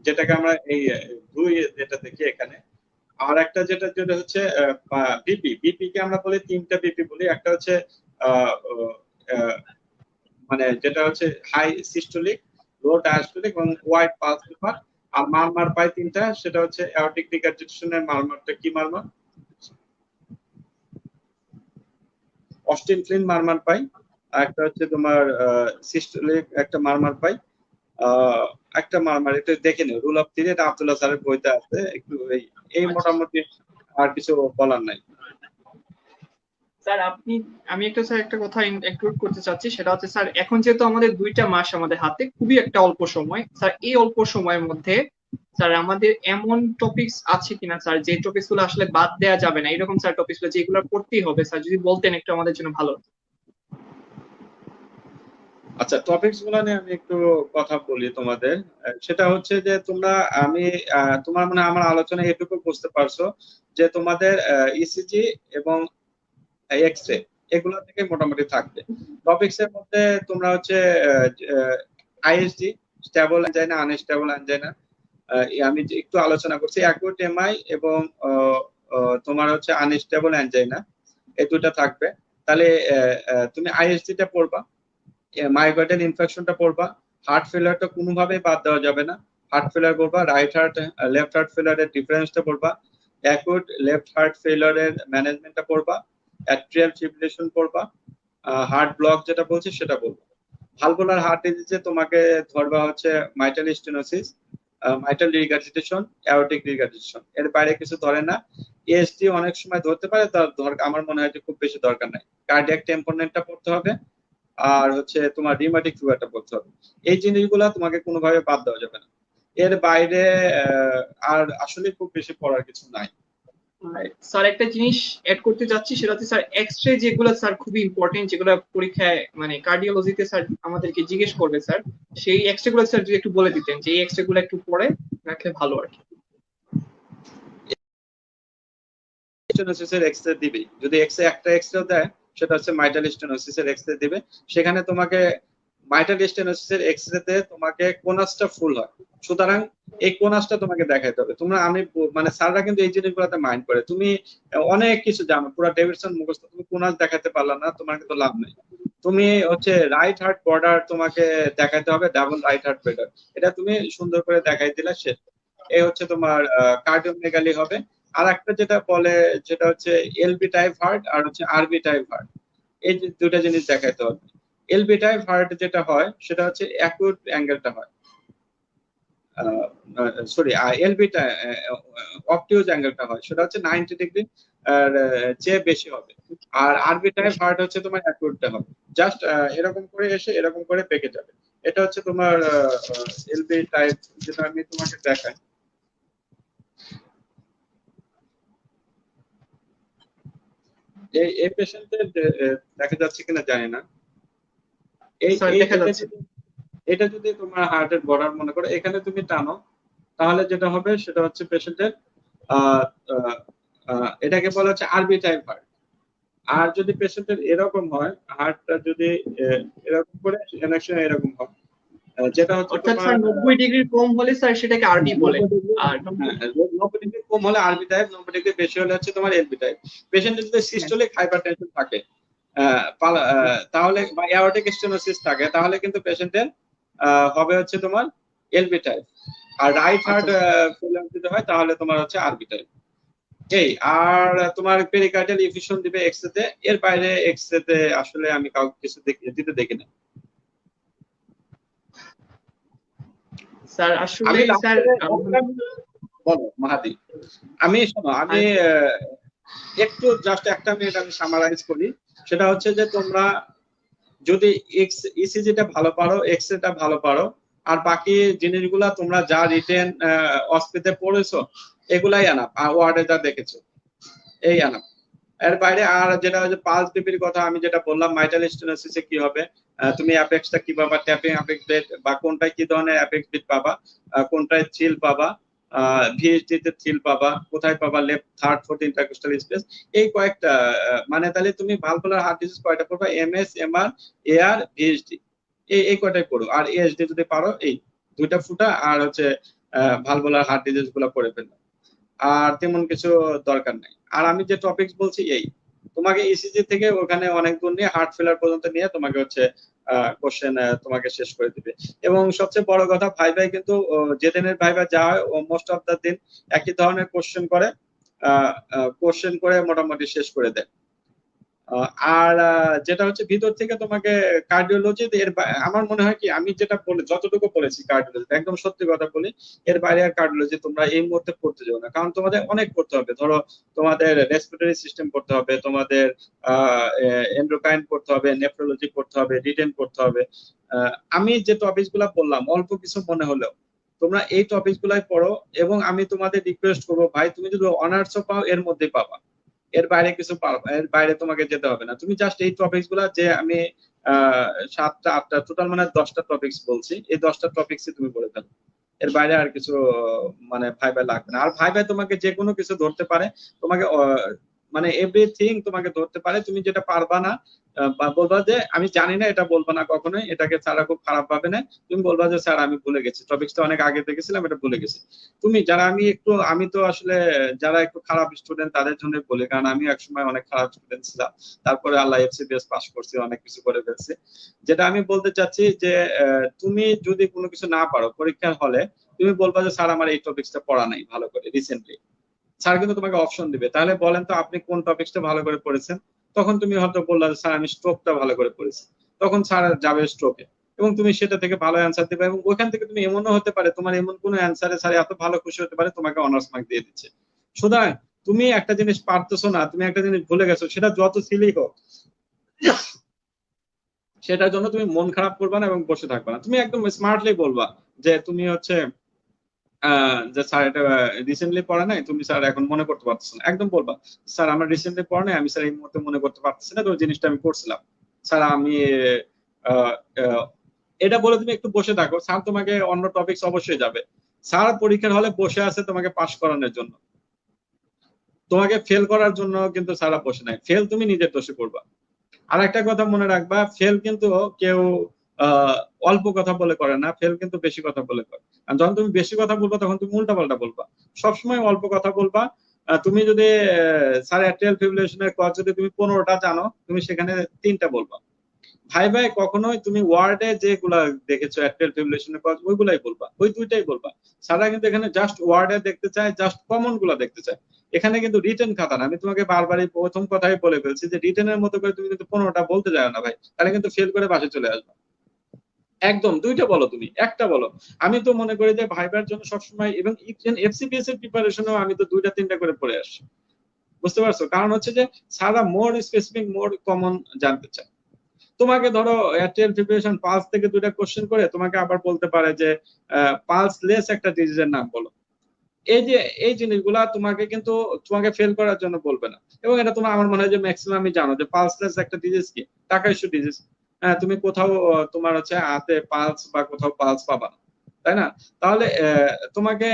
যেটাকে আমরা এই দুই যেটা দেখি এখানে। আর একটা যেটা যেটা হচ্ছে বিপি। বিপি কে আমরা বলি তিনটা বিপি বলি। একটা হচ্ছে মানে যেটা হচ্ছে হাই সিস্টোলিক, লো ডায়াস্টোলিক এবং ওয়াইড পালস পেপার। আর মারমার পাই তিনটা, সেটা হচ্ছে অ্যাওর্টিক রিগার্জিটেশনের মারমারটা কি মারমার, অস্টিন ফ্লিন মারমার পাই। আর একটা হচ্ছে তোমার সিস্টোলিক একটা মারমার পাই। একটা মারমার, এটা দেখে নিও রুল অফ 3, এটা আব্দুল্লাহ স্যারের বইতে আছে। একটু এই মোটামুটি, আর কিছু বলার নাই। স্যার আমি একটা কথা ইনক্লুড করতে চাচ্ছি, সেটা হচ্ছে স্যার এখন যেহেতু আমাদের 2টা মাস আমাদের হাতে, খুবই একটা অল্প সময় স্যার, এই অল্প সময়ের মধ্যে স্যার আমাদের এমন টপিকস আছে কিনা স্যার যে টপিকস গুলো আসলে বাদ দেওয়া যাবে না, এরকম স্যার টপিকস গুলো যেগুলো পড়তেই হবে স্যার, যদি বলতেন একটু আমাদের জন্য ভালো হতো। আচ্ছা, টপিকস গুলো নিয়ে আমি একটু কথা বলি তোমাদের। সেটা হচ্ছে যে তোমরা, আমি তোমার মানে আমার আলোচনা এটুকু বুঝতে পারছো যে তোমাদের ইসিজি এবং এক্স রে, এগুলো থেকে মোটামুটি থাকবে। টপিকস এর মধ্যে তোমরা হচ্ছে ISD, stable angina, unstable angina, আমি একটু আলোচনা করছি। অ্যাকুট এমআই এবং তোমার হচ্ছে আনস্টেবল অ্যাঞ্জাইনা, এই দুটো থাকবে। তাহলে তুমি আইএসডিটা পড়বা, মাইগ্রেটাল ইনফেকশনটা পড়বা, হার্ট ফেলিয়ারটা কোনোভাবেই বাদ দেওয়া যাবে না। হার্ট ফেলিয়ার পড়বা, রাইট হার্ট লেফট হার্ট ফেলিয়ারের ডিফারেন্সটা পড়বা, অ্যাকুট লেফট হার্ট ফেলিয়ারের ম্যানেজমেন্টটা পড়বা, অ্যাট্রিয়াল ফিব্রিলেশন পড়বা, হার্ট ব্লক যেটা বলছি সেটা বলবো। ভালভুলার হার্ট ডিজিজে তোমাকে ধরবা হচ্ছে mitral stenosis, mitral regurgitation, aortic regurgitation, এর বাইরে কিছু ধরে না। এএসডি অনেক সময় ধরতে পারে, তার আমার মনে হয় যে খুব বেশি দরকার নাই। কার্ডিয়াক টেম্পোনেন্টটা পড়তে হবে, আর হচ্ছে তোমার রিউমাটিক ফিভারটা পড়তে হবে। এই জিনিসগুলো তোমাকে কোনোভাবে বাদ দেওয়া যাবে না। এর বাইরে আর আসলে খুব বেশি পড়ার কিছু নাই। স্যার একটা জিনিস অ্যাড করতে যাচ্ছি, সেটা হচ্ছে স্যার এক্স-রে যেগুলো স্যার খুবই ইম্পর্টেন্ট, যেগুলো পরীক্ষায় মানে কার্ডিওলজিতে স্যার আমাদেরকে জিজ্ঞেস করবে স্যার, সেই এক্স-রে গুলো স্যার যদি একটু বলে দিতেন যে এই এক্স-রে গুলো একটু পড়ে রাখলে ভালো আর কি। স্টেনোসিসের এক্স-রে দিবে, যদি একটা এক্স-রে দেয় সেটা হচ্ছে মাইটাল স্টেনোসিসের এক্স-রে দিবে। সেখানে তোমাকে মাইটাল স্টেনোসিসের এক্স-রে তে তোমাকে কোনাসটা ফুল হয়, সুতরাং এই কোনাসটা তোমাকে দেখাইতে হবে। তোমরা আমি মানে স্যাররা কিন্তু এই জিনিসগুলোতে মাইন্ড করে, তুমি অনেক কিছু জানো, পুরো ডেভিডসন মুখস্থ, তুমি কোনাস দেখাতে পারলা না, তোমার কিন্তু লাভ নেই। তুমি হচ্ছে রাইট হার্ট বর্ডার তোমাকে দেখাইতে হবে, ডাবল রাইট হার্ট বর্ডার, এটা তুমি সুন্দর করে দেখাই দিলে শেষ। এই হচ্ছে তোমার কার্ডিওমেগালি হবে। আর একটা যেটা বলে যেটা হচ্ছে এলবি টাইপ হার্ট আর হচ্ছে আরবি টাইপ হার্ট, এই দুটা জিনিস দেখাইতে হবে। এলবি টাইপ হার্ট যেটা হয় সেটা হচ্ছে অ্যাকুট অ্যাঙ্গেলটা হয়, সরি এলবিটা অবটিউজ অ্যাঙ্গেলটা হয়, সেটা হচ্ছে 90 ডিগ্রি চেয়ে বেশি হবে। আর আরবি টাইপ হার্ট হচ্ছে তোমার অ্যাকুটটা হবে, জাস্ট এরকম করে এসে এরকম করে বেঁকে যাবে। এটা হচ্ছে তোমার এলবি টাইপ, যেটা আমি তোমাকে দেখাই। এই পেশেন্টের দেখা যাচ্ছে কিনা জানি না। এই স্যার এই দেখা এটা যাচ্ছে। যদি এটা যদি তোমার হার্টের বর্ডার মনে করো, এখানে তুমি টানো, তাহলে যেটা হবে সেটা হচ্ছে পেশেন্টের এটাকে বলা হচ্ছে আরবি টাইপ হার্ট। আর যদি পেশেন্টের এরকম হয়, হার্টটা যদি এরকম করে এরকম হয়, যেটা হচ্ছে অর্থাৎ তোমার স্যার 90 ডিগ্রির কম হলে স্যার সেটাকে আরবি বলে, 90 ডিগ্রি, আর হ্যাঁ 90 ডিগ্রি কম হলে আরবি টাইপ, 90 ডিগ্রি বেশি হলে হচ্ছে তোমার এলবি টাইপ। পেশেন্টের যদি সিস্টোলিক হাইপারটেনশন থাকে তাহলে বা অ্যাওর্টিক স্টেনোসিস থাকে, তাহলে কিন্তু পেশেন্টের হবে হচ্ছে তোমার এলবি টাইপ। আর রাইট হার্ট ফেলিয়ার যদি হয় তাহলে তোমার হচ্ছে আরবি টাইপ। এই আর তোমার পেরিকার্ডিয়াল ইফিউশন দিবে এক্স-রে তে, এর বাইরে এক্স-রে তে আসলে আমি কাউকে কিছু দিতে দেখি না। স্যার আসলে আমি স্যার বলো মাহাদি, আমি শোনো, আমি একটু জাস্ট একটা মিনিট আমি সামারাইজ করি। সেটা হচ্ছে যে তোমরা যদি ইসিজিটা ভালো পারো, এক্স-রেটা ভালো পারো, আর বাকি জিনিসগুলা তোমরা যা রিটেন অস্পিতে পড়েছো এগুলাই আনাপ, আর ওয়ার্ডে যা দেখেছো এই আনাপ। এর বাইরে আর যেটা হচ্ছে পালস বিপির কথা আমি যেটা বললাম, মাইটাল স্টেনোসিসে কি হবে, তুমি অ্যাপেক্সটা কি পাবা, ট্যাপিং অ্যাপেক্স বেড, বা কোনটায় কি ধরনের অ্যাপেক্স বেড পাবা, কোনটায় থ্রিল পাবা, ভিএইচডি তে থ্রিল পাবা, কোথায় পাবা left third fourth intercostal space, এই কয়েকটা মানে তাহলে তুমি ভালভুলার হার্ট ডিজিজ কয়টা পড়বা, এমএস, এমআর, এআর, ভিএইচডি, এই কয়টাই পড়ো। আর এএসডি যদি পারো এই দুইটা ফুটা, আর হচ্ছে ভালভুলার হার্ট ডিজিজ গুলো পড়ে ফেলবে, আর তেমন কিছু দরকার নাই। আর আমি যে টপিকস বলছি এই, তোমাকে ইসিজি থেকে ওখানে অনেক দূর নিয়ে হার্ট ফেলার পর্যন্ত নিয়ে তোমাকে হচ্ছে কোশ্চেন তোমাকে শেষ করে দিবে। এবং সবচেয়ে বড় কথা, ভাইভাই কিন্তু যেদিনের ভাইভা যা হয় মোস্ট অফ দা দিন একই ধরনের কোশ্চেন করে মোটামুটি শেষ করে দেয়। আর যেটা হচ্ছে ভিতর থেকে তোমাকে কার্ডিওলজি, আমার মনে হয় কি আমি যেটা বলে যতটুকু বলেছি কার্ডিওলজি একদম সত্যি কথা বলি, এর বাইরে আর কার্ডিওলজি তোমরা এই মুহূর্তে পড়তে যাও না, কারণ তোমাদের অনেক পড়তে হবে। ধরো তোমাদের রেসপিরেটরি সিস্টেম পড়তে হবে, তোমাদের এন্ডোক্রাইন পড়তে হবে, নেফ্রোলজি পড়তে হবে, রিটেন পড়তে হবে। আমি যে টপিকস গুলা বললাম অল্প কিছু মনে হলেও তোমরা এই টপিকস গুলাই পড়ো। এবং আমি তোমাদের রিকোয়েস্ট করবো, ভাই তুমি যদি অনার্সও পাও এর মধ্যেই পাবা, এর বাইরে কিছু পারবে, এর বাইরে তোমাকে যেতে হবে না। তুমি জাস্ট এই টপিকস গুলা যে আমি 7টা 8টা টোটাল মানে 10টা টপিকস বলছি, এই 10টা টপিকসই তুমি বলে ফেলো, এর বাইরে আর কিছু মানে ভাইবা লাগবে না। আর ভাইবা তোমাকে যে কোনো কিছু ধরতে পারে, তোমাকে মানে এভরিথিং তোমাকে ধরতে পারে, তুমি যেটা পারবা না বা বলবা যে আমি জানি না, এটা বলবা না কখনোই, এটাকে স্যার খুব খারাপ ভাবে না, তুমি বলবা যে স্যার আমি ভুলে গেছি, টপিকসটা অনেক আগে দেখেছিলাম, এটা ভুলে গেছি। তুমি যারা আমি তো আসলে যারা একটু খারাপ স্টুডেন্ট তাদের জন্য বলি, কারণ আমি একসময় অনেক খারাপ স্টুডেন্ট ছিলাম, তারপরে আল্লাহ এফসিপিএস পাস করছি, অনেক কিছু করে ফেলছি। যেটা আমি বলতে চাচ্ছি যে তুমি যদি কোনো কিছু না পারো পরীক্ষার হলে, তুমি বলবা যে স্যার আমার এই টপিকসটা পড়া নাই ভালো করে রিসেন্টলি, স্যার কিন্তু তোমাকে অপশন দিবে, তাহলে বলেন তো আপনি কোন টপিকসটা ভালো করে পড়েছেন। তখন তুমি হয়তো বললা যে স্যার আমি স্ট্রোকটা ভালো করে পড়েছি, তখন স্যার যাবে স্ট্রোকে, এবং তুমি সেটা থেকে ভালো অ্যান্সার দিবে, এবং ওইখান থেকে তুমি এমনও হতে পারে তোমার এমন কোনো অ্যান্সারে স্যার এত ভালো খুশি হতে পারে তোমাকে অনার্স মার্ক দিয়ে দিচ্ছে। সুতরাং তুমি একটা জিনিস পারতেছো না, তুমি একটা জিনিস ভুলে গেছো, সেটা যত সিলি হোক, সেটার জন্য তুমি মন খারাপ করবা না এবং বসে থাকবা না, তুমি একদম স্মার্টলি বলবা যে তুমি হচ্ছে যে স্যার এটা রিসেন্টলি পড়া নাই, তুমি স্যার এখন মনে করতে পারতেছো না, একদম বলবা স্যার আমার রিসেন্টলি পড়া নাই, আমি স্যার এই মুহূর্তে মনে করতে পারতেছি না, তো ওই জিনিসটা আমি করছিলাম স্যার আমি আহ, আহ, এটা বলে তুমি একটু বসে থাকো, স্যার তোমাকে অন্য টপিকস অবশ্যই যাবে। স্যার পরীক্ষার হলে বসে আছে তোমাকে পাশ করানোর জন্য, তোমাকে ফেল করার জন্য কিন্তু স্যার বসে নাই, ফেল তুমি নিজের দোষে করবা। আর একটা কথা মনে রাখবা, ফেল কিন্তু কেউ আহ অল্প কথা বলে করে না, ফেল কিন্তু বেশি কথা বলে করে। আর যখন তুমি বেশি কথা বলবা তখন তুমি উল্টা পাল্টা বলবা, সবসময় অল্প কথা বলবা। তুমি যদি স্যার অ্যাট্রিয়াল ফিব্রিলেশনের কজ যদি তুমি 15টা জানো, তুমি সেখানে 3টা বলবা। ভাই ভাই কখনোই তুমি ওয়ার্ডে যেগুলা দেখেছো অ্যাট্রিয়াল ফিব্রিলেশনের কজ ওইগুলাই বলবা, ওই দুইটাই বলবা। সারা কিন্তু এখানে জাস্ট ওয়ার্ডে দেখতে চায়, জাস্ট কমন গুলা দেখতে চায়। এখানে কিন্তু রিটেন খাতা না, আমি তোমাকে বারবারই প্রথম কথাই বলে ফেলছি যে রিটেনের মতো করে তুমি কিন্তু 15টা বলতে যাও না ভাই, তাহলে কিন্তু ফেল করে বাসে চলে আসবে। একদম দুইটা বলো, তুমি একটা বলো। আমি তো মনে করি যে ভাইবার জন্য সবসময়, এবং এফসিপিএস এর প্রিপারেশনও আমি তো 2টা 3টা করে পড়ে আসছি, বুঝতে পারছো? কারণ হচ্ছে যে সারা মোর স্পেসিফিক মোর কমন জানতে চায়। তোমাকে ধরো এয়ারটেল প্রিপারেশন পালস থেকে 2টা কোশ্চেন করে তোমাকে আবার বলতে পারে যে পালস লেস একটা ডিজিজের নাম বলো। এই যে এই জিনিসগুলা তোমাকে কিন্তু তোমাকে ফেল করার জন্য বলবে না, এবং এটা তোমার আমার মনে হয় যে ম্যাক্সিমামই জানো যে পালসলেস একটা ডিজিজ কি, টাকা ইস্যু ডিজিজ। হ্যাঁ, তুমি কোথাও তোমার হচ্ছে হাতে পালস বা কোথাও পালস পাবা না, তাই না? তাহলে তোমাকে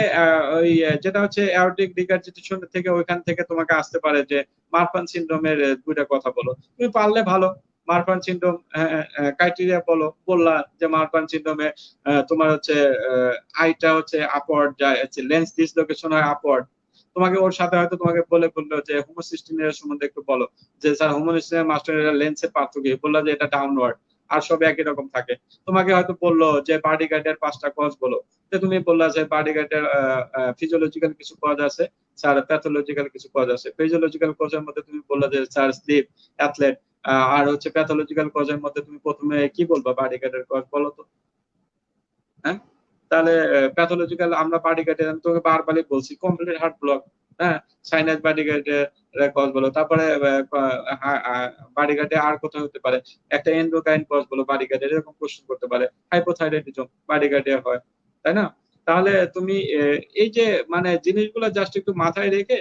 ওই যেটা হচ্ছে অ্যাওর্টিক রিগার্জিটেশন থেকে ওইখান থেকে তোমাকে আসতে পারে যে মারফান সিনড্রোমের 2টা কথা বলো, তুমি পারলে ভালো। মারফান সিনড্রোম ক্রাইটেরিয়া বলো, বললা যে মারফান সিনড্রোমে তোমার হচ্ছে আইটা হচ্ছে আপওয়ার্ড যায়, লেন্স ডিসলোকেশন হয় আপওয়ার্ড। তোমাকে ওর সাথে হয়তো তোমাকে বললো যে হোমোসিস্টিনের সম্বন্ধে একটু বলো, যে স্যার হোমোসিস্টিনের মাস্টার লেন্সের পার্থক্য কি? বললা যে এটা ডাউনওয়ার্ড, আর সব একই রকম থাকে। তোমাকে হয়তো বললো যে বার্ডি গার্ডের 5টা কজ বলো, তো তুমি বললা যে বার্ডি গার্ডের ফিজিওলজিক্যাল কিছু কজ আছে, স্যার প্যাথোলজিক্যাল কিছু কজ আছে। ফিজিওলজিক্যাল কজের মধ্যে তুমি বললা যে স্যার স্লিপ, অ্যাথলেট। আর হচ্ছে প্যাথোলজিক্যাল কজের মধ্যে তুমি প্রথমে কি বলবা, বার্ডি গার্ডের কজ বলো তো। হ্যাঁ, তাহলে প্যাথোলজিক্যাল আমরা বার্ডি গার্ডের, আমি তোকে বারবারই বলছি কমপ্লিট হার্ট ব্লক। হ্যাঁ, সাইনাস বার্ডি গার্ডের কজ বলো, তারপরে বার্ডি গার্ডে আর কোথাও হতে পারে একটা এন্ডোক্রাইন কজ বলো, বার্ডি গার্ডের এরকম কোশ্চেন করতে পারে। হাইপোথাইরয়েডিজম বার্ডি গার্ডে হয়, তাই না? তাহলে তুমি এই যে মানে জিনিসগুলো জাস্ট একটু মাথায় রেখে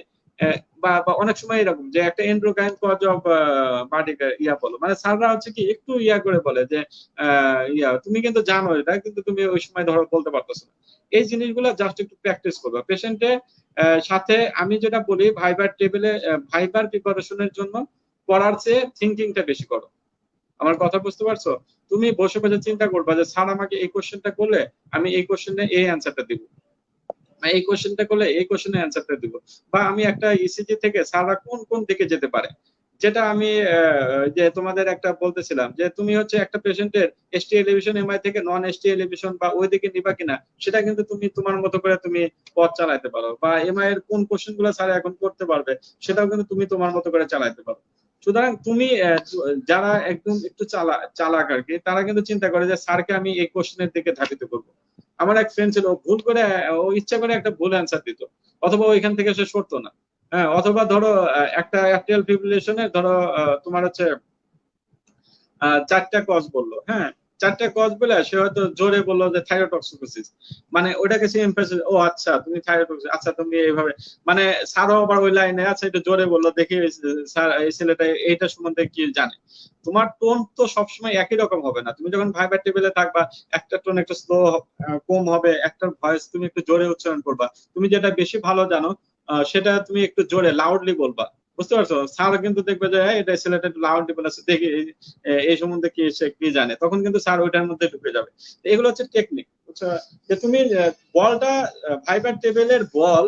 বা অনেক সময় এরকম যে একটা এন্ডোক্রাইন কজ অফ বার্ডি ইয়া বলো, মানে স্যাররা হচ্ছে কি একটু ইয়া করে বলে যে ইয়া তুমি কিন্তু জানো এটা, কিন্তু তুমি ওই সময় ধরো বলতে পারতেছো না। এই জিনিসগুলো জাস্ট একটু প্র্যাকটিস করবে পেশেন্টে সাথে। আমি যেটা বলি ভাইবার টেবিলে, ভাইবার প্রিপারেশনের জন্য পড়ার চেয়ে থিঙ্কিংটা বেশি করো। আমার কথা বুঝতে পারছো? তুমি বসে বসে চিন্তা করবা যে স্যার আমাকে এই কোশ্চেনটা করলে আমি এই কোশ্চেনে এই অ্যান্সারটা দিব, এই কোশ্চেনটা করলে এই কোশ্চেনের অ্যান্সারটা দিব, বা আমি একটা ইসিজি থেকে স্যাররা কোন কোন দিকে যেতে পারে। যেটা আমি যে তোমাদের একটা বলতেছিলাম যে তুমি হচ্ছে একটা পেশেন্টের এসটি এলিভেশন এমআই থেকে নন এসটি এলিভেশন বা ওই দিকে নিবা কিনা, সেটা কিন্তু তুমি তোমার মতো করে তুমি পথ চালাইতে পারো, বা এমআই এর কোন কোশ্চেন গুলো স্যার এখন করতে পারবে সেটাও কিন্তু তুমি তোমার মতো করে চালাইতে পারো। সুতরাং তুমি যারা একদম একটু চালাক আর কি, তারা কিন্তু চিন্তা করে যে স্যারকে আমি এই কোশ্চেনের দিকে ধাবিত করবো। আমার এক ফ্রেন্ড ছিল, ভুল করে ও ইচ্ছা করে একটা ভুল অ্যান্সার দিত, অথবা ওইখান থেকে সে সরতো না। হ্যাঁ, অথবা ধরো একটা অ্যাট্রিয়াল ফিব্রিলেশনে ধরো তোমার হচ্ছে 4টা কজ বললো। হ্যাঁ, 4টা কজ বলে সে হয়তো জোরে বললো যে থাইরোটক্সিকোসিস, মানে ওটাকে সে এমফাসিস, ও আচ্ছা তুমি থাইরোটক্সিস, আচ্ছা তুমি এইভাবে, মানে স্যারও আবার ওই লাইনে আচ্ছা একটু জোরে বললো দেখি স্যার এই ছেলেটা এইটা সম্বন্ধে কি জানে। তোমার টোন তো সবসময় একই রকম হবে না, তুমি যখন ভাইবার টেবিলে থাকবা একটা টোন একটু স্লো কম হবে, একটা ভয়েস তুমি একটু জোরে উচ্চারণ করবা, তুমি যেটা বেশি ভালো জানো সেটা তুমি একটু জোরে লাউডলি বলবা। বুঝতে পারছো? স্যার কিন্তু দেখবে যে এটা ছেলেটা একটু লাউড ডিপেন্ড আছে, দেখি এই সম্বন্ধে কি সে কি জানে, তখন কিন্তু স্যার ওইটার মধ্যে ঢুকে যাবে। তো এগুলো হচ্ছে টেকনিক, বুঝছো? যে তুমি বলটা ভাইবার টেবিলের বল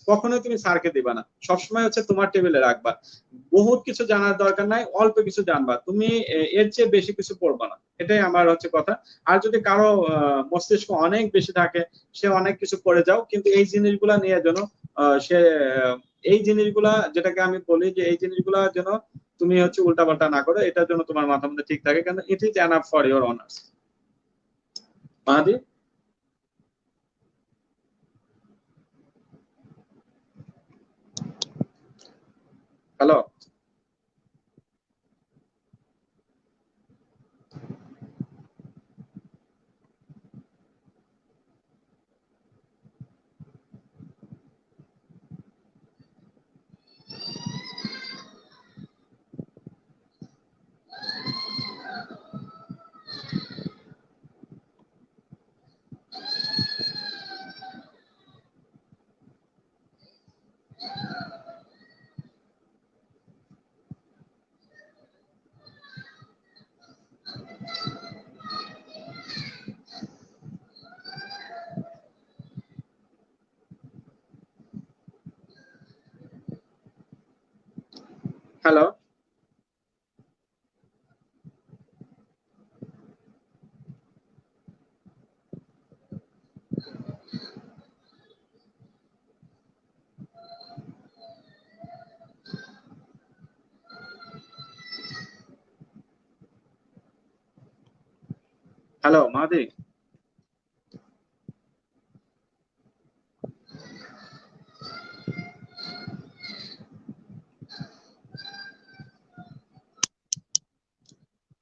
কখনোই তুমি স্যারকে দিবা না, সবসময় হচ্ছে তোমার টেবিলে রাখবা। বহুত কিছু জানার দরকার নাই, অল্প কিছু জানবা তুমি, এর চেয়ে বেশি কিছু পড়বা না, এটাই আমার হচ্ছে কথা। আর যদি কারো মস্তিষ্ক অনেক বেশি থাকে, সে অনেক কিছু পড়ে যাও, কিন্তু এই জিনিসগুলা নিয়ে যেন সে এই জিনিসগুলা, যেটাকে আমি বলি যে এই জিনিসগুলা যেন তুমি হচ্ছে উল্টাপাল্টা না করো, এটার জন্য তোমার মাথার মধ্যে ঠিক থাকে, কারণ it is enough for your honours. Mahadi, hello. Hello. Hello Mahadi.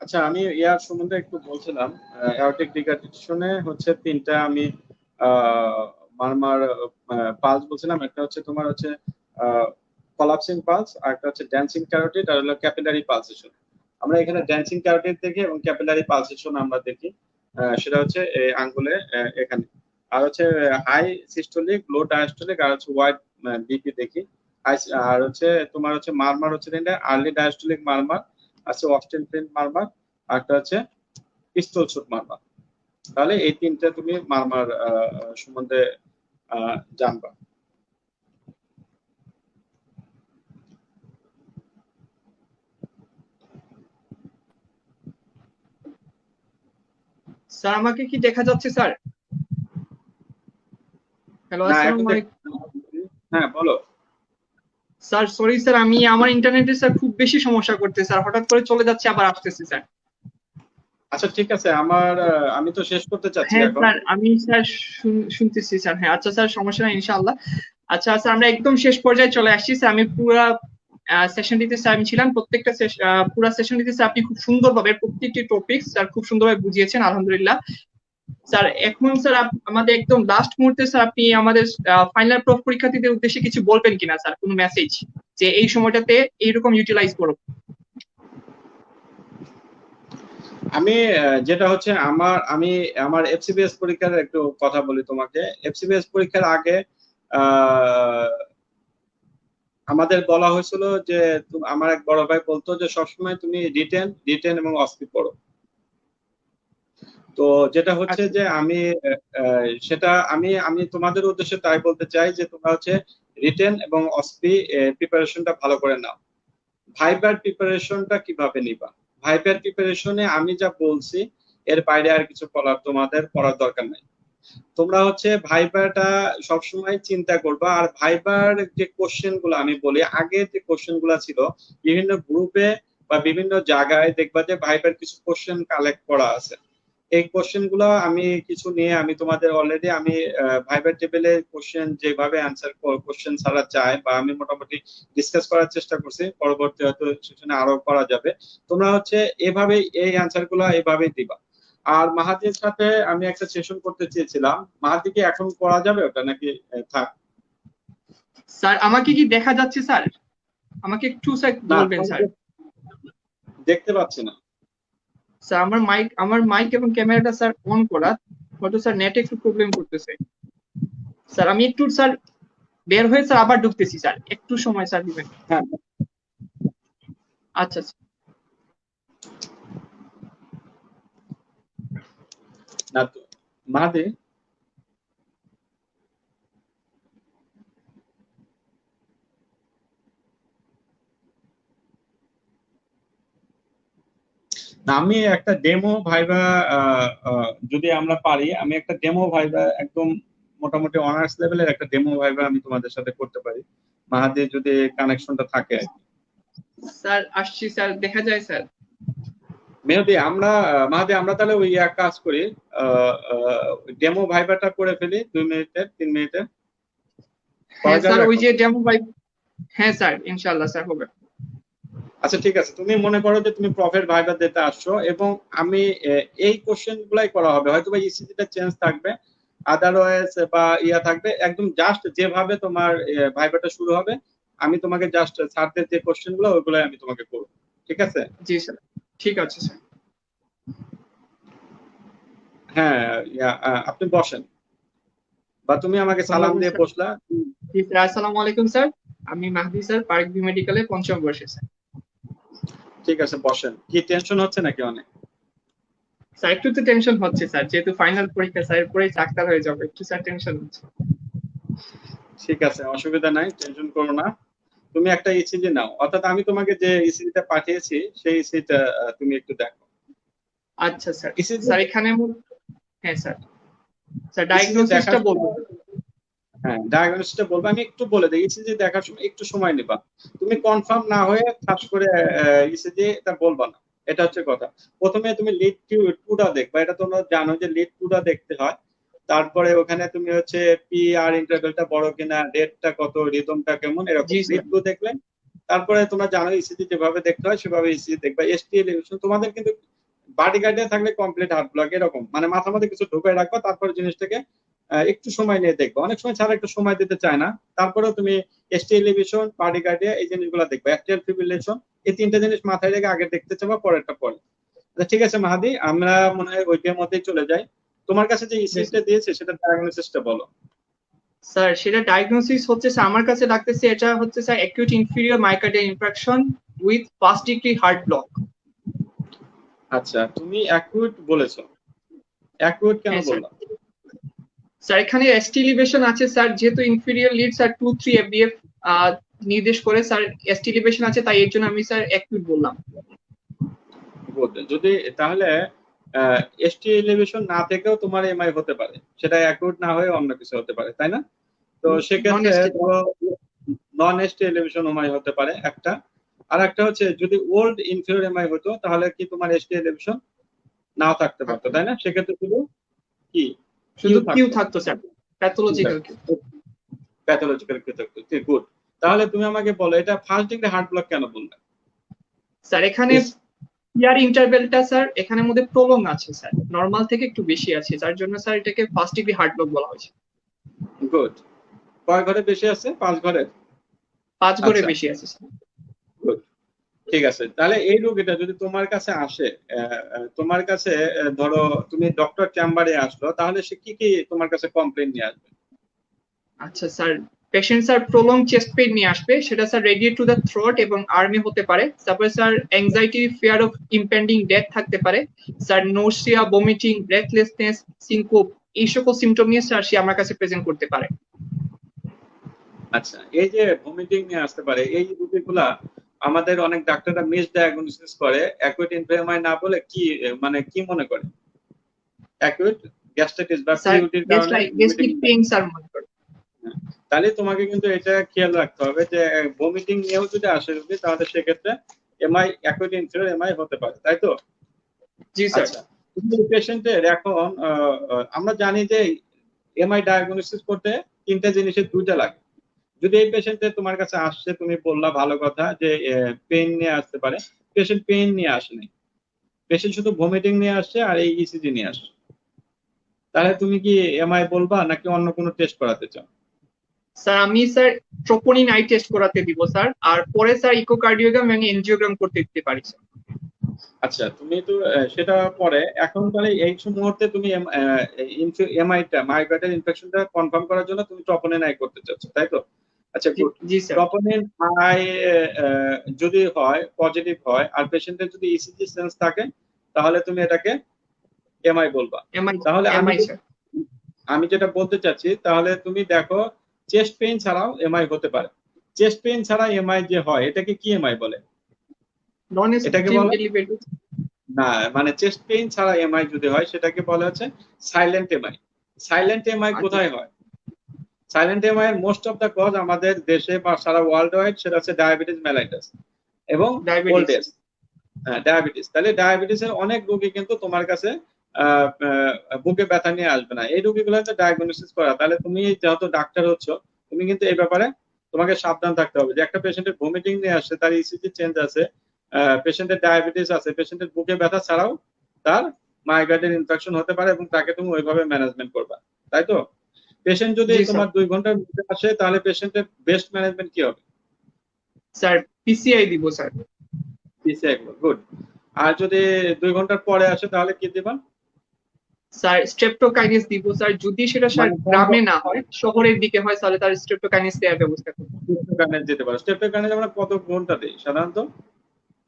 আচ্ছা, আমি এয়ার সম্বন্ধে একটু বলছিলাম। এয়ারটেক ডিকাটেশনে হচ্ছে তিনটা আমি আহ, মারমার পালস বলছিলাম। একটা হচ্ছে তোমার হচ্ছে কলাপসিং পালস, আর একটা হচ্ছে ড্যান্সিং ক্যারোটিড, আর হলো ক্যাপিলারি পালসেশন। আমরা এখানে ড্যান্সিং ক্যারোটিড দেখি এবং ক্যাপিলারি পালসেশন আমরা দেখি। সেটা হচ্ছে এই আঙ্গুলে এখানে। আর হচ্ছে হাই সিস্টোলিক, লো ডায়াস্টোলিক, আর হচ্ছে ওয়াইড বিপি দেখি। আর হচ্ছে তোমার হচ্ছে মারমার হচ্ছে আর্লি ডায়াস্টোলিক মারমার, আছে অস্টেন প্লেন মারমার, আর একটা হচ্ছে পিস্তল শুট মারমার। তাহলে এই তিনটা তুমি মারমার সম্বন্ধে জানবা। স্যার আমাকে কি দেখা যাচ্ছে স্যার? হ্যালো, না, এখন আসসালামু দেখ। আলাইকুম। হ্যাঁ, বলো। স্যার সরি স্যার, আমি আমার ইন্টারনেটে স্যার খুব বেশি সমস্যা করতে স্যার, হঠাৎ করে চলে যাচ্ছে আবার আসতেছে স্যার। আচ্ছা, ঠিক আছে, আমার আমি তো শেষ করতে চাচ্ছি হ্যাঁ এখন। স্যার, আমি স্যার শুনতেছি স্যার। হ্যাঁ আচ্ছা স্যার, সমস্যা নাই ইনশাআল্লাহ। আচ্ছা স্যার, আমরা একদম শেষ পর্যায়ে চলে আসছি স্যার। আমি পুরা সেশনটিতে স্যার আমি ছিলাম, প্রত্যেকটা পুরা সেশনটিতে স্যার আপনি খুব সুন্দরভাবে প্রত্যেকটি টপিক স্যার খুব সুন্দরভাবে বুঝিয়েছেন আলহামদুলিল্লাহ। স্যার এখন স্যার আমাদের একদম লাস্ট মুহূর্তে স্যার আপনি আমাদের ফাইনাল পরীক্ষার্থীদের উদ্দেশ্যে কিছু বলবেন কিনা স্যার, কোনো মেসেজ যে এই সময়টাতে এইরকম ইউটিলাইজ করো? আমি যেটা হচ্ছে আমি আমার এফসিবিএস পরীক্ষার একটু কথা বলি তোমাকে। এফসিবিএস পরীক্ষার আগে আহ, আমাদের বলা হয়েছিল যে আমার এক বড় ভাই বলতো যে সবসময় তুমি রিটেন রিটেন এবং অস্পি পড়ো। তো যেটা হচ্ছে আচ্ছা যে আমি সেটা আমি আমি তোমাদের উদ্দেশ্যে তাই বলতে চাই যে তোমরা হচ্ছে রিটেন এবং অসপি প্রিপারেশনটা ভালো করে নাও। ভাইবার প্রিপারেশনটা কিভাবে নিবা? ভাইবার প্রিপারেশনে আমি যা বলছি এর বাইরে আর কিছু তোমাদের পড়ার দরকার নাই। তোমরা হচ্ছে ভাইবাটা সবসময় চিন্তা করবা। আর ভাইবার যে কোশ্চেন গুলো আমি বলি, আগে যে কোশ্চেন গুলা ছিল বিভিন্ন গ্রুপে বা বিভিন্ন জায়গায় দেখবা যে ভাইবার কিছু কোশ্চেন কালেক্ট করা আছে। এই কোশ্চেন গুলো আমি কিছু নিয়ে আমি তোমাদের অলরেডি আমি ভাইবার টেবিলে কোশ্চেন যেভাবে অ্যান্সার কোশ্চেন ছাড়া চাই বা আমি মোটামুটি ডিসকাস করার চেষ্টা করছি, পরবর্তী হয়তো সেশনে আরো করা যাবে। তোমরা হচ্ছে এভাবেই এই অ্যান্সার গুলো এভাবেই দিবা। আর মাহাদির সাথে আমি একটা সেশন করতে চেয়েছিলাম, মাহাদিকে এখন করা যাবে ওটা নাকি থাক? স্যার, আমাকে কি দেখা যাচ্ছে স্যার? আমাকে একটু স্যার না, বলবেন তোমাকে স্যার। দেখতে পাচ্ছি না। স্যার আমার মাইক এবং ক্যামেরাটা স্যার অন করা, হয়তো স্যার নেট একটু প্রবলেম করতেছে। স্যার আমি একটু স্যার বের হয়ে স্যার আবার ঢুকতেছি স্যার, একটু সময় স্যার দিবেন। হ্যাঁ, আচ্ছা আচ্ছা। না তো মাহাদি, না আমি একটা ডেমো ভাইবা যদি আমরা পারি, আমি একটা ডেমো ভাইবা একদম মোটামুটি অনার্স লেভেলের একটা ডেমো ভাইবা আমি তোমাদের সাথে করতে পারি, মাহাদি যদি কানেকশনটা থাকে আর কি। স্যার আসছি স্যার, দেখা যায় স্যার। মেহেদি আমরা মাহাদি আমরা তাহলে ওই এক কাজ করি, ডেমো ভাইবাটা করে ফেলি 2 মিনিটের 3 মিনিটের, করা হ্যাঁ যাবে স্যার, ওই এখন? যে ডেমো ভাই। হ্যাঁ স্যার, ইনশাআল্লাহ স্যার হবে। আচ্ছা ঠিক আছে, তুমি মনে করো যে তুমি প্রফেট ভাইবা দিতে আসছো এবং আমি এই কোশ্চেন গুলাই করা হবে, হয়তো বা ইসিজিটা চেঞ্জ থাকবে, আদারওয়াইজ বা ইয়া থাকবে, একদম জাস্ট যেভাবে তোমার ভাইবাটা শুরু হবে আমি তোমাকে জাস্ট স্যারদের যে কোশ্চেন গুলো ওইগুলাই আমি তোমাকে করবো, ঠিক আছে? জি স্যার, ঠিক আছে স্যার। হ্যাঁ, আপনি বসেন, বা তুমি আমাকে সালাম ধন্যবাদ দিয়ে স্যার। বসলা। জি স্যার, আসসালামু আলাইকুম স্যার। আমি মাহদি স্যার, পার্ক ভিউ মেডিকেলে পঞ্চম বর্ষে স্যার। ঠিক আছে বসেন, কি টেনশন হচ্ছে নাকি অনেক? স্যার একটু তো টেনশন হচ্ছে স্যার, যেহেতু ফাইনাল পরীক্ষা স্যার, এরপরেই ডাক্তার হয়ে যাবে, একটু স্যার টেনশন হচ্ছে। ঠিক আছে, অসুবিধা নাই, টেনশন করো না। তুমি একটা ইসিজি নাও, অর্থাৎ আমি তোমাকে যে ইসিজিটা পাঠিয়েছি সেই ইসিজিটা তুমি একটু দেখো। আচ্ছা স্যার। ইসিজি, স্যার এখানে হ্যাঁ স্যার। স্যার ইসিজি দেখার ডায়াগনোসিসটা বলবো। সময়, হ্যাঁ ডায়াগনোসিসটা বলবো, আমি একটু বলে দিই, ইসিজি দেখার সময় একটু সময় নিবা, তুমি কনফার্ম না হয়ে ঠাস করে ইসিজি টা বলবা না, এটা হচ্ছে কথা। প্রথমে তুমি লিড টুটা দেখবা, এটা তোমরা জানো যে লিড টুটা দেখতে হয়। তারপরে ওখানে তুমি হচ্ছে পি আর ইন্টারভেলটা বড় কিনা, রেটটা কত, রিদমটা কেমন, এরকম জি লিড স্যার। টু দেখলে তারপরে তোমরা জানো ইসিজি যেভাবে দেখতে হয় সেভাবে ইসিজি দেখবা। এসটি এলিভেশন তোমাদের কিন্তু বাডি গার্ডে থাকলে কমপ্লিট হার্ট ব্লক, এরকম মানে মাথার মধ্যে কিছু ঢুকায় রাখবা, তারপরে জিনিসটাকে একটু সময় নিয়ে দেখবা। অনেক সময় ছাড়া একটু সময় দিতে চায় না, তারপরেও তুমি এসটি এলিভেশন, বাডি গার্ডিয়া, এই জিনিসগুলো দেখবা, অ্যাট্রিয়াল ফিব্রিলেশন, এই তিনটা জিনিস মাথায় রেখে আগে দেখতে চাবা, পরেরটা পরে। আচ্ছা ঠিক আছে মাহাদি, আমরা মনে হয় ওইটার মধ্যেই চলে যাই। তোমার কাছে যে Yes, ইসিজিটা sir. দিয়েছে সেটা ডায়াগনোসিসটা বলো। স্যার সেটা ডায়াগনোসিস হচ্ছে স্যার, আমার কাছে লাগতেছে এটা হচ্ছে sir acute inferior myocardial infraction with first degree heart block. আচ্ছা তুমি অ্যাকুট বলেছো, অ্যাকুট কেন হ্যাঁ স্যার। বললাম? স্যার এখানে এসটি এলিভেশন আছে স্যার, যেহেতু ইনফিরিয়র লিড স্যার 2-3 এফবিএফ নির্দেশ করে স্যার, এসটি এলিভেশন আছে, তাই এর জন্য আমি স্যার অ্যাকিউট বললাম। যদি তাহলে এসটি এলিভেশন না থেকেও তোমার এমআই হতে পারে, সেটা অ্যাকুট না হয়ে অন্য কিছু হতে পারে, তাই না? তো নন সেক্ষেত্রে এসটি। ধরো নন এসটি এলিভেশন এমআই হতে পারে একটা, আর একটা হচ্ছে যদি ওল্ড ইনফিরিয়র এমআই হতো তাহলে কি তোমার এসটি এলিভেশন নাও থাকতে পারতো, তাই না? সেক্ষেত্রে শুধু কি শুধু কিউ কিউ থাকতো, থাকতো sir, pathological Q. Pathological Q থাকতো, গুড। তাহলে তুমি আমাকে বলো এটা ফার্স্ট ডিগ্রি হার্ট ব্লক কেন বললে? স্যার এখানে পিআর ইন্টারভেলটা স্যার এখানের মধ্যে প্রলং আছে স্যার, নর্মাল থেকে একটু বেশি আছে, যার জন্য স্যার এটাকে ফার্স্ট ডিগ্রি হার্ট ব্লক বলা হয়েছে। গুড। কয় ঘরে বেশি আছে, 5 ঘরে? 5 ঘরে আচ্ছা বেশি আছে স্যার। good। ঠিক আছে, তাহলে এই রোগীটা যদি তোমার কাছে আসে, তোমার কাছে ধরো তুমি ডক্টর চেম্বারে আসলো, তাহলে সে কি কি তোমার কাছে কমপ্লেন নিয়ে আসবে? আচ্ছা sir, patient sir prolong chest pain নিয়ে আসবে, সেটা sir radiate to the throat এবং আর্মে হতে পারে। তারপরে sir anxiety, fear of impending death থাকতে পারে। স্যার নোসিয়া, ভমিটিং, ব্রেথলেসনেস, সিনকোপ, এই সকল সিমটম নিয়ে স্যার সে আমার কাছে প্রেজেন্ট করতে পারে। আচ্ছা, এই যে ভমিটিং নিয়ে আসতে পারে এই রোগীগুলা, আমাদের অনেক ডাক্তাররা মিস ডায়াগনোসিস করে, অ্যাকুইট ইনফ্লেমাই না বলে কি মানে কি মনে করে অ্যাকুইট গ্যাস্ট্রাইটিস বা স্যার পিইউটির কারণে ভমিটিং। গেস্ট্রিক পেইন স্যার মনে করে। তাহলে তোমাকে কিন্তু এটা খেয়াল রাখতে হবে যে ভমিটিং নিয়েও যদি আসে রোগী তাহলে সেক্ষেত্রে এমআই, অ্যাকুইট ইনফ্লেমাই এমআই হতে পারে, তাই তো? জি স্যার। আচ্ছা, কিন্তু পেশেন্টের এখন আমরা জানি যে এমআই ডায়াগনোসিস করতে তিনটা জিনিসের দুইটা লাগে। যদি এই পেশেন্টের তোমার কাছে আসছে, তুমি বললা ভালো কথা যে পেইন নিয়ে আসতে পারে, পেশেন্ট পেইন নিয়ে আসেনি, পেশেন্ট শুধু ভমিটিং নিয়ে আসছে আর এই ইসিজি নিয়ে আসছে, তাহলে তুমি কি এমআই বলবা নাকি অন্য কোনো টেস্ট করাতে চাও? স্যার আমি স্যার ট্রোপোনিন আই টেস্ট করাতে দিব স্যার, আর পরে স্যার ইকোকার্ডিওগ্রাম এবং এনজিওগ্রাম করতে দিতে পারি স্যার। আচ্ছা তুমি তো সেটা পরে, এখন তাহলে এই মুহূর্তে তুমি এমআইটা, মায়োকার্ডিয়াল ইনফেকশনটা কনফার্ম করার জন্য তুমি ট্রপোনিন আই করতে চাচ্ছ, তাই তো? আচ্ছা, জি গুড। জি স্যার। ট্রপোনিন হাই যদি হয়, পজিটিভ হয়, আর পেশেন্টের যদি ইসিজি সেন্স থাকে, তাহলে তুমি এটাকে এমআই বলবা। এমআই। তাহলে এমআই স্যার। আমি যেটা বলতে চাচ্ছি, তাহলে তুমি দেখো চেস্ট পেইন ছাড়াও এমআই হতে পারে। চেস্ট পেইন ছাড়া এমআই যে হয়, এটাকে কি এমআই বলে? নন এটাকে স্টিম বলে এলিভেটেড। না, মানে চেস্ট পেইন ছাড়া এমআই যদি হয়, সেটাকে বলে হচ্ছে সাইলেন্ট এমআই। সাইলেন্ট এমআই আচ্ছা কোথায় হয়? সাইলেন্ট এমআই এর মোস্ট অফ দা কজ আমাদের দেশে বা সারা ওয়ার্ল্ড ওয়াইড, সেটা হচ্ছে ডায়াবেটিস মেলাইটাস এবং ওল্ড ডায়াবেটিস। এজ। হ্যাঁ, ডায়াবেটিস। তাহলে ডায়াবেটিসের অনেক রোগী কিন্তু তোমার কাছে বুকে ব্যথা নিয়ে আসবে না। এই রোগীগুলো ডায়াগনোসিস করা, তাহলে তুমি যেহেতু ডাক্তার হচ্ছ, তুমি কিন্তু এই ব্যাপারে তোমাকে সাবধান থাকতে হবে যে একটা পেশেন্টের ভমিটিং নিয়ে আসছে, তার ইসিজি চেঞ্জ আছে, পেশেন্টের ডায়াবেটিস আছে, পেশেন্টের বুকে ব্যথা ছাড়াও তার মাইগ্রেনের ইনফেকশন হতে পারে, এবং তাকে তুমি ওইভাবে ম্যানেজমেন্ট করবা, তাই তো? পেশেন্ট যদি জি স্যার। তোমার 2 ঘন্টার মধ্যে আসে, তাহলে পেশেন্টের বেস্ট ম্যানেজমেন্ট কি হবে? স্যার পিসিআই দিব স্যার। PCI, good. আর যদি 2 ঘন্টার পরে আসে, তাহলে কি দিবা? স্যার স্ট্রেপ্টোকাইনেস দিব স্যার, যদি সেটা স্যার মানে গ্রামে না হয়, শহরের দিকে হয়, তাহলে তার স্ট্রেপ্টোকাইনেস দেওয়ার ব্যবস্থা করব। স্টেপটোকাইনেস দিতে পারো। স্টেপটোকাইনেস আমরা কত ঘন্টা দিই সাধারণত?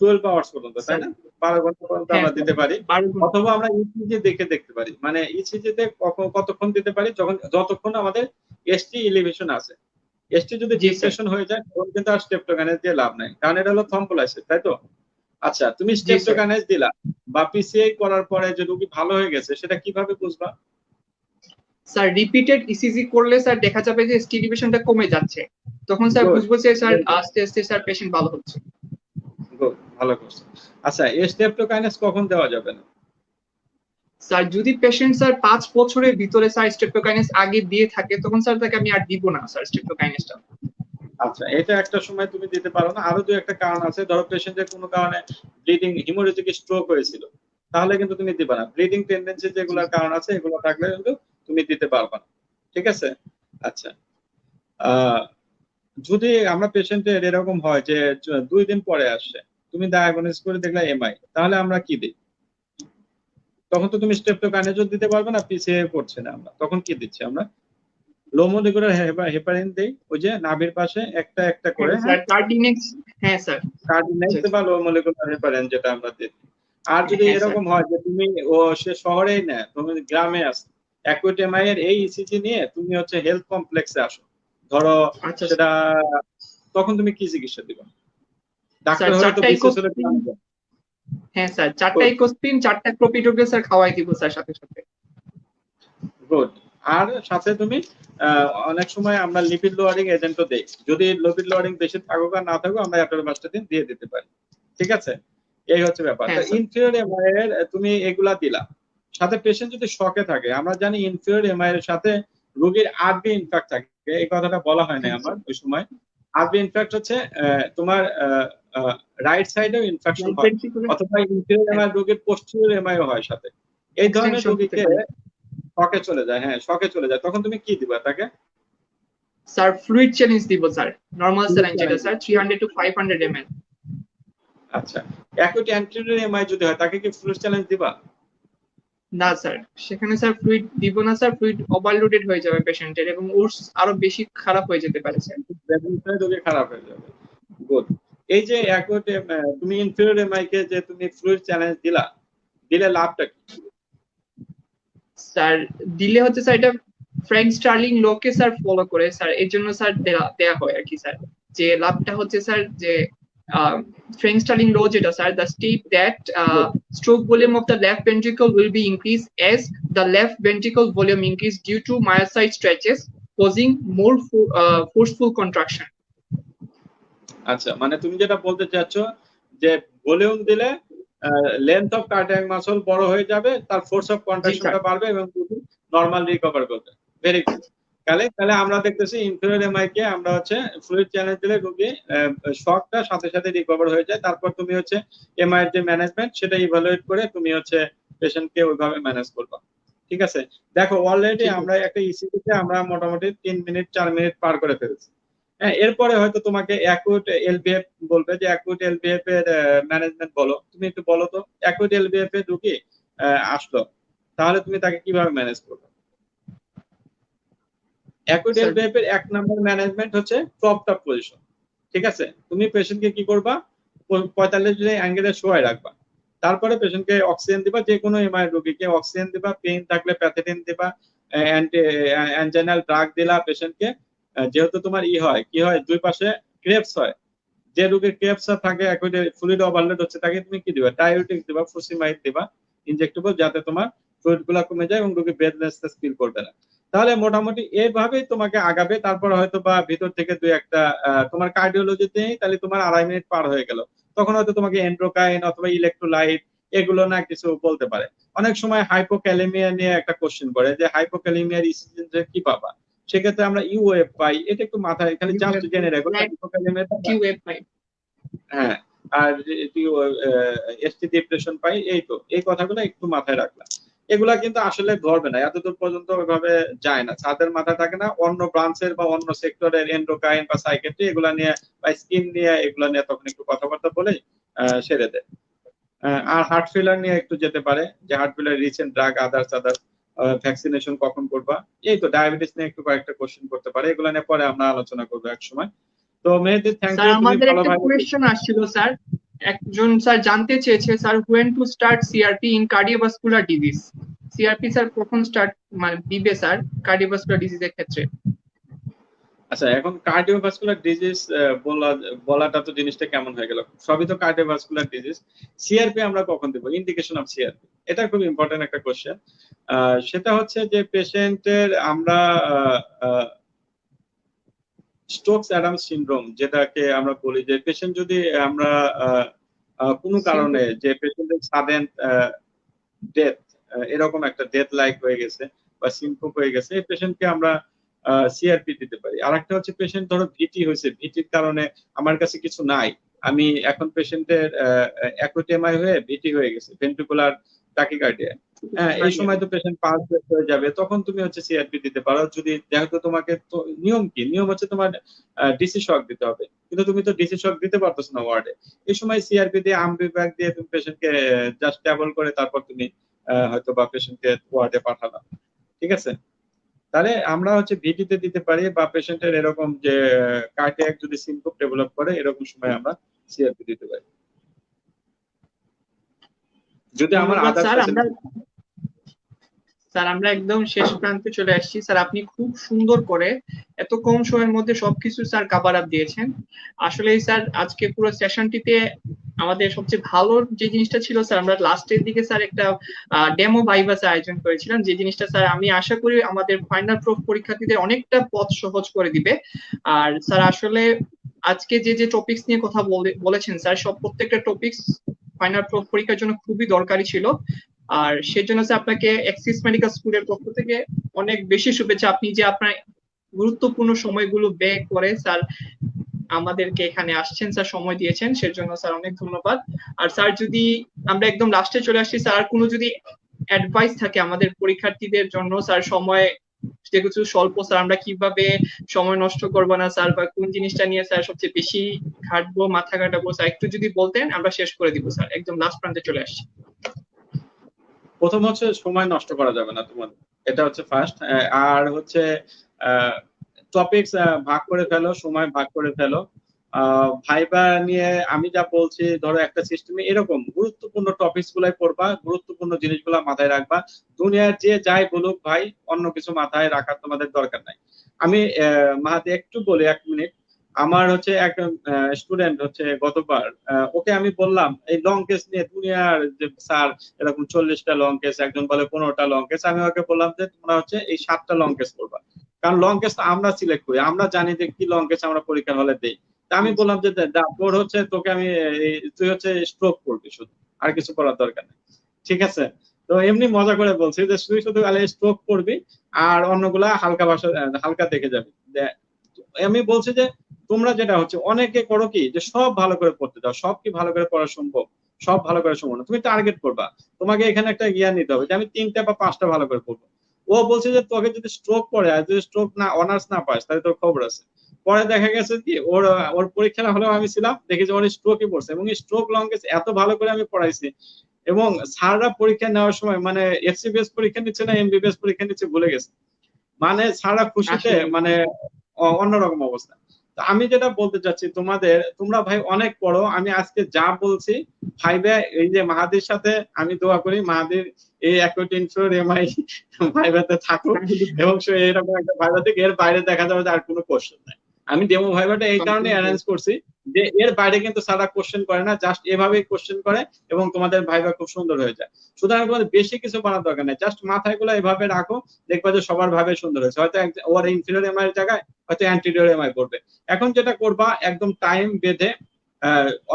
12 আওয়ার্স পর্যন্ত, তাই স্যার না? 12 ঘন্টা পর্যন্ত হ্যাঁ আমরা স্যার, দিতে পারি। 12 ঘন্টা। অথবা আমরা ইসিজি দেখে দেখতে পারি, মানে ইসিজি তে কতক্ষণ দিতে পারি, যতক্ষণ আমাদের এসটি এলিভেশন আছে। এসটি যদি জি স্যার। ডিপ্রেশন হয়ে যায়, তখন কিন্তু আর স্টেপটোকাইনেস দিয়ে লাভ নাই, কারণ এটা হলো থ্রম্বোলাইসিস, তাই তো? আচ্ছা, তুমি জি স্যার। স্টেপটোকাইনেস দিলা বা পিসিআই করার পরে যে রোগী ভালো হয়ে গেছে, সেটা কিভাবে বুঝবা? স্যার রিপিটেড ইসিজি করলে স্যার দেখা যাবে যে স্টিরিভেশনটা কমে যাচ্ছে, তখন স্যার গুড, বুঝবো যে স্যার আস্তে আস্তে স্যার পেশেন্ট ভালো হচ্ছে। গুড, ভালো করছো। আচ্ছা, এই স্টেপটোকাইনেস কখন দেওয়া যাবে না? স্যার যদি পেশেন্ট স্যার 5 বছরের ভিতরে স্যার স্ট্রেপ্টোকাইনেস আগে দিয়ে থাকে, তখন স্যার তাকে আমি আর দিব না স্যার স্ট্রেপ্টোকাইনেসটা। আচ্ছা, এটা একটা সময় তুমি দিতে পারো না। আরো দু একটা কারণ আছে, ধরো পেশেন্টের কোনো কারণে ব্লিডিং, হিমোরেজিক স্ট্রোক হয়েছিল, তাহলে কিন্তু তুমি দিবা না। ব্লিডিং টেন্ডেন্সি জি যেগুলোর কারণ আছে, এগুলো থাকলে কিন্তু তুমি দিতে পারবা না। ঠিক আছে? আচ্ছা, আহ যদি আমরা পেশেন্টের এরকম হয় যে 2 দিন পরে আসছে, তুমি ডায়াগনোস করে দেখলে এমআই, তাহলে আমরা কি দিই? তখন তো তুমি স্টেপটোকাইনেজও দিতে পারবে না, পিসিএ করছে না আমরা, তখন কি দিচ্ছি আমরা? লো মলিকুলার হেপারিন দেই, ওই যে নাভির পাশে একটা একটা হ্যাঁ করে, হ্যাঁ, স্যার কার্ডিনেক্স। হ্যাঁ স্যার। কার্ডিনেক্স আচ্ছা, বা লো মলিকুলার হেপারিন যেটা আমরা দিই। আর যদি হ্যাঁ স্যার। এরকম হয় যে তুমি সে শহরেই না, তুমি গ্রামে আসো, অ্যাকুইট এমআই এর এই ইসিজি নিয়ে তুমি হচ্ছে হেলথ কমপ্লেক্সে আসো, ধরো, আচ্ছা সেটা, তখন তুমি কি চিকিৎসা দিবা? স্যার, ডাক্তার হলে তো 4টা বিশেষ হলে ইকোস্প্রিন। গ্রামে যাবে। হ্যাঁ স্যার, 4টা ইকোস্প্রিন, 4টা ক্লোপিডোগ্রেল স্যার খাওয়াই দিব স্যার সাথে সাথে। গুড। আর সাথে তুমি অনেক সময় আমরা লিপিড লোয়ারিং এজেন্টও দেই, যদি লিপিড লোয়ারিং বেশি থাকুক আর না থাকুক, আমরা অ্যাটোরোমাস্টাটিন দিয়ে দিতে পারি। ঠিক আছে? এই হচ্ছে ব্যাপার। তো হ্যাঁ স্যার। ইনফিরিয়র এমআই এর তুমি এগুলা দিলা, সাথে পেশেন্ট যদি শকে থাকে, আমরা জানি ইনফিরিয়র এমআই এর সাথে রোগীর আরবি ইনফ্যাক্ট থাকে, এই কথাটা বলা হয় না হ্যাঁ আমার স্যার। ওই সময়। আরবি ইনফ্যাক্ট হচ্ছে তোমার রাইট সাইডেও ইনফেকশন রাইট হয়, ভেন্ট্রিকুলার। অথবা ইনফিরিয়র হ্যাঁ এমআই রোগীর পোস্টিরিয়র এমআইও হয় সাথে। এই ধরনের এক্সটেনশন হতে রোগীকে পারে। শকে চলে যায়, হ্যাঁ, শকে চলে যায়, তখন তুমি কি দিবা তাকে? স্যার ফ্লুইড চ্যালেঞ্জ দিব স্যার, নরমাল স্যালাইন যেটা স্যার 300 to 500 ml। আচ্ছা, অ্যাকুইট অ্যান্টেরিয়র এমআই যদি হয়, তাকে কি ফ্লুইড চ্যালেঞ্জ দিবা? না স্যার, সেখানে স্যার ফ্লুইড দিব না স্যার, ফ্লুইড ওভারলোডেড হয়ে যাবে পেশেন্টের এবং ওর আরো বেশি খারাপ হয়ে যেতে পারে স্যার। ব্যালেন্সটা রোগী খারাপ হয়ে যাবে। গুড। এই যে অ্যাকুইট, তুমি ইনফিরিয়র এমআই কে যে তুমি ফ্লুইড চ্যালেঞ্জ দিলা, দিলে লাভটা কি? স্যার দিলে হচ্ছে স্যার এটা ফ্র্যাঙ্ক স্টার্লিং লোকে স্যার ফলো করে স্যার, এর জন্য স্যার দেয়া হয় আর কি স্যার। যে লাভটা হচ্ছে স্যার যে ফ্র্যাঙ্ক স্টার্লিং ল যেটা sir, the state that Good. stroke volume of the left ventricle will be increased as the left ventricle volume increase due to myocyte stretches causing more forceful contraction. আচ্ছা, মানে তুমি যেটা বলতে চাচ্ছ যে ভলিউম দিলে লেন্থ অফ কার্ডিয়াক মাসল বড় হয়ে যাবে, তার ফোর্স অফ জি স্যার। কন্ট্রাকশনটা বাড়বে এবং তুমি নরমাল রিকভার করবে। Very good. তাহলে তাহলে আমরা দেখতেছি ইনফিরিয়র এমআই কে আমরা হচ্ছে ফ্লুইড চ্যালেঞ্জ দিলে রোগী শকটা সাথে সাথে রিকভার হয়ে যায়, তারপর তুমি হচ্ছে এমআই এর যে ম্যানেজমেন্ট সেটা ইভালুয়েট করে তুমি হচ্ছে পেশেন্টকে ওইভাবে ম্যানেজ করবা। ঠিক আছে? দেখো, অলরেডি ঠিক আছে। আমরা একটা ইসিজি তে আমরা মোটামুটি 3 মিনিট 4 মিনিট পার করে ফেলেছি। হ্যাঁ, এরপরে হয়তো তোমাকে অ্যাকুট এলবিএফ বলবে যে অ্যাকুট এলবিএফ এর ম্যানেজমেন্ট বলো, তুমি একটু বলো তো অ্যাকুট এলবিএফ এর রোগী আসলো, তাহলে তুমি তাকে কিভাবে ম্যানেজ করবে? অ্যাকুইডেল স্যার ভেপের 1 নম্বর ম্যানেজমেন্ট হচ্ছে প্রপড আপ পজিশন। ঠিক আছে, তুমি পেশেন্টকে কি করবা, 45 ডিগ্রি অ্যাঙ্গেলে শোয়ায় রাখবা, তারপরে পেশেন্টকে অক্সিজেন দিবা, যে কোনো এমআই রোগীকে অক্সিজেন দিবা, পেইন থাকলে প্যাথেটিন দিবা, অ্যাঞ্জাইনাল ড্রাগ দিলা পেশেন্টকে। যেহেতু তোমার হয় কি হয়, দুই পাশে ক্রেপস হয়, যে রোগীর ক্রেপস থাকে ফ্লুইড ওভারলোড হচ্ছে তাকে তুমি কি দিবা, ডায়োটিক দিবা, ফুসিমাইড দিবা ইনজেক্টেবল, যাতে তোমার ফ্লুইড গুলা কমে যায় এবং রোগী ব্রেথলেসনেস ফিল করবে না। তাহলে মোটামুটি এইভাবেই তোমাকে আগাবে। তারপর হয়তো বা ভিতর থেকে দুই একটা তোমার কার্ডিওলজিতে তাহলে তোমার 2.5 মিনিট পার হয়ে গেল, তখন হয়তো তোমাকে এন্ড্রোকাইন অথবা ইলেকট্রোলাইট এগুলো না কিছু বলতে পারে। অনেক সময় হাইপোক্যালেমিয়া নিয়ে একটা কোশ্চেন করে যে হাইপোক্যালেমিয়ার ইসিজি কি পাবা, সেক্ষেত্রে আমরা ইউএফ পাই, এটা একটু মাথায় খালি জাস্ট জেনে রাখো হাইপোক্যালেমিয়াটা। টিউএফ পাই। হ্যাঁ, আর এসটি ডিপ্রেশন পাই, এই তো এই কথাগুলো একটু মাথায় রাখলাম। এগুলা কিন্তু আসলে ধরবে না, এতদূর পর্যন্ত ওইভাবে যায় না, তাদের মাথায় থাকে না অন্য ব্রাঞ্চের বা অন্য সেক্টরের এন্ডোক্রাইন বা সাইকেট্রি এগুলা নিয়ে বা স্কিন নিয়ে এগুলা নিয়ে তখন একটু কথাবার্তা বলে সেরে দেয়। আর হার্ট ফেলার নিয়ে একটু যেতে পারে, যে হার্ট ফেলার রিসেন্ট ড্রাগ আদার্স ভ্যাকসিনেশন কখন করবা, এই তো ডায়াবেটিস নিয়ে একটু কয়েকটা কোশ্চেন করতে পারে, এগুলা নিয়ে পরে আমরা আলোচনা করবো এক সময়। তো মেহেদি, থ্যাংক স্যার ইউ, তুমি আমাদের একটা ভালোভাবে। কোয়েশ্চেন আসছিল স্যার, একজন স্যার জানতে চেয়েছে sir when to start CRP in cardiovascular disease. CRP sir কখন স্টার্ট মানে দিবে স্যার কার্ডিওভাস্কুলার ডিজিজের ক্ষেত্রে? আচ্ছা, এখন কার্ডিওভাস্কুলার ডিজিজ বলাটা তো জিনিসটা কেমন হয়ে গেল, সবই তো কার্ডিওভাস্কুলার ডিজিজ। সিআরপি আমরা কখন দেবো, ইন্ডিকেশন অফ সিআরপি, এটা খুব ইম্পর্টেন্ট একটা কোশ্চেন। সেটা হচ্ছে যে পেশেন্টের আমরা স্টোকস অ্যাডামস সিনড্রোম যেটাকে আমরা বলি, যে পেশেন্ট যদি আমরা কোনো কারণে যে পেশেন্টের সাডেন ডেথ, এরকম একটা ডেথ লাইক হয়ে গেছে বা সিনকোপ হয়ে গেছে, এই পেশেন্টকে আমরা সিআরপি দিতে পারি। আর একটা হচ্ছে পেশেন্ট ধরো ভিটি হয়েছে, ভিটির কারণে আমার কাছে কিছু নাই, আমি এখন পেশেন্টের অ্যাকুটেমাই হয়ে ভিটি হয়ে গেছে, ভেন্ট্রিকুলার টাকিকার্ডিয়া, হ্যাঁ, এই সময় তো পেশেন্ট পালস ব্রেক হয়ে যাবে, তখন তুমি হচ্ছে সিআরপি দিতে পারো। যদি যেহেতু তোমাকে তো নিয়ম কি, নিয়ম হচ্ছে তোমার ডিসি শক দিতে হবে, কিন্তু তুমি তো ডিসি শক দিতে পারতেছো না ওয়ার্ডে, এই সময় সিআরপি দিয়ে আমবিব্যাক দিয়ে তুমি পেশেন্টকে জাস্ট স্টেবল করে তারপর তুমি হয়তো বা পেশেন্টকে ওয়ার্ডে পাঠালাম। ঠিক আছে, তাহলে আমরা হচ্ছে ভিটিতে দিতে পারি, বা পেশেন্টের এরকম যে কার্ডিয়াক যদি সিনকোপ ডেভেলপ করে এরকম সময় আমরা সিআরপি দিতে পারি, যদি আমার ধন্যবাদ আদার্স স্যার। ফ্যাসিলিটি। আমরা একদম শেষ প্রান্তে চলে আসছি স্যার, আপনি খুব সুন্দর করে এত কম সময়ের মধ্যে সবকিছু স্যার কভার আপ দিয়েছেন। আসলে স্যার আজকে পুরো সেশনটিতে আমাদের সবচেয়ে ভালো যে জিনিসটা ছিল স্যার, আমরা লাস্টের দিকে স্যার একটা ডেমো ভাইভা আয়োজন করেছিলাম, যে জিনিসটা স্যার আমি আশা করি আমাদের ফাইনাল প্রুফ পরীক্ষার্থীদের অনেকটা পথ সহজ করে দিবে। আর স্যার আসলে আজকে যে যে টপিকস নিয়ে কথা বলেছেন স্যার, সব প্রত্যেকটা টপিকস ফাইনাল প্রুফ পরীক্ষার জন্য খুবই দরকারি ছিল। আর সেজন্য স্যার আপনাকে এক্সিস মেডিকেল স্কুলের পক্ষ থেকে অনেক বেশি শুভেচ্ছা। আপনি যে আপনার গুরুত্বপূর্ণ সময়গুলো ব্যয় করে স্যার আমাদেরকে এখানে আসছেন স্যার, সময় দিয়েছেন, সেজন্য স্যার অনেক ধন্যবাদ। আর স্যার যদি আমরা একদম লাস্টে চলে আসছি স্যার, আর কোনো যদি অ্যাডভাইস থাকে আমাদের পরীক্ষার্থীদের জন্য স্যার, সময় যেহেতু স্বল্প স্যার, আমরা কিভাবে সময় নষ্ট করবো না স্যার, বা কোন জিনিসটা নিয়ে স্যার সবচেয়ে বেশি ঘাটবো, মাথা ঘাটাবো স্যার, একটু যদি বলতেন আমরা শেষ করে দিব স্যার, একদম লাস্ট প্রান্তে চলে আসছি। প্রথম হচ্ছে সময় নষ্ট করা যাবে না তোমাদের, এটা হচ্ছে ফার্স্ট। আর হচ্ছে টপিকস ভাগ করে ফেলো, সময় ভাগ করে ফেলো। ভাইবা নিয়ে আমি যা বলছি, ধরো একটা সিস্টেমে এরকম গুরুত্বপূর্ণ টপিকস গুলাই পড়বা, গুরুত্বপূর্ণ জিনিসগুলো মাথায় রাখবা। দুনিয়ার যে যাই বলুক ভাই, অন্য কিছু মাথায় রাখার তোমাদের দরকার নাই। আমি মাহাতি একটু বলি 1 মিনিট। আমার হচ্ছে এক স্টুডেন্ট হচ্ছে গতবার, ওকে আমি বললাম এই লং কেস নিয়ে দুনিয়ার যে স্যার এরকম 40টা লং কেস, একজন বলে 15টা লং কেস, আমি ওকে বললাম যে তোমরা হচ্ছে এই 7টা লং কেস করবা, কারণ লং কেস আমরা সিলেক্ট করি, আমরা জানি যে কি লং কেস আমরা পরীক্ষার হলে দেই। তা আমি বললাম যে তোর হচ্ছে তোকে আমি তুই হচ্ছে স্ট্রোক করবি শুধু, আর কিছু করার দরকার নেই। ঠিক আছে, তো এমনি মজা করে বলছি যে তুই শুধু স্ট্রোক করবি আর অন্যগুলা হালকা ভাষা হালকা দেখে যাবি। আমি বলছি যে তোমরা যেটা হচ্ছে অনেকে করো কি, যে সব ভালো করে পড়তে দাও, সব কি ভালো করে পড়া সম্ভব, সব ভালো করে সম্ভব না, তুমি টার্গেট করবা, তোমাকে এখানে একটা জ্ঞান নিতে হবে যে আমি 3টা বা 5টা ভালো করে পড়বো। ও বলছে যে তোকে যদি স্ট্রোক পড়ে আর যদি স্ট্রোক না অনার্স না পাস তাহলে তোর খবর আছে। পরে দেখা গেছে কি ওর ওর পরীক্ষা হলেও আমি ছিলাম, দেখি যে ওর স্ট্রোকই পড়ছে, এবং স্ট্রোক লং কেস এত ভালো করে আমি পড়াইছি, এবং স্যাররা পরীক্ষা নেওয়ার সময় মানে এফসিবিএস পরীক্ষা নিচ্ছে না এমবিবিএস পরীক্ষা নিচ্ছে ভুলে গেছে, মানে সারা খুশিতে আসলে মানে অন্যরকম অবস্থা। তো আমি যেটা বলতে চাচ্ছি তোমরা ভাই অনেক পড়ো। আমি আজকে যা বলছি ভাইবা, এই যে মাহাদির সাথে আমি দোয়া করি মাহাদির এই অ্যাকুইটি ইনফ্লোর এমআই ভাইভাতে থাকুক এবং সে এরকম একটা ভাইবা দিক, এর বাইরে দেখা যাবে যে আর কোনো কোশ্চেন নাই। আমি ডেমো ভাইবাটা এই কারণে অ্যারেঞ্জ করছি যে এর বাইরে কিন্তু সারা কোশ্চেন করে না, জাস্ট এভাবেই কোশ্চেন করে এবং তোমাদের ভাইবা খুব সুন্দর হয়ে যায়। সুতরাং তোমাদের বেশি কিছু বানার দরকার নেই, জাস্ট মাথায় গুলো এভাবে রাখো, দেখবা যে সবার ভাবে সুন্দর হয়েছে। হয়তো ওর ইনফিরিয়র এমআই এর জায়গায় হয়তো অ্যান্টিরিয়র এমআই করবে। এখন যেটা করবা একদম টাইম বেঁধে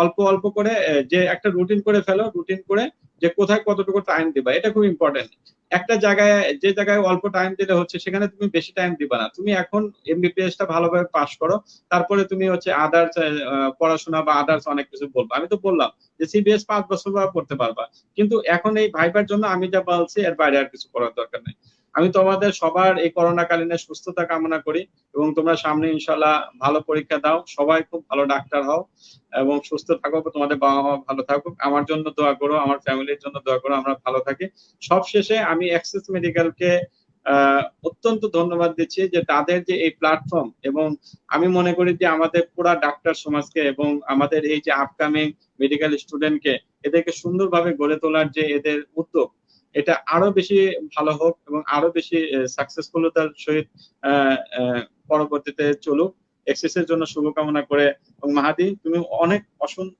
অল্প অল্প করে যে একটা রুটিন করে ফেলো, রুটিন করে যে কোথায় কতটুকু টাইম দিবা, এটা খুব ইম্পর্টেন্ট। একটা জায়গায় যে জায়গায় অল্প টাইম দিলে হচ্ছে সেখানে তুমি বেশি টাইম দিবা না। তুমি এখন এমবিবিএস টা ভালোভাবে পাস করো, তারপরে তুমি হচ্ছে আদার্স পড়াশোনা বা আদার্স অনেক কিছু বলবো। আমি তো বললাম যে সিবিএস 5 বছর পড়তে পারবা, কিন্তু এখন এই ভাইবার জন্য আমি যা বলছি এর বাইরে আর কিছু করার দরকার নেই। আমি তোমাদের সবার এই করোনা কালীন সুস্থতা কামনা করি এবং তোমরা সামনে ইনশাল্লাহ ভালো পরীক্ষা দাও, সবাই খুব ভালো ডাক্তার হও এবং সুস্থ থাকো, তোমাদের বাবা মা ভালো থাকুক। আমার জন্য দোয়া করো, আমার ফ্যামিলির জন্য দোয়া করো, আমরা ভালো থাকি। সবশেষে আমি অ্যাক্সেস মেডিকেলকে অত্যন্ত ধন্যবাদ দিচ্ছি যে তাদের যে এই প্ল্যাটফর্ম, এবং আমি মনে করি যে আমাদের পুরা ডাক্তার সমাজকে এবং আমাদের এই যে আপকামিং মেডিকেল স্টুডেন্টকে, এদেরকে সুন্দরভাবে গড়ে তোলার যে এদের উদ্যোগ, এটা আরো বেশি ভালো হোক এবং আরো বেশি সাকসেসফুলতার সহিত পরবর্তীতে চলুক। এক্সেসের জন্য শুভকামনা করে, এবং মাহাদি তুমি অনেক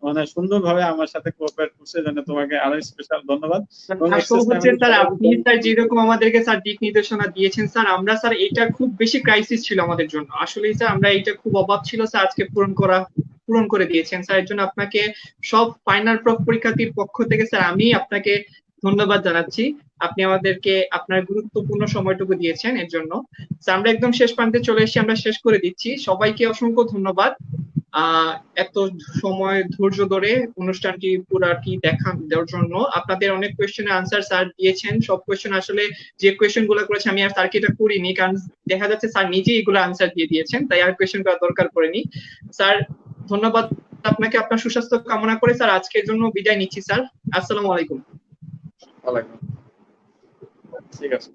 মানে সুন্দরভাবে আমার সাথে কোঅপারেট করছো, জন্য তোমাকে আরো স্পেশাল ধন্যবাদ। এবং আসলে হচ্ছে স্যার আপনি স্যার যেরকম আমাদেরকে স্যার দিক নির্দেশনা দিয়েছেন স্যার, আমরা স্যার এটা খুব বেশি ক্রাইসিস ছিল আমাদের জন্য। আসলে স্যার আমরা এটা খুব অভাব ছিল স্যার, আজকে পূরণ করে দিয়েছেন স্যার। এর জন্য আপনাকে সব ফাইনাল পরীক্ষার্থীর পক্ষ থেকে স্যার আমি আপনাকে ধন্যবাদ জানাচ্ছি। আপনি আমাদেরকে আপনার গুরুত্বপূর্ণ সময়টুকু দিয়েছেন এর জন্য স্যার। আমরা একদম শেষ প্রান্তে চলে এসেছি, আমরা শেষ করে দিচ্ছি। সবাইকে অসংখ্য ধন্যবাদ এত সময় ধৈর্য ধরে অনুষ্ঠানটি পুরাটি দেওয়ার জন্য। আপনাদের অনেক কোয়েশ্চেনের আনসার স্যার দিয়েছেন। সব কোয়েশ্চেন আসলে যে কোয়েশ্চেন গুলো করেছে আমি আর স্যারকে এটা করিনি, কারণ দেখা যাচ্ছে স্যার নিজেই এগুলো আনসার দিয়ে দিয়েছেন, তাই আর কোয়েশ্চেন করার দরকার পড়েনি। স্যার ধন্যবাদ আপনাকে, আপনার সুস্বাস্থ্য কামনা করে স্যার আজকের জন্য বিদায় নিচ্ছি স্যার। আসসালামু আলাইকুম। ওয়ালাইকুম, ঠিক আছে।